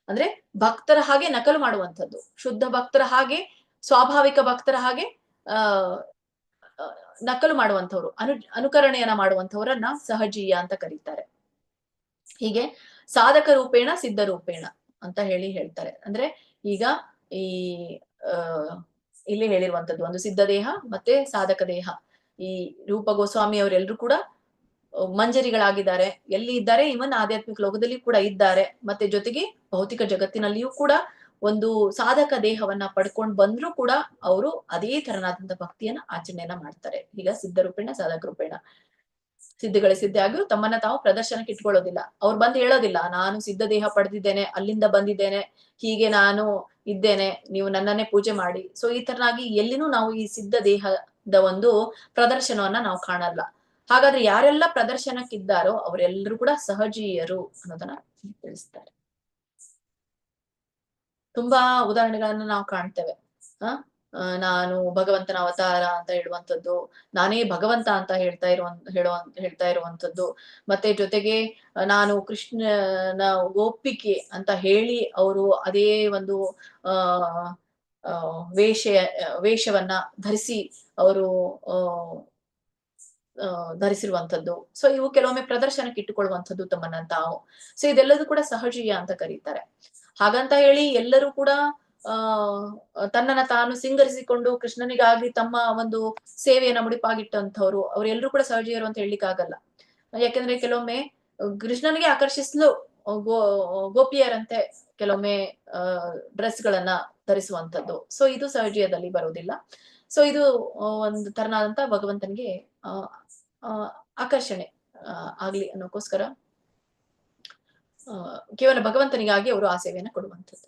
ಅಂದ್ರೆ ಭಕ್ತರ ಹಾಗೆ ನಕಲು ಮಾಡುವಂಥದ್ದು, ಶುದ್ಧ ಭಕ್ತರ ಹಾಗೆ, ಸ್ವಾಭಾವಿಕ ಭಕ್ತರ ಹಾಗೆ ನಕಲು ಮಾಡುವಂಥವ್ರು, ಅನುಕರಣೆಯನ್ನ ಮಾಡುವಂಥವರನ್ನ ಸಹಜೀಯ ಅಂತ ಕರೀತಾರೆ. ಹೀಗೆ ಸಾಧಕ ರೂಪೇಣ ಸಿದ್ಧ ರೂಪೇಣ ಅಂತ ಹೇಳ್ತಾರೆ. ಅಂದ್ರೆ ಈಗ ಈ ಇಲ್ಲಿ ಹೇಳಿರುವಂತದ್ದು ಒಂದು ಸಿದ್ಧ ದೇಹ ಮತ್ತೆ ಸಾಧಕ ದೇಹ. ಈ ರೂಪ ಗೋಸ್ವಾಮಿ ಅವರೆಲ್ಲರೂ ಕೂಡ ಮಂಜರಿಗಳಾಗಿದ್ದಾರೆ. ಎಲ್ಲಿ ಇದ್ದಾರೆ, ಇವನ್ ಆಧ್ಯಾತ್ಮಿಕ ಲೋಕದಲ್ಲಿ ಕೂಡ ಇದ್ದಾರೆ. ಮತ್ತೆ ಜೊತೆಗೆ ಭೌತಿಕ ಜಗತ್ತಿನಲ್ಲಿಯೂ ಕೂಡ ಒಂದು ಸಾಧಕ ದೇಹವನ್ನ ಪಡ್ಕೊಂಡು ಬಂದ್ರು ಕೂಡ ಅವರು ಅದೇ ತರನಾದಂತ ಭಕ್ತಿಯನ್ನ ಆಚರಣೆಯನ್ನ ಮಾಡ್ತಾರೆ. ಈಗ ಸಿದ್ಧ ರೂಪೇಣ ಸಾಧಕ ರೂಪೇಣ. ಸಿದ್ಧಿಗಳ ಸಿದ್ಧಿ ಆಗಿಯೂ ತಮ್ಮನ್ನ ತಾವು ಪ್ರದರ್ಶನಕ್ಕೆ ಇಟ್ಕೊಳ್ಳೋದಿಲ್ಲ. ಅವ್ರು ಬಂದು ಹೇಳೋದಿಲ್ಲ, ನಾನು ಸಿದ್ಧ ದೇಹ ಪಡೆದಿದ್ದೇನೆ, ಅಲ್ಲಿಂದ ಬಂದಿದ್ದೇನೆ, ಹೀಗೆ ನಾನು ಇದ್ದೇನೆ, ನೀವು ನನ್ನನ್ನೇ ಪೂಜೆ ಮಾಡಿ. ಸೊ ಈ ತರನಾಗಿ ಎಲ್ಲಿನೂ ನಾವು ಈ ಸಿದ್ಧ ದೇಹದ ಒಂದು ಪ್ರದರ್ಶನವನ್ನ ನಾವು ಕಾಣಲ್ಲ. ಹಾಗಾದ್ರೆ ಯಾರೆಲ್ಲ ಪ್ರದರ್ಶನಕ್ಕಿದ್ದಾರೋ ಅವರೆಲ್ಲರೂ ಕೂಡ ಸಹಜೀಯರು ಅನ್ನೋದನ್ನ ತಿಳಿಸ್ತಾರೆ. ತುಂಬಾ ಉದಾಹರಣೆಗಳನ್ನ ನಾವು ಕಾಣ್ತೇವೆ. ನಾನು ಭಗವಂತನ ಅವತಾರ ಅಂತ ಹೇಳುವಂಥದ್ದು, ನಾನೇ ಭಗವಂತ ಅಂತ ಹೇಳ್ತಾ ಇರುವಂಥದ್ದು, ಮತ್ತೆ ಜೊತೆಗೆ ನಾನು ಕೃಷ್ಣನ ಗೋಪಿಕೆ ಅಂತ ಹೇಳಿ ಅವರು ಅದೇ ಒಂದು ವೇಷವನ್ನ ಧರಿಸಿ ಅವರು ಧರಿಸಿರುವಂಥದ್ದು. ಸೊ ಇವು ಕೆಲವೊಮ್ಮೆ ಪ್ರದರ್ಶನಕ್ಕೆ ಇಟ್ಟುಕೊಳ್ಳುವಂಥದ್ದು ತಮ್ಮನ್ನ ತಾವು. ಸೊ ಇದೆಲ್ಲದೂ ಕೂಡ ಸಹಜೀಯ ಅಂತ ಕರೀತಾರೆ. ಹಾಗಂತ ಹೇಳಿ ಎಲ್ಲರೂ ಕೂಡ ತನ್ನನ್ನ ತಾನು ಸಿಂಗರಿಸಿಕೊಂಡು ಕೃಷ್ಣನಿಗಾಗಿ ತಮ್ಮ ಒಂದು ಸೇವೆಯನ್ನ ಮುಡಿಪಾಗಿಟ್ಟಂಥವ್ರು ಅವರೆಲ್ಲರೂ ಕೂಡ ಸಹಜೀಯರು ಅಂತ ಹೇಳಲಿಕ್ಕೆ ಆಗಲ್ಲ. ಯಾಕಂದ್ರೆ ಕೆಲವೊಮ್ಮೆ ಕೃಷ್ಣನಿಗೆ ಆಕರ್ಷಿಸಲು ಗೋಪಿಯರಂತೆ ಕೆಲವೊಮ್ಮೆ ಡ್ರೆಸ್ಗಳನ್ನ ಧರಿಸುವಂಥದ್ದು. ಸೊ ಇದು ಸಹಜೀಯದಲ್ಲಿ ಬರುವುದಿಲ್ಲ. ಸೊ ಇದು ಒಂದು ತರನಾದಂತ ಭಗವಂತನಿಗೆ ಆಕರ್ಷಣೆ ಆಗ್ಲಿ ಅನ್ನೋಕ್ಕೋಸ್ಕರ ಕೇವಲ ಭಗವಂತನಿಗಾಗಿ ಅವರು ಆ ಸೇವೆಯನ್ನ ಕೊಡುವಂಥದ್ದು.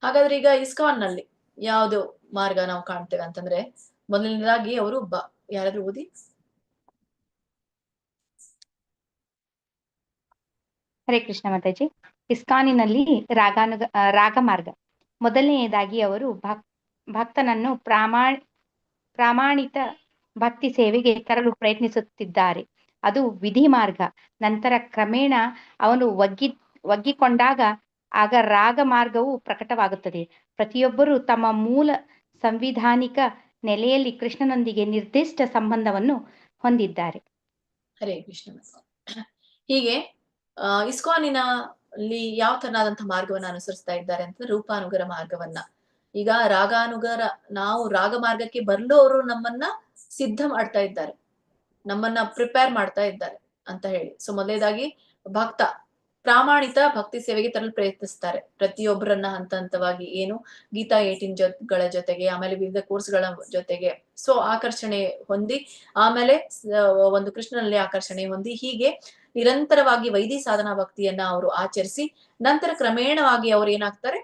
ಹಾಗಾದ್ರೆ ಈಗ ಇಸ್ಕಾನ್ ನಲ್ಲಿ ಯಾವ್ದು ಮಾರ್ಗ ನಾವು ಕಾಣ್ತೇವೆ ಅಂತಂದ್ರೆ, ಮೊದಲನೇದಾಗಿ ಅವರು ಯಾರಾದ್ರೂ ಓದಿ. ಹರೇ ಕೃಷ್ಣ ಮಾತಾಜಿ. ಇಸ್ಕಾನಿನಲ್ಲಿ ರಾಗ ಮಾರ್ಗ. ಮೊದಲನೆಯದಾಗಿ ಅವರು ಭಕ್ತನನ್ನು ಪ್ರಾಮಾಣಿತ ಭಕ್ತಿ ಸೇವೆಗೆ ತರಲು ಪ್ರಯತ್ನಿಸುತ್ತಿದ್ದಾರೆ. ಅದು ವಿಧಿ ಮಾರ್ಗ. ನಂತರ ಕ್ರಮೇಣ ಅವನು ಒಗ್ಗಿಕೊಂಡಾಗ ಆಗ ರಾಗ ಮಾರ್ಗವು ಪ್ರಕಟವಾಗುತ್ತದೆ. ಪ್ರತಿಯೊಬ್ಬರೂ ತಮ್ಮ ಮೂಲ ಸಂವಿಧಾನಿಕ ನೆಲೆಯಲ್ಲಿ ಕೃಷ್ಣನೊಂದಿಗೆ ನಿರ್ದಿಷ್ಟ ಸಂಬಂಧವನ್ನು ಹೊಂದಿದ್ದಾರೆ. ಹರೇ ಕೃಷ್ಣ. ಹೀಗೆ ಇಸ್ಕಾನಿನಲ್ಲಿ ಯಾವ ತರನಾದಂತಹ ಮಾರ್ಗವನ್ನ ಅನುಸರಿಸ್ತಾ ಇದ್ದಾರೆ ಅಂತ ರೂಪಾನುಗರ ಮಾರ್ಗವನ್ನ. ಈಗ ರಾಗಾನುಗರ, ನಾವು ರಾಗ ಮಾರ್ಗಕ್ಕೆ ಬರಲು ಅವರು ನಮ್ಮನ್ನ ಸಿದ್ಧ ಮಾಡ್ತಾ ಇದ್ದಾರೆ, ನಮ್ಮನ್ನ ಪ್ರಿಪೇರ್ ಮಾಡ್ತಾ ಇದ್ದಾರೆ ಅಂತ ಹೇಳಿ. ಸೊ ಮೊದಲನೇದಾಗಿ ಭಕ್ತ ಪ್ರಾಮಾಣಿತ ಭಕ್ತಿ ಸೇವೆಗೆ ತರಲು ಪ್ರಯತ್ನಿಸ್ತಾರೆ ಪ್ರತಿಯೊಬ್ಬರನ್ನ ಹಂತ ಹಂತವಾಗಿ. ಏನು ಗೀತಾ 18 ಗಳ ಜೊತೆಗೆ, ಆಮೇಲೆ ವಿವಿಧ ಕೋರ್ಸ್ಗಳ ಜೊತೆಗೆ ಸೊ ಆಕರ್ಷಣೆ ಹೊಂದಿ, ಆಮೇಲೆ ಒಂದು ಕೃಷ್ಣನಲ್ಲಿ ಆಕರ್ಷಣೆ ಹೊಂದಿ, ಹೀಗೆ ನಿರಂತರವಾಗಿ ವೈದಿ ಸಾಧನಾ ಭಕ್ತಿಯನ್ನ ಅವರು ಆಚರಿಸಿ, ನಂತರ ಕ್ರಮೇಣವಾಗಿ ಅವ್ರು ಏನಾಗ್ತಾರೆ,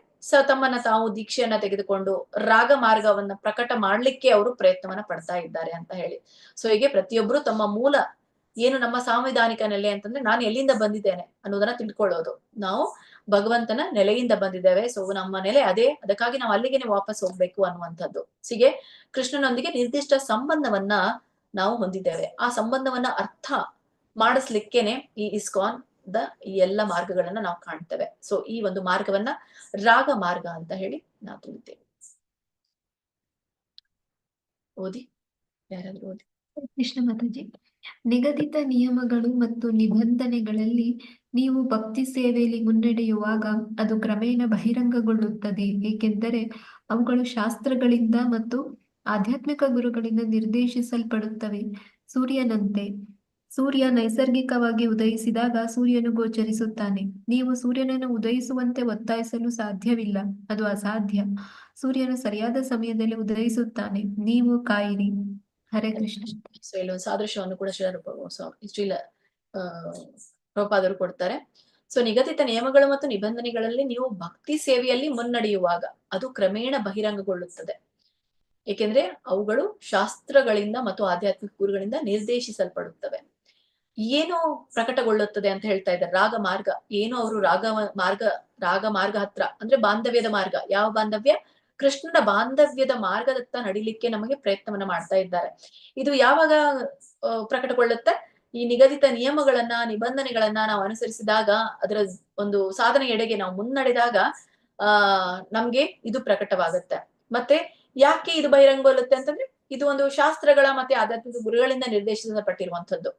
ತಮ್ಮನ್ನ ತಾವು ದೀಕ್ಷೆಯನ್ನ ತೆಗೆದುಕೊಂಡು ರಾಗ ಮಾರ್ಗವನ್ನ ಪ್ರಕಟ ಮಾಡ್ಲಿಕ್ಕೆ ಅವರು ಪ್ರಯತ್ನವನ್ನ ಪಡ್ತಾ ಇದ್ದಾರೆ ಅಂತ ಹೇಳಿ. ಸೊ ಹೀಗೆ ಪ್ರತಿಯೊಬ್ರು ತಮ್ಮ ಮೂಲ ಏನು ನಮ್ಮ ಸಾಂವಿಧಾನಿಕ ನೆಲೆ ಅಂತಂದ್ರೆ, ನಾನು ಎಲ್ಲಿಂದ ಬಂದಿದ್ದೇನೆ ಅನ್ನೋದನ್ನ ತಿಳ್ಕೊಳ್ಳೋದು. ನಾವು ಭಗವಂತನ ನೆಲೆಯಿಂದ ಬಂದಿದ್ದೇವೆ, ಸೊ ನಮ್ಮ ನೆಲೆ ಅದೇ, ಅದಕ್ಕಾಗಿ ನಾವು ಅಲ್ಲಿಗೆನೆ ವಾಪಸ್ ಹೋಗ್ಬೇಕು ಅನ್ನುವಂಥದ್ದು. ಹೀಗೆ ಕೃಷ್ಣನೊಂದಿಗೆ ನಿರ್ದಿಷ್ಟ ಸಂಬಂಧವನ್ನ ನಾವು ಹೊಂದಿದ್ದೇವೆ. ಆ ಸಂಬಂಧವನ್ನ ಅರ್ಥ ಮಾಡಿಸ್ಲಿಕ್ಕೇನೆ ಈ ಇಸ್ಕಾನ್ ದ ಈ ಎಲ್ಲ ಮಾರ್ಗಗಳನ್ನ ನಾವು ಕಾಣ್ತೇವೆ. ಸೊ ಈ ಒಂದು ಮಾರ್ಗವನ್ನ ರಾಗ ಮಾರ್ಗ ಅಂತ ಹೇಳಿ ನಾವು ತಿಳಿತೇವೆ. ಓದಿ, ಯಾರಾದ್ರೂ ಓದಿ. ಕೃಷ್ಣ ಮಾತಾಜಿ. ನಿಗದಿತ ನಿಯಮಗಳು ಮತ್ತು ನಿಬಂಧನೆಗಳಲ್ಲಿ ನೀವು ಭಕ್ತಿ ಸೇವೆಯಲ್ಲಿ ಮುನ್ನಡೆಯುವಾಗ ಅದು ಕ್ರಮೇಣ ಬಹಿರಂಗಗೊಳ್ಳುತ್ತದೆ, ಏಕೆಂದರೆ ಅವುಗಳು ಶಾಸ್ತ್ರಗಳಿಂದ ಮತ್ತು ಆಧ್ಯಾತ್ಮಿಕ ಗುರುಗಳಿಂದ ನಿರ್ದೇಶಿಸಲ್ಪಡುತ್ತವೆ. ಸೂರ್ಯನಂತೆ ಸೂರ್ಯ ನೈಸರ್ಗಿಕವಾಗಿ ಉದಯಿಸಿದಾಗ ಸೂರ್ಯನು ಗೋಚರಿಸುತ್ತಾನೆ. ನೀವು ಸೂರ್ಯನನ್ನು ಉದಯಿಸುವಂತೆ ಒತ್ತಾಯಿಸಲು ಸಾಧ್ಯವಿಲ್ಲ, ಅದು ಅಸಾಧ್ಯ. ಸೂರ್ಯನು ಸರಿಯಾದ ಸಮಯದಲ್ಲಿ ಉದಯಿಸುತ್ತಾನೆ, ನೀವು ಕಾಯಿರಿ. ಹರೇ ಕೃಷ್ಣ. ಸೊ ಇಲ್ಲೊಂದು ಸಾದೃಶ್ಯವನ್ನು ಕೂಡ ಶ್ರೀಲ ಪ್ರಭುಪಾದರು ಕೊಡ್ತಾರೆ. ಸೊ ನಿಗದಿತ ನಿಯಮಗಳು ಮತ್ತು ನಿಬಂಧನೆಗಳಲ್ಲಿ ನೀವು ಭಕ್ತಿ ಸೇವೆಯಲ್ಲಿ ಮುನ್ನಡೆಯುವಾಗ ಅದು ಕ್ರಮೇಣ ಬಹಿರಂಗಗೊಳ್ಳುತ್ತದೆ, ಏಕೆಂದ್ರೆ ಅವುಗಳು ಶಾಸ್ತ್ರಗಳಿಂದ ಮತ್ತು ಆಧ್ಯಾತ್ಮಿಕ ಗುರುಗಳಿಂದ ನಿರ್ದೇಶಿಸಲ್ಪಡುತ್ತವೆ. ಏನು ಪ್ರಕಟಗೊಳ್ಳುತ್ತದೆ ಅಂತ ಹೇಳ್ತಾ ಇದ್ದಾರೆ. ರಾಗ ಮಾರ್ಗ ಏನು, ಅವರು ರಾಗ ಮಾರ್ಗ ಹತ್ರ ಅಂದ್ರೆ ಬಾಂಧವ್ಯದ ಮಾರ್ಗ. ಯಾವ ಬಾಂಧವ್ಯ? ಕೃಷ್ಣನ ಬಾಂಧವ್ಯದ ಮಾರ್ಗದತ್ತ ನಡಿಲಿಕ್ಕೆ ನಮಗೆ ಪ್ರಯತ್ನವನ್ನ ಮಾಡ್ತಾ ಇದ್ದಾರೆ. ಇದು ಯಾವಾಗ ಪ್ರಕಟಗೊಳ್ಳುತ್ತೆ? ಈ ನಿಗದಿತ ನಿಯಮಗಳನ್ನ, ನಿಬಂಧನೆಗಳನ್ನ ನಾವು ಅನುಸರಿಸಿದಾಗ, ಅದರ ಒಂದು ಸಾಧನೆ ಎಡೆಗೆ ನಾವು ಮುನ್ನಡೆದಾಗ ನಮ್ಗೆ ಇದು ಪ್ರಕಟವಾಗುತ್ತೆ. ಮತ್ತೆ ಯಾಕೆ ಇದು ಬಹಿರಂಗಗೊಳ್ಳುತ್ತೆ ಅಂತಂದ್ರೆ, ಇದು ಒಂದು ಶಾಸ್ತ್ರಗಳ ಮತ್ತೆ ಆಧ್ಯಾತ್ಮಿಕ ಗುರುಗಳಿಂದ ನಿರ್ದೇಶಿಸಲ್ಪಟ್ಟಿರುವಂತದ್ದು.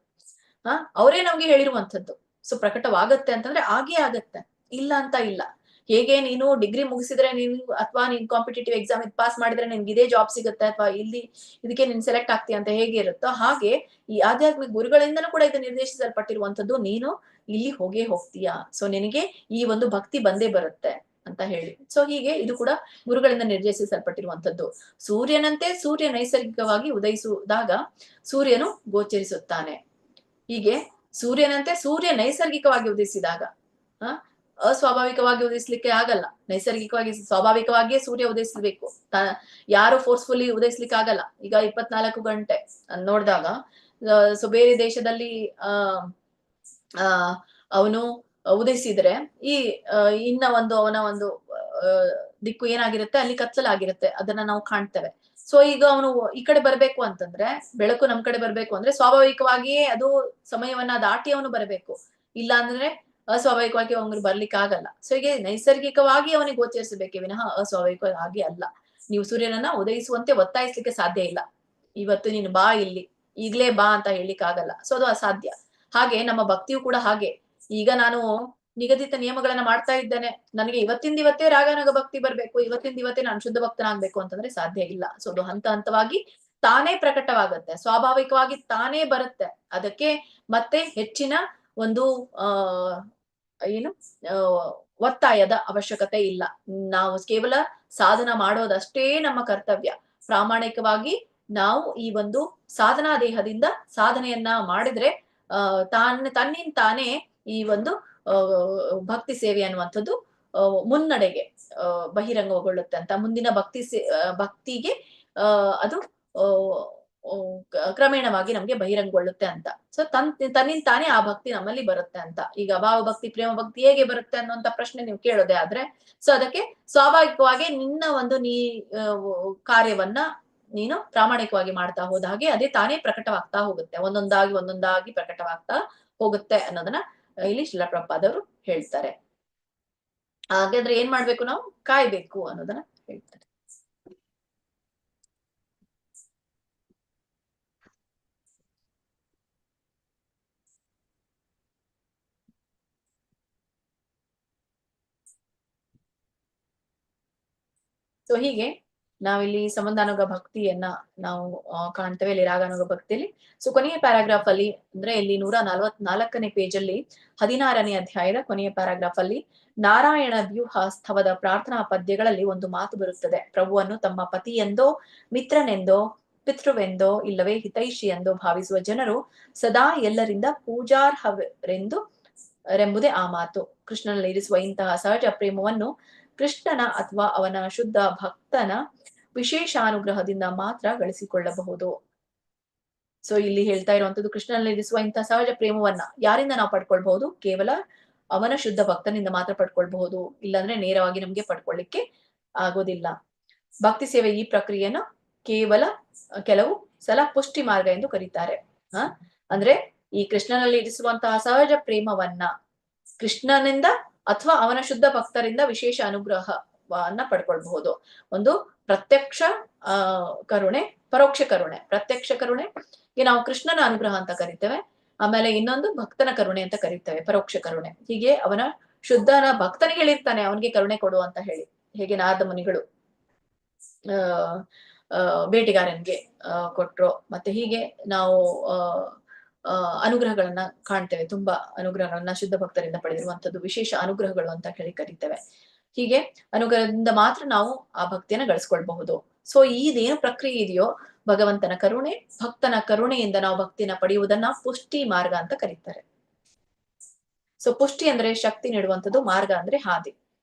ಅವರೇ ನಮ್ಗೆ ಹೇಳಿರುವಂತದ್ದು. ಸೊ ಪ್ರಕಟವಾಗತ್ತೆ ಅಂತಂದ್ರೆ ಆಗೇ ಆಗತ್ತೆ, ಇಲ್ಲ ಅಂತ ಇಲ್ಲ. ಹೇಗೆ ನೀನು ಡಿಗ್ರಿ ಮುಗಿಸಿದ್ರೆ ನೀನು ಅಥವಾ ನೀನ್ ಕಾಂಪಿಟೇಟಿವ್ ಎಕ್ಸಾಮ್ ಪಾಸ್ ಮಾಡಿದ್ರೆ ನಿನ್ಗೆ ಇದೇ ಜಾಬ್ ಸಿಗುತ್ತೆ ಅಥವಾ ಇಲ್ಲಿ ಇದಕ್ಕೆ ನೀನ್ ಸೆಲೆಕ್ಟ್ ಆಗ್ತೀಯ ಅಂತ ಹೇಗೆ ಇರುತ್ತೋ, ಹಾಗೆ ಈ ಆಧ್ಯಾತ್ಮಿಕ ಗುರುಗಳಿಂದನೂ ಕೂಡ ಇದು ನಿರ್ದೇಶಿಸಲ್ಪಟ್ಟಿರುವಂತದ್ದು. ನೀನು ಇಲ್ಲಿ ಹೋಗೇ ಹೋಗ್ತೀಯಾ, ಸೊ ನಿನಗೆ ಈ ಒಂದು ಭಕ್ತಿ ಬಂದೇ ಬರುತ್ತೆ ಅಂತ ಹೇಳಿ. ಸೊ ಹೀಗೆ ಇದು ಕೂಡ ಗುರುಗಳಿಂದ ನಿರ್ದೇಶಿಸಲ್ಪಟ್ಟಿರುವಂತದ್ದು. ಸೂರ್ಯನಂತೆ ಸೂರ್ಯ ನೈಸರ್ಗಿಕವಾಗಿ ಉದಯಿಸಿದಾಗ ಸೂರ್ಯನು ಗೋಚರಿಸುತ್ತಾನೆ. ಹೀಗೆ ಸೂರ್ಯನಂತೆ ಸೂರ್ಯ ನೈಸರ್ಗಿಕವಾಗಿ ಉದಯಿಸಿದಾಗ, ಅಸ್ವಾಭಾವಿಕವಾಗಿ ಉದಯಿಸ್ಲಿಕ್ಕೆ ಆಗಲ್ಲ. ನೈಸರ್ಗಿಕವಾಗಿ ಸ್ವಾಭಾವಿಕವಾಗಿಯೇ ಸೂರ್ಯ ಉದಯಿಸ್ಬೇಕು, ಯಾರು ಫೋರ್ಸ್ಫುಲಿ ಉದಯಿಸ್ಲಿಕ್ಕೆ ಆಗಲ್ಲ. ಈಗ 24 ಗಂಟೆ ನೋಡಿದಾಗ, ಸೊ ಬೇರೆ ದೇಶದಲ್ಲಿ ಅವನು ಉದಯಿಸಿದ್ರೆ ಈ ಇನ್ನ ಅವನ ಒಂದು ದಿಕ್ಕು ಏನಾಗಿರುತ್ತೆ, ಅಲ್ಲಿ ಕತ್ತಲಾಗಿರುತ್ತೆ, ಅದನ್ನ ನಾವು ಕಾಣ್ತೇವೆ. ಸೊ ಈಗ ಅವನು ಈ ಕಡೆ ಬರ್ಬೇಕು ಅಂತಂದ್ರೆ, ಬೆಳಕು ನಮ್ ಕಡೆ ಬರ್ಬೇಕು ಅಂದ್ರೆ ಸ್ವಾಭಾವಿಕವಾಗಿಯೇ ಅದು ಸಮಯವನ್ನ ದಾಟಿ ಅವನು ಬರಬೇಕು. ಇಲ್ಲ ಅಂದ್ರೆ ಅಸ್ವಾಭಾವಿಕವಾಗಿ ಅವನಿಗೆ ಬರ್ಲಿಕ್ಕೆ ಆಗಲ್ಲ. ಸೊ ಹೀಗೆ ನೈಸರ್ಗಿಕವಾಗಿ ಅವನಿಗೆ ಗೋಚರಿಸಬೇಕೇ ವಿನಃ ಅಸ್ವಾಭಾವಿಕವಾಗಿ ಅಲ್ಲ. ನೀವು ಸೂರ್ಯನನ್ನ ಉದಯಿಸುವಂತೆ ಒತ್ತಾಯಿಸ್ಲಿಕ್ಕೆ ಸಾಧ್ಯ ಇಲ್ಲ. ಇವತ್ತು ನೀನು ಬಾ, ಇಲ್ಲಿ ಈಗ್ಲೇ ಬಾ ಅಂತ ಹೇಳಿಕ್ ಆಗಲ್ಲ. ಸೊ ಅದು ಅಸಾಧ್ಯ. ಹಾಗೆ ನಮ್ಮ ಭಕ್ತಿಯು ಕೂಡ ಹಾಗೆ. ಈಗ ನಾನು ನಿಗದಿತ ನಿಯಮಗಳನ್ನ ಮಾಡ್ತಾ ಇದ್ದೇನೆ, ನನಗೆ ಇವತ್ತೇ ರಾಗನುಗ ಭಕ್ತಿ ಬರ್ಬೇಕು, ಇವತ್ತೇ ನಾನು ಶುದ್ಧ ಭಕ್ತನಾಗ್ಬೇಕು ಅಂತಂದ್ರೆ ಸಾಧ್ಯ ಇಲ್ಲ. ಸೊ ಅದು ಹಂತ ಹಂತವಾಗಿ ತಾನೇ ಪ್ರಕಟವಾಗತ್ತೆ, ಸ್ವಾಭಾವಿಕವಾಗಿ ತಾನೇ ಬರುತ್ತೆ. ಅದಕ್ಕೆ ಮತ್ತೆ ಹೆಚ್ಚಿನ ಒಂದು ಒತ್ತಾಯದ ಅವಶ್ಯಕತೆ ಇಲ್ಲ. ನಾವು ಕೇವಲ ಸಾಧನ ಮಾಡೋದಷ್ಟೇ ನಮ್ಮ ಕರ್ತವ್ಯ. ಪ್ರಾಮಾಣಿಕವಾಗಿ ನಾವು ಈ ಒಂದು ಸಾಧನಾ ದೇಹದಿಂದ ಸಾಧನೆಯನ್ನ ಮಾಡಿದ್ರೆ ತನ್ನಿಂದ ತಾನೇ ಈ ಒಂದು ಭಕ್ತಿ ಸೇವೆ ಅನ್ನುವಂಥದ್ದು ಮುನ್ನಡೆಗೆ ಬಹಿರಂಗಗೊಳ್ಳುತ್ತೆ ಅಂತ. ಮುಂದಿನ ಭಕ್ತಿಗೆ ಅದು ಕ್ರಮೇಣವಾಗಿ ನಮ್ಗೆ ಬಹಿರಂಗಗೊಳ್ಳುತ್ತೆ ಅಂತ. ಸೊ ತನ್ನಿಂದ ತಾನೇ ಆ ಭಕ್ತಿ ನಮ್ಮಲ್ಲಿ ಬರುತ್ತೆ ಅಂತ. ಈಗ ಭಾವ ಭಕ್ತಿ, ಪ್ರೇಮ ಭಕ್ತಿ ಹೇಗೆ ಬರುತ್ತೆ ಅನ್ನುವಂತ ಪ್ರಶ್ನೆ ನೀವು ಕೇಳೋದೇ ಆದ್ರೆ, ಸೊ ಅದಕ್ಕೆ ಸ್ವಾಭಾವಿಕವಾಗಿ ನಿನ್ನ ಒಂದು ಕಾರ್ಯವನ್ನ ನೀನು ಪ್ರಾಮಾಣಿಕವಾಗಿ ಮಾಡ್ತಾ ಹೋದ ಹಾಗೆ ಅದೇ ತಾನೇ ಪ್ರಕಟವಾಗ್ತಾ ಹೋಗುತ್ತೆ, ಒಂದೊಂದಾಗಿ ಪ್ರಕಟವಾಗ್ತಾ ಹೋಗುತ್ತೆ ಅನ್ನೋದನ್ನ ಇಲ್ಲಿ ಶ್ರೀಲ ಪ್ರಭುಪಾದವರು ಹೇಳ್ತಾರೆ. ಹಾಗಾದ್ರೆ ಏನ್ ಮಾಡ್ಬೇಕು? ನಾವು ಕಾಯ್ಬೇಕು ಅನ್ನೋದನ್ನ ಹೇಳ್ತಾರೆ. ಸೊ ಹೀಗೆ ನಾವಿಲ್ಲಿ ಸಂಬಂಧಾನುಗ ಭಕ್ತಿಯನ್ನ ನಾವು ಕಾಣ್ತೇವೆ ಇಲ್ಲಿ ರಾಗಾನುಗ ಭಕ್ತಿಯಲ್ಲಿ. ಸೊ ಕೊನೆಯ ಪ್ಯಾರಾಗ್ರಾಫ್ ಅಲ್ಲಿ ಅಂದ್ರೆ ಇಲ್ಲಿ 144ನೇ ಪೇಜ್ ಅಲ್ಲಿ 16ನೇ ಅಧ್ಯಾಯದ ಕೊನೆಯ ಪ್ಯಾರಾಗ್ರಾಫ್ ಅಲ್ಲಿ ನಾರಾಯಣ ವ್ಯೂಹ ಸ್ತವದ ಪ್ರಾರ್ಥನಾ ಪದ್ಯಗಳಲ್ಲಿ ಒಂದು ಮಾತು ಬರುತ್ತದೆ. ಪ್ರಭುವನ್ನು ತಮ್ಮ ಪತಿಯೆಂದೋ, ಮಿತ್ರನೆಂದೋ, ಪಿತೃವೆಂದೋ ಇಲ್ಲವೇ ಹಿತೈಷಿ ಎಂದೋ ಭಾವಿಸುವ ಜನರು ಸದಾ ಎಲ್ಲರಿಂದ ಪೂಜಾರ್ಹರೆಂಬುದೇ ಆ ಮಾತು. ಕೃಷ್ಣನಲ್ಲಿ ಇರಿಸುವ ಇಂತಹ ಸಹಜ ಪ್ರೇಮವನ್ನು ಕೃಷ್ಣನ ಅಥವಾ ಅವನ ಶುದ್ಧ ಭಕ್ತನ ವಿಶೇಷಾನುಗ್ರಹದಿಂದ ಮಾತ್ರ ಗಳಿಸಿಕೊಳ್ಳಬಹುದು. ಸೊ ಇಲ್ಲಿ ಹೇಳ್ತಾ ಇರುವಂತದ್ದು, ಕೃಷ್ಣನಲ್ಲಿ ಇರಿಸುವ ಇಂತಹ ಸಹಜ ಪ್ರೇಮವನ್ನ ಯಾರಿಂದ ನಾವು ಪಡ್ಕೊಳ್ಬಹುದು? ಕೇವಲ ಅವನ ಶುದ್ಧ ಭಕ್ತನಿಂದ ಮಾತ್ರ ಪಡ್ಕೊಳ್ಬಹುದು, ಇಲ್ಲಾಂದ್ರೆ ನೇರವಾಗಿ ನಮ್ಗೆ ಪಡ್ಕೊಳ್ಳಿಕ್ಕೆ ಆಗೋದಿಲ್ಲ. ಭಕ್ತಿ ಸೇವೆ ಈ ಪ್ರಕ್ರಿಯೆಯನ್ನು ಕೇವಲ ಕೆಲವು ಸಲ ಪುಷ್ಟಿ ಮಾರ್ಗ ಎಂದು ಕರೀತಾರೆ. ಅಂದ್ರೆ ಈ ಕೃಷ್ಣನಲ್ಲಿ ಇರಿಸುವಂತಹ ಸಹಜ ಪ್ರೇಮವನ್ನ ಕೃಷ್ಣನಿಂದ ಅಥವಾ ಅವನ ಶುದ್ಧ ಭಕ್ತರಿಂದ ವಿಶೇಷ ಅನುಗ್ರಹವನ್ನ ಪಡ್ಕೊಳ್ಬಹುದು. ಒಂದು ಪ್ರತ್ಯಕ್ಷ ಕರುಣೆ, ಪರೋಕ್ಷ ಕರುಣೆ. ಪ್ರತ್ಯಕ್ಷ ಕರುಣೆಗೆ ನಾವು ಕೃಷ್ಣನ ಅನುಗ್ರಹ ಅಂತ ಕರಿತೇವೆ, ಆಮೇಲೆ ಇನ್ನೊಂದು ಭಕ್ತನ ಕರುಣೆ ಅಂತ ಕರಿತೇವೆ, ಪರೋಕ್ಷ ಕರುಣೆ. ಹೀಗೆ ಅವನ ಶುದ್ಧನ ಭಕ್ತನಿಗೆ ಹೇಳಿರ್ತಾನೆ ಅವನಿಗೆ ಕರುಣೆ ಕೊಡು ಅಂತ ಹೇಳಿ. ಹೇಗೆ ನಾರದ ಮುನಿಗಳು ಬೇಟೆಗಾರನ್ಗೆ ಕೊಟ್ರು. ಮತ್ತೆ ಹೀಗೆ ನಾವು ಅನುಗ್ರಹಗಳನ್ನ ಕಾಣ್ತೇವೆ, ತುಂಬಾ ಅನುಗ್ರಹಗಳನ್ನ ಶುದ್ಧ ಭಕ್ತರಿಂದ ಪಡೆದಿರುವಂತದ್ದು ವಿಶೇಷ ಅನುಗ್ರಹಗಳು ಅಂತ ಹೇಳಿ ಕರಿತೇವೆ. ಹೀಗೆ ಅನುಗ್ರಹದಿಂದ ಮಾತ್ರ ನಾವು ಆ ಭಕ್ತಿಯನ್ನ ಗಳಿಸ್ಕೊಳ್ಬಹುದು. ಸೊ ಇದೇನು ಪ್ರಕ್ರಿಯೆ ಇದೆಯೋ, ಭಗವಂತನ ಕರುಣೆ, ಭಕ್ತನ ಕರುಣೆಯಿಂದ ನಾವು ಭಕ್ತಿನ ಪಡೆಯುವುದನ್ನ ಪುಷ್ಟಿ ಮಾರ್ಗ ಅಂತ ಕರೀತಾರೆ. ಸೊ ಪುಷ್ಟಿ ಅಂದ್ರೆ ಶಕ್ತಿ ನೀಡುವಂಥದ್ದು, ಮಾರ್ಗ ಅಂದ್ರೆ ಹಾದಿ.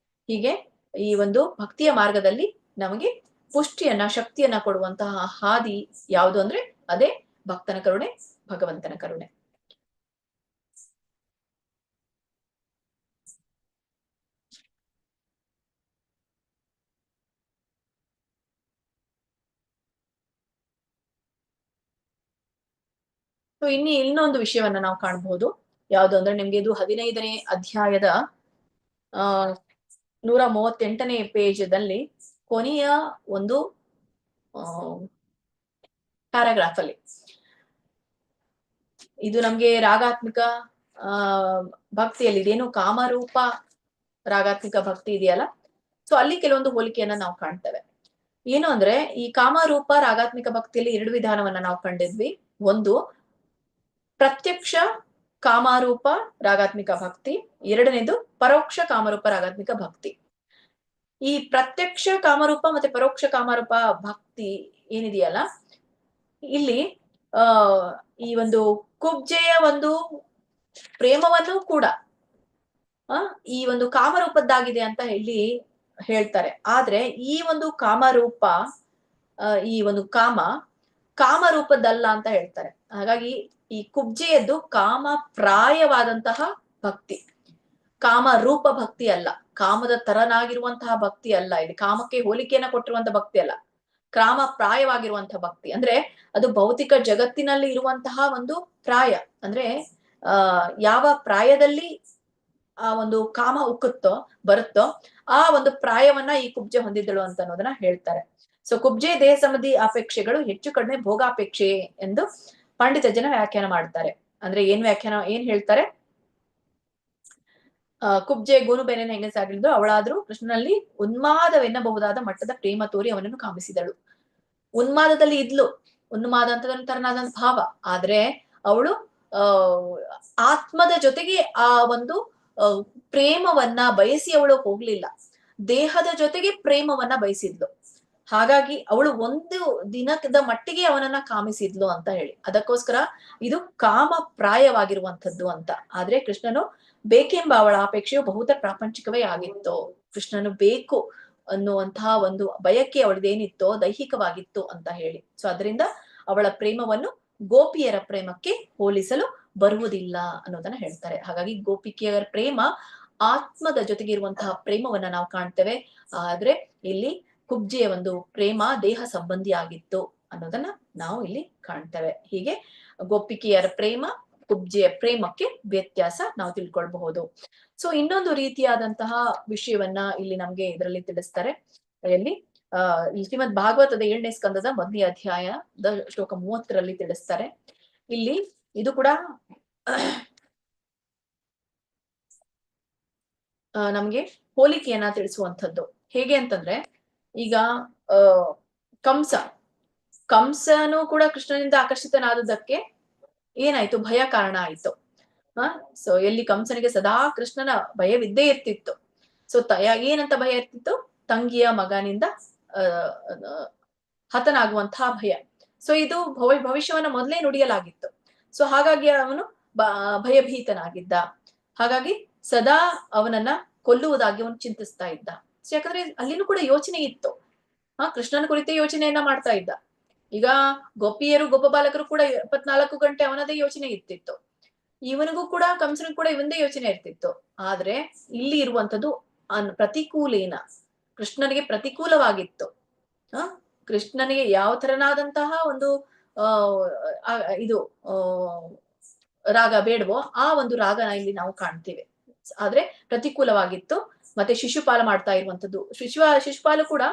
ಹೀಗೆ ಈ ಒಂದು ಭಕ್ತಿಯ ಮಾರ್ಗದಲ್ಲಿ ನಮಗೆ ಪುಷ್ಟಿಯನ್ನ, ಶಕ್ತಿಯನ್ನ ಕೊಡುವಂತಹ ಹಾದಿ ಯಾವುದು ಅಂದ್ರೆ ಅದೇ ಭಕ್ತನ ಕರುಣೆ, ಭಗವಂತನ ಕರುಣೆ. ಸೊ ಇನ್ನೊಂದು ವಿಷಯವನ್ನ ನಾವು ಕಾಣಬಹುದು. ಯಾವುದು ಅಂದ್ರೆ ನಿಮ್ಗೆ ಇದು 15ನೇ ಅಧ್ಯಾಯದ 138ನೇ ಪೇಜದಲ್ಲಿ ಕೊನೆಯ ಒಂದು ಪ್ಯಾರಾಗ್ರಾಫ್ ಅಲ್ಲಿ ಇದು ನಮ್ಗೆ ರಾಗಾತ್ಮಿಕ ಭಕ್ತಿಯಲ್ಲಿ ಇದೇನು ಕಾಮರೂಪ ರಾಗಾತ್ಮಿಕ ಭಕ್ತಿ ಇದೆಯಲ್ಲ, ಸೊ ಅಲ್ಲಿ ಕೆಲವೊಂದು ಹೋಲಿಕೆಯನ್ನ ನಾವು ಕಾಣ್ತೇವೆ. ಏನು ಅಂದ್ರೆ ಈ ಕಾಮರೂಪ ರಾಗಾತ್ಮಿಕ ಭಕ್ತಿಯಲ್ಲಿ 2 ವಿಧಾನವನ್ನ ನಾವು ಕಂಡಿದ್ವಿ. ಒಂದು ಪ್ರತ್ಯಕ್ಷ ಕಾಮರೂಪ ರಾಗಾತ್ಮಿಕ ಭಕ್ತಿ, ಎರಡನೇದು ಪರೋಕ್ಷ ಕಾಮರೂಪ ರಾಗಾತ್ಮಿಕ ಭಕ್ತಿ. ಈ ಪ್ರತ್ಯಕ್ಷ ಕಾಮರೂಪ ಮತ್ತೆ ಪರೋಕ್ಷ ಕಾಮರೂಪ ಭಕ್ತಿ ಏನಿದೆಯಲ್ಲ, ಇಲ್ಲಿ ಈ ಒಂದು ಕುಬ್ಜೆಯ ಒಂದು ಪ್ರೇಮವನ್ನು ಕೂಡ ಈ ಒಂದು ಕಾಮರೂಪದ್ದಾಗಿದೆ ಅಂತ ಹೇಳ್ತಾರೆ. ಆದ್ರೆ ಈ ಒಂದು ಕಾಮರೂಪ ಈ ಒಂದು ಕಾಮರೂಪದ್ದಲ್ಲ ಅಂತ ಹೇಳ್ತಾರೆ. ಹಾಗಾಗಿ ಈ ಕುಬ್ಜೆಯದ್ದು ಕಾಮ ಪ್ರಾಯವಾದಂತಹ ಭಕ್ತಿ, ಕಾಮರೂಪ ಭಕ್ತಿ ಅಲ್ಲ, ಕಾಮದ ತರನಾಗಿರುವಂತಹ ಭಕ್ತಿ ಅಲ್ಲ, ಇಲ್ಲಿ ಕಾಮಕ್ಕೆ ಹೋಲಿಕೆಯನ್ನ ಕೊಟ್ಟಿರುವಂತಹ ಭಕ್ತಿ ಅಲ್ಲ, ಕಾಮ ಪ್ರಾಯವಾಗಿರುವಂತಹ ಭಕ್ತಿ. ಅಂದ್ರೆ ಅದು ಭೌತಿಕ ಜಗತ್ತಿನಲ್ಲಿ ಇರುವಂತಹ ಒಂದು ಪ್ರಾಯ. ಅಂದ್ರೆ ಯಾವ ಪ್ರಾಯದಲ್ಲಿ ಆ ಒಂದು ಕಾಮ ಬರುತ್ತೋ ಆ ಒಂದು ಪ್ರಾಯವನ್ನ ಈ ಕುಬ್ಜೆ ಹೊಂದಿದ್ದಳು ಅಂತ ಅನ್ನೋದನ್ನ ಹೇಳ್ತಾರೆ. ಸೊ ಕುಬ್ಜೆ ದೇಹ ಸಂಬಂಧಿ ಅಪೇಕ್ಷೆಗಳು ಹೆಚ್ಚು ಕಡಿಮೆ ಭೋಗಾಪೇಕ್ಷೆ ಎಂದು ಪಂಡಿತ ಜನ ವ್ಯಾಖ್ಯಾನ ಮಾಡ್ತಾರೆ. ಅಂದ್ರೆ ಏನ್ ಹೇಳ್ತಾರೆ, ಕುಬ್ಜೆ ಗೋನುಬೇನೆಯನ್ನು ಹೆಂಗಸಾಗಿದ್ದು ಅವಳಾದ್ರೂ ಕೃಷ್ಣನಲ್ಲಿ ಉನ್ಮಾದವೆನ್ನಬಹುದಾದ ಮಟ್ಟದ ಪ್ರೇಮ ತೋರಿ ಅವನನ್ನು ಕಾಮಿಸಿದಳು. ಉನ್ಮಾದದಲ್ಲಿ ಇದ್ಲು, ಉನ್ಮಾದ ಅಂತ ತರನಾದ ಭಾವ. ಆದ್ರೆ ಅವಳು ಆತ್ಮದ ಜೊತೆಗೆ ಆ ಒಂದು ಪ್ರೇಮವನ್ನ ಬಯಸಿ ಅವಳು ಹೋಗ್ಲಿಲ್ಲ, ದೇಹದ ಜೊತೆಗೆ ಪ್ರೇಮವನ್ನ ಬಯಸಿದ್ಲು. ಹಾಗಾಗಿ ಅವಳು ಒಂದು ದಿನದ ಮಟ್ಟಿಗೆ ಅವನನ್ನ ಕಾಮಿಸಿದ್ಲು ಅಂತ ಹೇಳಿ, ಅದಕ್ಕೋಸ್ಕರ ಇದು ಕಾಮ ಪ್ರಾಯವಾಗಿರುವಂತದ್ದು ಅಂತ. ಆದ್ರೆ ಕೃಷ್ಣನು ಬೇಕೆಂಬ ಅವಳ ಅಪೇಕ್ಷೆಯು ಬಹುತ ಪ್ರಾಪಂಚಿಕವೇ ಆಗಿತ್ತು. ಕೃಷ್ಣನು ಬೇಕು ಅನ್ನುವಂತಹ ಒಂದು ಬಯಕೆ ಅವಳದೇನಿತ್ತೋ ದೈಹಿಕವಾಗಿತ್ತು ಅಂತ ಹೇಳಿ. ಸೊ ಅದರಿಂದ ಅವಳ ಪ್ರೇಮವನ್ನು ಗೋಪಿಯರ ಪ್ರೇಮಕ್ಕೆ ಹೋಲಿಸಲು ಬರುವುದಿಲ್ಲ ಅನ್ನೋದನ್ನ ಹೇಳ್ತಾರೆ. ಹಾಗಾಗಿ ಗೋಪಿಕೆಯರ ಪ್ರೇಮ ಆತ್ಮದ ಜೊತೆಗೆ ಇರುವಂತಹ ಪ್ರೇಮವನ್ನ ನಾವು ಕಾಣ್ತೇವೆ. ಆದ್ರೆ ಇಲ್ಲಿ ಕುಬ್ಜೆಯ ಒಂದು ಪ್ರೇಮ ದೇಹ ಸಂಬಂಧಿ ಆಗಿತ್ತು ಅನ್ನೋದನ್ನ ನಾವು ಇಲ್ಲಿ ಕಾಣ್ತೇವೆ. ಹೀಗೆ ಗೋಪಿಕೆಯರ ಪ್ರೇಮ ಕುಬ್ಜೆಯ ಪ್ರೇಮಕ್ಕೆ ವ್ಯತ್ಯಾಸ ನಾವು ತಿಳ್ಕೊಳ್ಬಹುದು. ಸೊ ಇನ್ನೊಂದು ರೀತಿಯಾದಂತಹ ವಿಷಯವನ್ನ ಇಲ್ಲಿ ನಮ್ಗೆ ಇದರಲ್ಲಿ ತಿಳಿಸ್ತಾರೆ. ಎಲ್ಲಿ ಶ್ರೀಮದ್ ಭಾಗವತದ 7ನೇ ಸ್ಕಂದದ 1ನೇ ಅಧ್ಯಾಯದ ಶ್ಲೋಕ 30ರಲ್ಲಿ ತಿಳಿಸ್ತಾರೆ. ಇಲ್ಲಿ ಇದು ಕೂಡ ನಮ್ಗೆ ಹೋಲಿಕೆಯನ್ನ ತಿಳಿಸುವಂಥದ್ದು. ಹೇಗೆ ಅಂತಂದ್ರೆ, ಈಗ ಕಂಸನು ಕೂಡ ಕೃಷ್ಣನಿಂದ ಆಕರ್ಷಿತನಾದದ್ದಕ್ಕೆ ಏನಾಯ್ತು, ಭಯ ಕಾರಣ ಆಯ್ತು. ಸೊ ಎಲ್ಲಿ ಕಂಸನಿಗೆ ಸದಾ ಕೃಷ್ಣನ ಭಯವಿದ್ದೇ ಇರ್ತಿತ್ತು. ಸೊ ಏನಂತ ಭಯ ಇರ್ತಿತ್ತು, ತಂಗಿಯ ಮಗನಿಂದ ಹತನಾಗುವಂತಹ ಭಯ. ಸೊ ಇದು ಭವಿಷ್ಯವನ್ನ ಮೊದಲೇ ನುಡಿಯಲಾಗಿತ್ತು. ಸೊ ಹಾಗಾಗಿ ಅವನು ಭಯಭೀತನಾಗಿದ್ದ. ಹಾಗಾಗಿ ಸದಾ ಅವನನ್ನ ಕೊಲ್ಲುವುದಾಗಿ ಅವನು ಚಿಂತಿಸ್ತಾ ಇದ್ದ. ಸೊ ಯಾಕಂದ್ರೆ ಅಲ್ಲಿನೂ ಕೂಡ ಯೋಚನೆ ಇತ್ತು, ಕೃಷ್ಣನ ಕುರಿತೇ ಯೋಚನೆಯನ್ನ ಮಾಡ್ತಾ ಇದ್ದ. ಈಗ ಗೋಪಿಯರು ಗೋಪಬಾಲಕರು ಕೂಡ 24 ಗಂಟೆ ಅವನದೇ ಯೋಚನೆ ಇರ್ತಿತ್ತು. ಇವನಿಗೂ ಕೂಡ ಕಂಸನಿಗೂ ಕೂಡ ಇವಂದೇ ಯೋಚನೆ ಇರ್ತಿತ್ತು. ಆದ್ರೆ ಇಲ್ಲಿ ಇರುವಂತದ್ದು ಪ್ರತಿಕೂಲೇನ, ಕೃಷ್ಣನಿಗೆ ಪ್ರತಿಕೂಲವಾಗಿತ್ತು. ಕೃಷ್ಣನಿಗೆ ಯಾವ ತರನಾದಂತಹ ಒಂದು ಇದು ರಾಗ ಬೇಡವೋ ಆ ಒಂದು ರಾಗನ ಇಲ್ಲಿ ನಾವು ಕಾಣ್ತೀವಿ. ಆದ್ರೆ ಪ್ರತಿಕೂಲವಾಗಿತ್ತು. ಮತ್ತೆ ಶಿಶುಪಾಲ ಮಾಡ್ತಾ ಇರುವಂತದ್ದು, ಶಿಶುಪಾಲ ಕೂಡ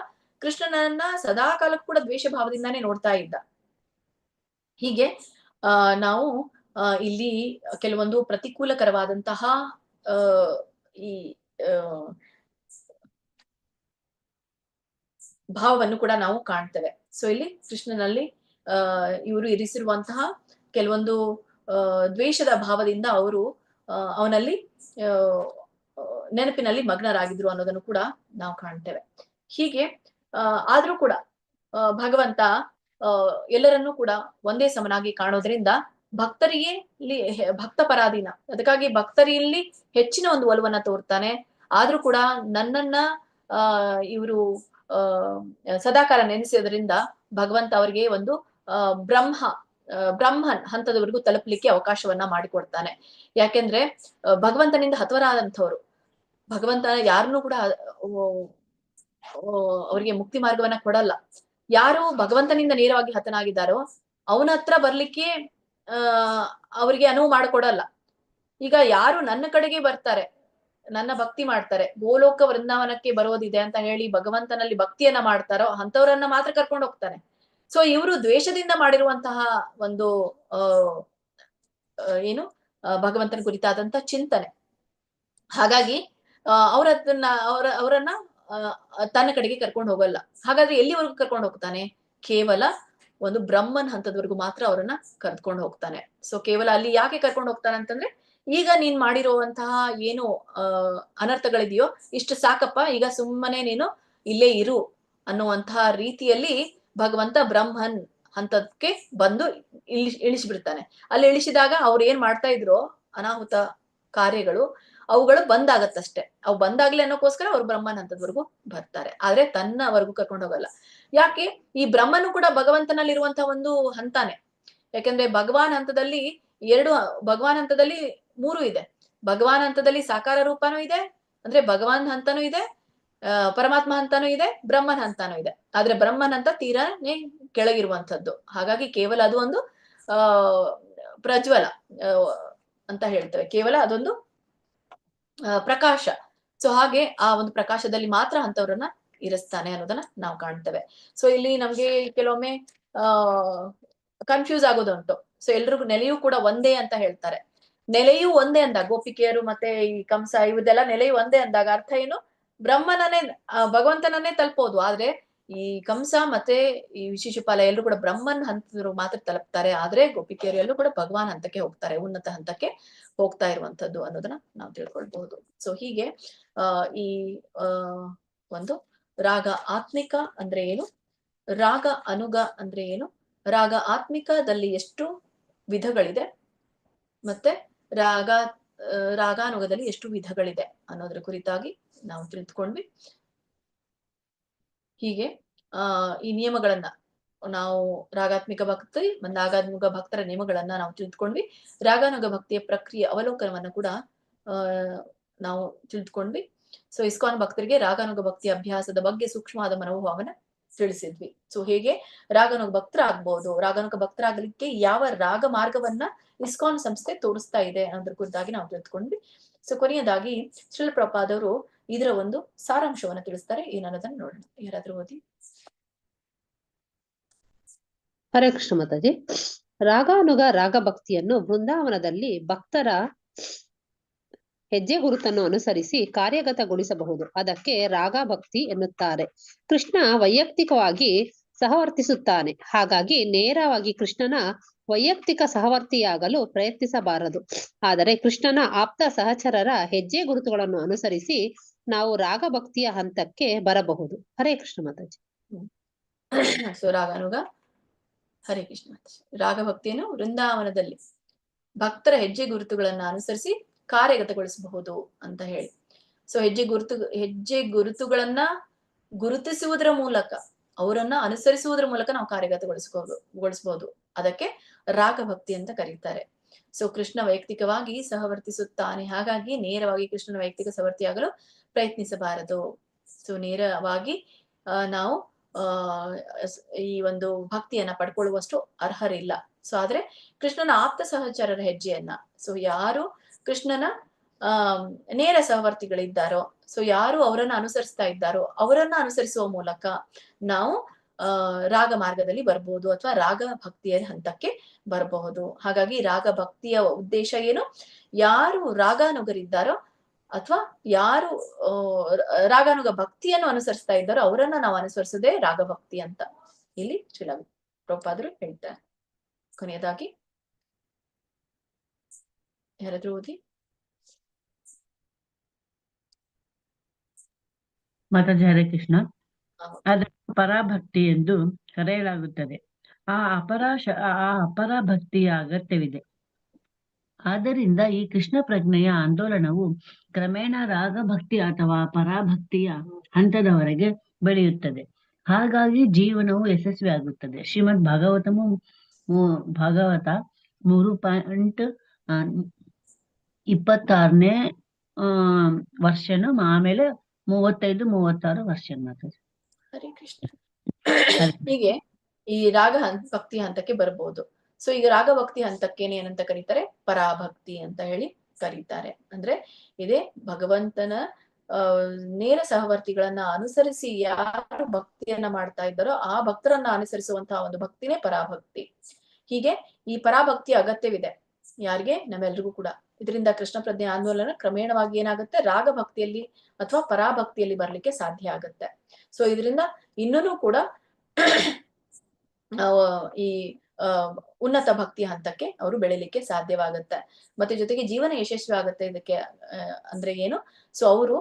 ಕೃಷ್ಣನನ್ನ ಸದಾ ಕಾಲಕ್ಕೂ ಕೂಡ ದ್ವೇಷ ಭಾವದಿಂದಾನೇ ನೋಡ್ತಾ ಇದ್ದ. ಹೀಗೆ ನಾವು ಇಲ್ಲಿ ಕೆಲವೊಂದು ಪ್ರತಿಕೂಲಕರವಾದಂತಹ ಈ ಭಾವವನ್ನು ಕೂಡ ನಾವು ಕಾಣ್ತೇವೆ. ಸೊ ಇಲ್ಲಿ ಕೃಷ್ಣನಲ್ಲಿ ಇವರು ಇರಿಸಿರುವಂತಹ ಕೆಲವೊಂದು ದ್ವೇಷದ ಭಾವದಿಂದ ಅವರು ಅವನಲ್ಲಿ ನೆನಪಿನಲ್ಲಿ ಮಗ್ನರಾಗಿದ್ರು ಅನ್ನೋದನ್ನು ಕೂಡ ನಾವು ಕಾಣ್ತೇವೆ. ಹೀಗೆ ಆದ್ರೂ ಕೂಡ ಭಗವಂತ ಎಲ್ಲರನ್ನೂ ಕೂಡ ಒಂದೇ ಸಮನಾಗಿ ಕಾಣೋದ್ರಿಂದ ಭಕ್ತರಿಗೆ ಇಲ್ಲಿ ಭಕ್ತ ಪರಾಧೀನ, ಅದಕ್ಕಾಗಿ ಭಕ್ತರಲ್ಲಿ ಹೆಚ್ಚಿನ ಒಂದು ಒಲವನ್ನ ತೋರ್ತಾನೆ. ಆದ್ರೂ ಕೂಡ ನನ್ನನ್ನ ಇವರು ಸದಾಕಾಲ ನೆನೆಸೋದ್ರಿಂದ ಭಗವಂತ ಅವರಿಗೆ ಒಂದು ಬ್ರಹ್ಮನ್ ಹಂತದವರೆಗೂ ತಲುಪಲಿಕ್ಕೆ ಅವಕಾಶವನ್ನ ಮಾಡಿಕೊಡ್ತಾನೆ. ಯಾಕೆಂದ್ರೆ ಭಗವಂತನಿಂದ ಹತವರಾದಂಥವ್ರು, ಭಗವಂತ ಯಾರನ್ನೂ ಕೂಡ ಅವರಿಗೆ ಮುಕ್ತಿ ಮಾರ್ಗವನ್ನ ಕೊಡಲ್ಲ. ಯಾರು ಭಗವಂತನಿಂದ ನೇರವಾಗಿ ಹತನಾಗಿದ್ದಾರೋ ಅವನ ಹತ್ರ ಬರ್ಲಿಕ್ಕೆ ಅವರಿಗೆ ಅನುವು ಮಾಡಿಕೊಡಲ್ಲ. ಈಗ ಯಾರು ನನ್ನ ಕಡೆಗೆ ಬರ್ತಾರೆ, ನನ್ನ ಭಕ್ತಿ ಮಾಡ್ತಾರೆ, ಗೋಲೋಕ ವೃಂದಾವನಕ್ಕೆ ಬರೋದಿದೆ ಅಂತ ಹೇಳಿ ಭಗವಂತನಲ್ಲಿ ಭಕ್ತಿಯನ್ನ ಮಾಡ್ತಾರೋ ಅಂತವ್ರನ್ನ ಮಾತ್ರ ಕರ್ಕೊಂಡು ಹೋಗ್ತಾನೆ. ಸೊ ಇವರು ದ್ವೇಷದಿಂದ ಮಾಡಿರುವಂತಹ ಒಂದು ಏನು ಭಗವಂತನ ಕುರಿತಾದಂತ ಚಿಂತನೆ. ಹಾಗಾಗಿ ಅವರನ್ನ ತನ್ನ ಕಡೆಗೆ ಕರ್ಕೊಂಡು ಹೋಗಲ್ಲ. ಹಾಗಾದ್ರೆ ಎಲ್ಲಿವರೆಗೂ ಕರ್ಕೊಂಡು ಹೋಗ್ತಾನೆ? ಕೇವಲ ಒಂದು ಬ್ರಹ್ಮನ್ ಹಂತದವರೆಗೂ ಮಾತ್ರ ಅವರನ್ನ ಕರ್ಕೊಂಡು ಹೋಗ್ತಾನೆ. ಸೊ ಕೇವಲ ಅಲ್ಲಿ ಯಾಕೆ ಕರ್ಕೊಂಡು ಹೋಗ್ತಾನೆ ಅಂತಂದ್ರೆ, ಈಗ ನೀನ್ ಮಾಡಿರುವಂತಹ ಏನು ಅನರ್ಥಗಳಿದೆಯೋ ಇಷ್ಟು ಸಾಕಪ್ಪ, ಈಗ ಸುಮ್ಮನೆ ನೀನು ಇಲ್ಲೇ ಇರು ಅನ್ನುವಂತಹ ರೀತಿಯಲ್ಲಿ ಭಗವಂತ ಬ್ರಹ್ಮನ್ ಹಂತಕ್ಕೆ ಬಂದು ಇಳಿಸ್ಬಿಡ್ತಾನೆ. ಅಲ್ಲಿ ಇಳಿಸಿದಾಗ ಅವ್ರು ಏನ್ ಮಾಡ್ತಾ ಇದ್ರು ಅನಾಹುತ ಕಾರ್ಯಗಳು, ಅವುಗಳು ಬಂದಾಗತ್ತಷ್ಟೇ. ಅವು ಬಂದಾಗ್ಲಿ ಅನ್ನೋಕ್ಕೋಸ್ಕರ ಅವ್ರು ಬ್ರಹ್ಮನ್ ಹಂತದವರೆಗೂ ಬರ್ತಾರೆ, ಆದ್ರೆ ತನ್ನವರೆಗೂ ಕರ್ಕೊಂಡು ಹೋಗಲ್ಲ. ಯಾಕೆ? ಈ ಬ್ರಹ್ಮನು ಕೂಡ ಭಗವಂತನಲ್ಲಿರುವಂತಹ ಒಂದು ಹಂತಾನೆ. ಯಾಕಂದ್ರೆ ಭಗವಾನ್ ಹಂತದಲ್ಲಿ ಭಗವಾನ್ ಹಂತದಲ್ಲಿ 3 ಇದೆ. ಭಗವಾನ್ ಹಂತದಲ್ಲಿ ಸಾಕಾರ ರೂಪನೂ ಇದೆ, ಅಂದ್ರೆ ಭಗವಾನ್ ಹಂತನೂ ಇದೆ, ಪರಮಾತ್ಮ ಹಂತನೂ ಇದೆ, ಬ್ರಹ್ಮನ್ ಹಂತನೂ ಇದೆ. ಆದ್ರೆ ಬ್ರಹ್ಮನ್ ಹಂತ ತೀರಾನೇ ಕೆಳಗಿರುವಂತದ್ದು. ಹಾಗಾಗಿ ಕೇವಲ ಅದು ಒಂದು ಪ್ರಜ್ವಲ ಅಂತ ಹೇಳ್ತೇವೆ, ಕೇವಲ ಅದೊಂದು ಪ್ರಕಾಶ. ಸೊ ಹಾಗೆ ಆ ಒಂದು ಪ್ರಕಾಶದಲ್ಲಿ ಮಾತ್ರ ಅಂತವ್ರನ್ನ ಇರಿಸ್ತಾನೆ ಅನ್ನೋದನ್ನ ನಾವು ಕಾಣ್ತೇವೆ. ಸೊ ಇಲ್ಲಿ ನಮ್ಗೆ ಕೆಲವೊಮ್ಮೆ ಕನ್ಫ್ಯೂಸ್ ಆಗೋದುಂಟು. ಸೊ ಎಲ್ರಿಗೂ ನೆಲೆಯೂ ಕೂಡ ಒಂದೇ ಅಂತ ಹೇಳ್ತಾರೆ. ನೆಲೆಯೂ ಒಂದೇ ಅಂದಾಗ, ಗೋಪಿಕೆಯರು ಮತ್ತೆ ಈ ಕಂಸ ಇವುದೆಲ್ಲ ನೆಲೆಯೂ ಒಂದೇ ಅಂದಾಗ ಅರ್ಥ ಏನು? ಬ್ರಹ್ಮನನ್ನೇ ಭಗವಂತನನ್ನೇ ತಲುಪೋದು. ಆದ್ರೆ ಈ ಕಂಸ ಮತ್ತೆ ಈ ಶಿಶುಪಾಲ ಎಲ್ಲರೂ ಕೂಡ ಬ್ರಹ್ಮನ್ ಹಂತದ್ರು ಮಾತ್ರ ತಲುಪ್ತಾರೆ, ಆದ್ರೆ ಗೋಪಿಕೆಯರು ಎಲ್ಲರೂ ಕೂಡ ಭಗವಾನ್ ಹಂತಕ್ಕೆ ಹೋಗ್ತಾರೆ, ಉನ್ನತ ಹಂತಕ್ಕೆ ಹೋಗ್ತಾ ಇರುವಂತದ್ದು ಅನ್ನೋದನ್ನ ನಾವು ತಿಳ್ಕೊಳ್ಬಹುದು. ಸೊ ಹೀಗೆ ಈ ಒಂದು ರಾಗ ಆತ್ಮಿಕ ಅಂದ್ರೆ ಏನು, ರಾಗ ಅನುಗ ಅಂದ್ರೆ ಏನು, ರಾಗ ಆತ್ಮಿಕದಲ್ಲಿ ಎಷ್ಟು ವಿಧಗಳಿದೆ, ಮತ್ತೆ ರಾಗಾನುಗದಲ್ಲಿ ಎಷ್ಟು ವಿಧಗಳಿದೆ ಅನ್ನೋದ್ರ ಕುರಿತಾಗಿ ನಾವು ತಿಳಿದುಕೊಂಡ್ವಿ. ಹೀಗೆ ಈ ನಿಯಮಗಳನ್ನ ನಾವು ರಾಗಾತ್ಮಿಕ ಭಕ್ತಿ ಮತ್ತು ರಾಗಾನುಗ ಭಕ್ತರ ನಿಯಮಗಳನ್ನ ನಾವು ತಿಳಿದುಕೊಂಡ್ವಿ. ರಾಗಾನುಗ ಭಕ್ತಿಯ ಪ್ರಕ್ರಿಯೆ ಅವಲೋಕನವನ್ನ ಕೂಡ ನಾವು ತಿಳಿದುಕೊಂಡ್ವಿ. ಸೊ ಇಸ್ಕಾನ್ ಭಕ್ತರಿಗೆ ರಾಗಾನುಗ ಭಕ್ತಿಯ ಅಭ್ಯಾಸದ ಬಗ್ಗೆ ಸೂಕ್ಷ್ಮವಾದ ಮನೋಭಾವನ ತಿಳಿಸಿದ್ವಿ. ಸೊ ಹೇಗೆ ರಾಗಾನುಗ ಭಕ್ತರಾಗ್ಬಹುದು, ರಾಗಾನುಗ ಭಕ್ತರಾಗಲಿಕ್ಕೆ ಯಾವ ರಾಗ ಮಾರ್ಗವನ್ನ ಇಸ್ಕಾನ್ ಸಂಸ್ಥೆ ತೋರಿಸ್ತಾ ಇದೆ ಅನ್ನೋದ್ರ ಕುರಿತಾಗಿ ನಾವು ತಿಳಿದುಕೊಂಡ್ವಿ. ಸೊ ಕೊನೆಯದಾಗಿ ಶ್ರೀಲ ಪ್ರಭುಪಾದವರು ಇದರ ಒಂದು ಸಾರಾಂಶವನ್ನ ತಿಳಿಸ್ತಾರೆ. ಏನನ್ನೋದನ್ನ ನೋಡೋಣ. ಯಾರಾದ್ರೂ ಓದಿ. ಹರೇ ಕೃಷ್ಣ ಮಾತಾಜಿ. ರಾಗಾನುಗ ರಾಗ ಭಕ್ತಿಯನ್ನು ಬೃಂದಾವನದಲ್ಲಿ ಭಕ್ತರ ಹೆಜ್ಜೆ ಗುರುತನ್ನು ಅನುಸರಿಸಿ ಕಾರ್ಯಗತಗೊಳಿಸಬಹುದು. ಅದಕ್ಕೆ ರಾಗ ಭಕ್ತಿ ಎನ್ನುತ್ತಾರೆ. ಕೃಷ್ಣ ವೈಯಕ್ತಿಕವಾಗಿ ಸಹವರ್ತಿಸುತ್ತಾನೆ. ಹಾಗಾಗಿ ನೇರವಾಗಿ ಕೃಷ್ಣನ ವೈಯಕ್ತಿಕ ಸಹವರ್ತಿಯಾಗಲು ಪ್ರಯತ್ನಿಸಬಾರದು. ಆದರೆ ಕೃಷ್ಣನ ಆಪ್ತ ಸಹಚರರ ಹೆಜ್ಜೆ ಗುರುತುಗಳನ್ನು ಅನುಸರಿಸಿ ನಾವು ರಾಗ ಭಕ್ತಿಯ ಹಂತಕ್ಕೆ ಬರಬಹುದು. ಹರೇ ಕೃಷ್ಣ ಮಾತಾಜಿ. ಸೊ ರಾಗಾನುಗ, ಹರೇ ಕೃಷ್ಣ ಮಾತಾಜಿ. ರಾಗ ಭಕ್ತಿಯನ್ನು ವೃಂದಾವನದಲ್ಲಿ ಭಕ್ತರ ಹೆಜ್ಜೆ ಗುರುತುಗಳನ್ನ ಅನುಸರಿಸಿ ಕಾರ್ಯಗತಗೊಳಿಸಬಹುದು ಅಂತ ಹೇಳಿ. ಸೊ ಹೆಜ್ಜೆ ಗುರುತುಗಳನ್ನ ಗುರುತಿಸುವುದರ ಮೂಲಕ, ಅವರನ್ನ ಅನುಸರಿಸುವುದರ ಮೂಲಕ ನಾವು ಕಾರ್ಯಗತಗೊಳಿಸಬಹುದು. ಅದಕ್ಕೆ ರಾಗ ಭಕ್ತಿ ಅಂತ ಕರೀತಾರೆ. ಸೊ ಕೃಷ್ಣ ವೈಯಕ್ತಿಕವಾಗಿ ಸಹವರ್ತಿಸುತ್ತಾನೆ, ಹಾಗಾಗಿ ನೇರವಾಗಿ ಕೃಷ್ಣನ ವೈಯಕ್ತಿಕ ಸಹವರ್ತಿಯಾಗಲು ಪ್ರಯತ್ನಿಸಬಾರದು. ಸೊ ನೇರವಾಗಿ ನಾವು ಈ ಒಂದು ಭಕ್ತಿಯನ್ನ ಪಡ್ಕೊಳ್ಳುವಷ್ಟು ಅರ್ಹರಿಲ್ಲ. ಸೊ ಆದ್ರೆ ಕೃಷ್ಣನ ಆಪ್ತ ಸಹಚರರ ಹೆಜ್ಜೆಯನ್ನ, ಸೊ ಯಾರು ಕೃಷ್ಣನ ನೇರ ಸಹವರ್ತಿಗಳಿದ್ದಾರೋ, ಸೊ ಯಾರು ಅವರನ್ನ ಅನುಸರಿಸ್ತಾ ಇದ್ದಾರೋ ಅವರನ್ನ ಅನುಸರಿಸುವ ಮೂಲಕ ನಾವು ರಾಗ ಮಾರ್ಗದಲ್ಲಿ ಬರ್ಬಹುದು, ಅಥವಾ ರಾಗ ಭಕ್ತಿಯ ಹಂತಕ್ಕೆ ಬರಬಹುದು. ಹಾಗಾಗಿ ರಾಗ ಭಕ್ತಿಯ ಉದ್ದೇಶ ಏನು? ಯಾರು ರಾಗಾನುಗರಿದ್ದಾರೋ ಅಥವಾ ಯಾರು ರಾಗಾನುಗ ಭಕ್ತಿಯನ್ನು ಅನುಸರಿಸ್ತಾ ಇದ್ದಾರೋ ಅವರನ್ನ ನಾವು ಅನುಸರಿಸೋದೇ ರಾಗಭಕ್ತಿ ಅಂತ ಇಲ್ಲಿ ಶ್ರೀಲ ಪ್ರಭುಪಾದರು ಹೇಳ್ತಾರೆ. ಕೊನೆಯದಾಗಿ ಯಾರಾದ್ರೂ ಓದಿ. ಮಾತಾಜಿ ಹರೇ ಕೃಷ್ಣ. ಅದನ್ನು ಪರಾಭಕ್ತಿ ಎಂದು ಕರೆಯಲಾಗುತ್ತದೆ. ಆ ಅಪರ ಭಕ್ತಿಯ ಅಗತ್ಯವಿದೆ. ಆದ್ದರಿಂದ ಈ ಕೃಷ್ಣ ಪ್ರಜ್ಞೆಯ ಆಂದೋಲನವು ಕ್ರಮೇಣ ರಾಗಭಕ್ತಿ ಅಥವಾ ಪರಾಭಕ್ತಿಯ ಹಂತದವರೆಗೆ ಬೆಳೆಯುತ್ತದೆ. ಹಾಗಾಗಿ ಜೀವನವು ಯಶಸ್ವಿ ಆಗುತ್ತದೆ. ಶ್ರೀಮದ್ ಭಾಗವತ 3.26ನೇ ವರ್ಷನು, ಆಮೇಲೆ 35-36 ವರ್ಷ. ಹರೇ ಕೃಷ್ಣ. ಹೀಗೆ ಈ ರಾಗ ಭಕ್ತಿ ಹಂತಕ್ಕೆ ಬರಬಹುದು. ಸೊ ಈಗ ರಾಗಭಕ್ತಿ ಹಂತಕ್ಕೇನೆ ಏನಂತ ಕರೀತಾರೆ, ಪರಾಭಕ್ತಿ ಅಂತ ಹೇಳಿ ಕರೀತಾರೆ. ಅಂದ್ರೆ ಇದೇ ಭಗವಂತನ ನೇರ ಸಹವರ್ತಿಗಳನ್ನ ಅನುಸರಿಸಿ ಯಾರು ಭಕ್ತಿಯನ್ನ ಮಾಡ್ತಾ ಇದ್ದಾರೋ ಆ ಭಕ್ತರನ್ನ ಅನುಸರಿಸುವಂತಹ ಒಂದು ಭಕ್ತಿನೇ ಪರಾಭಕ್ತಿ. ಹೀಗೆ ಈ ಪರಾಭಕ್ತಿಯ ಅಗತ್ಯವಿದೆ ಯಾರಿಗೆ, ನಮ್ಮೆಲ್ರಿಗೂ ಕೂಡ. ಇದರಿಂದ ಕೃಷ್ಣ ಪ್ರಜ್ಞೆ ಆಂದೋಲನ ಕ್ರಮೇಣವಾಗಿ ಏನಾಗುತ್ತೆ, ರಾಗಭಕ್ತಿಯಲ್ಲಿ ಅಥವಾ ಪರಾಭಕ್ತಿಯಲ್ಲಿ ಬರ್ಲಿಕ್ಕೆ ಸಾಧ್ಯ ಆಗತ್ತೆ. ಸೊ ಇದರಿಂದ ಇನ್ನೂ ಕೂಡ ಈ ಉನ್ನತ ಭಕ್ತಿ ಹಂತಕ್ಕೆ ಅವರು ಬೆಳಿಲಿಕ್ಕೆ ಸಾಧ್ಯವಾಗತ್ತೆ. ಮತ್ತೆ ಜೊತೆಗೆ ಜೀವನ ಯಶಸ್ವಿ ಆಗತ್ತೆ. ಇದಕ್ಕೆ ಅಂದ್ರೆ ಏನು, ಸೊ ಅವರು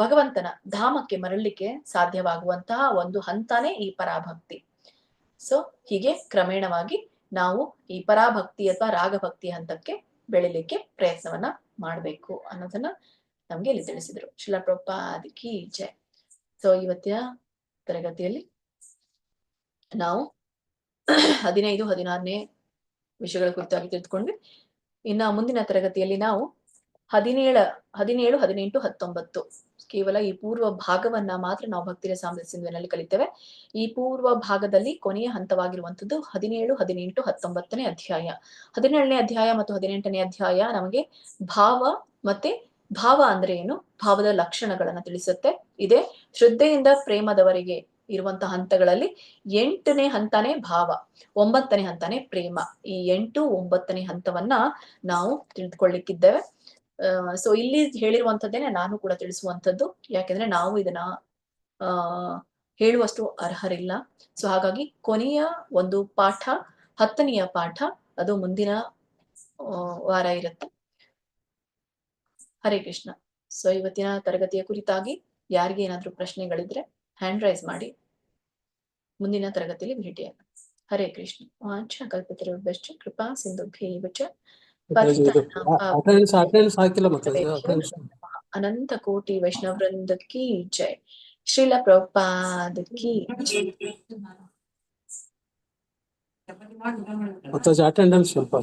ಭಗವಂತನ ಧಾಮಕ್ಕೆ ಮರಳಲಿಕ್ಕೆ ಸಾಧ್ಯವಾಗುವಂತಹ ಒಂದು ಹಂತಾನೇ ಈ ಪರಾಭಕ್ತಿ. ಸೊ ಹೀಗೆ ಕ್ರಮೇಣವಾಗಿ ನಾವು ಈ ಪರಾಭಕ್ತಿ ಅಥವಾ ರಾಗಭಕ್ತಿ ಹಂತಕ್ಕೆ ಬೆಳಿಲಿಕ್ಕೆ ಪ್ರಯತ್ನವನ್ನ ಮಾಡ್ಬೇಕು ಅನ್ನೋದನ್ನ ನಮ್ಗೆ ಇಲ್ಲಿ ತಿಳಿಸಿದ್ರು. ಶ್ರೀಲ ಪ್ರಭುಪಾದ ಕಿ ಜೈ. ಸೊ ಇವತ್ತಿನ ತರಗತಿಯಲ್ಲಿ ನಾವು 15, 16ನೇ ವಿಷಯಗಳ ಕುರಿತಾಗಿ ತಿಳಿದುಕೊಂಡ್ವಿ. ಇನ್ನ ಮುಂದಿನ ತರಗತಿಯಲ್ಲಿ ನಾವು 17, 18, 19 ಕೇವಲ ಈ ಪೂರ್ವ ಭಾಗವನ್ನ ಮಾತ್ರ ನಾವು ಭಕ್ತಿಯ ಸಾಮರಸ್ಯದಲ್ಲಿ ಕಲಿತೇವೆ. ಈ ಪೂರ್ವ ಭಾಗದಲ್ಲಿ ಕೊನೆಯ ಹಂತವಾಗಿರುವಂತದ್ದು 17, 18, 19ನೇ ಅಧ್ಯಾಯ. 17ನೇ ಅಧ್ಯಾಯ ಮತ್ತು 18ನೇ ಅಧ್ಯಾಯ ನಮಗೆ ಭಾವ ಮತ್ತೆ ಭಾವ ಅಂದ್ರೆ ಏನು, ಭಾವದ ಲಕ್ಷಣಗಳನ್ನ ತಿಳಿಸುತ್ತೆ. ಇದೇ ಶ್ರದ್ಧೆಯಿಂದ ಪ್ರೇಮದವರೆಗೆ ಇರುವಂತಹ ಹಂತಗಳಲ್ಲಿ 8ನೇ ಹಂತನೇ ಭಾವ, 9ನೇ ಹಂತನೇ ಪ್ರೇಮ. ಈ 8, 9ನೇ ಹಂತವನ್ನ ನಾವು ತಿಳಿದುಕೊಳ್ಳಿಕ್ಕಿದ್ದೇವೆ. ಸೊ ಇಲ್ಲಿ ಹೇಳಿರುವಂತದ್ದೇನೆ ನಾನು ಕೂಡ ತಿಳಿಸುವಂತದ್ದು. ಯಾಕೆಂದ್ರೆ ನಾವು ಇದನ್ನ ಹೇಳುವಷ್ಟು ಅರ್ಹರಿಲ್ಲ. ಸೊ ಹಾಗಾಗಿ ಕೊನೆಯ ಒಂದು ಪಾಠ 10ನೆಯ ಪಾಠ ಅದು ಮುಂದಿನ ವಾರ ಇರುತ್ತೆ. ಹರೇ ಕೃಷ್ಣ. ಸೊ ಇವತ್ತಿನ ತರಗತಿಯ ಕುರಿತಾಗಿ ಯಾರಿಗೆ ಏನಾದ್ರೂ ಪ್ರಶ್ನೆಗಳಿದ್ರೆ ಹ್ಯಾಂಡ್ ರೈಸ್ ಮಾಡಿ, ಮುಂದಿನ ತರಗತಿಯಲ್ಲಿ ಭೇಟಿಯಾಗ. ಹರೇ ಕೃಷ್ಣ. ವಾಂಛ ಕಲ್ಪತರುಭ್ಯಶ್ಚ ಕೃಪಾ ಸಿಂಧುಭ್ಯೈವ ಚ ಅನಂತ ಕೋಟಿ ವೈಷ್ಣವ ವೃಂದ ಕಿ ಜೈ. ಶ್ರೀಲ ಪ್ರಭುಪಾದ ಕಿ ಜೈ. ಅಟೆಂಡೆನ್ಸ್ ಸ್ವಲ್ಪ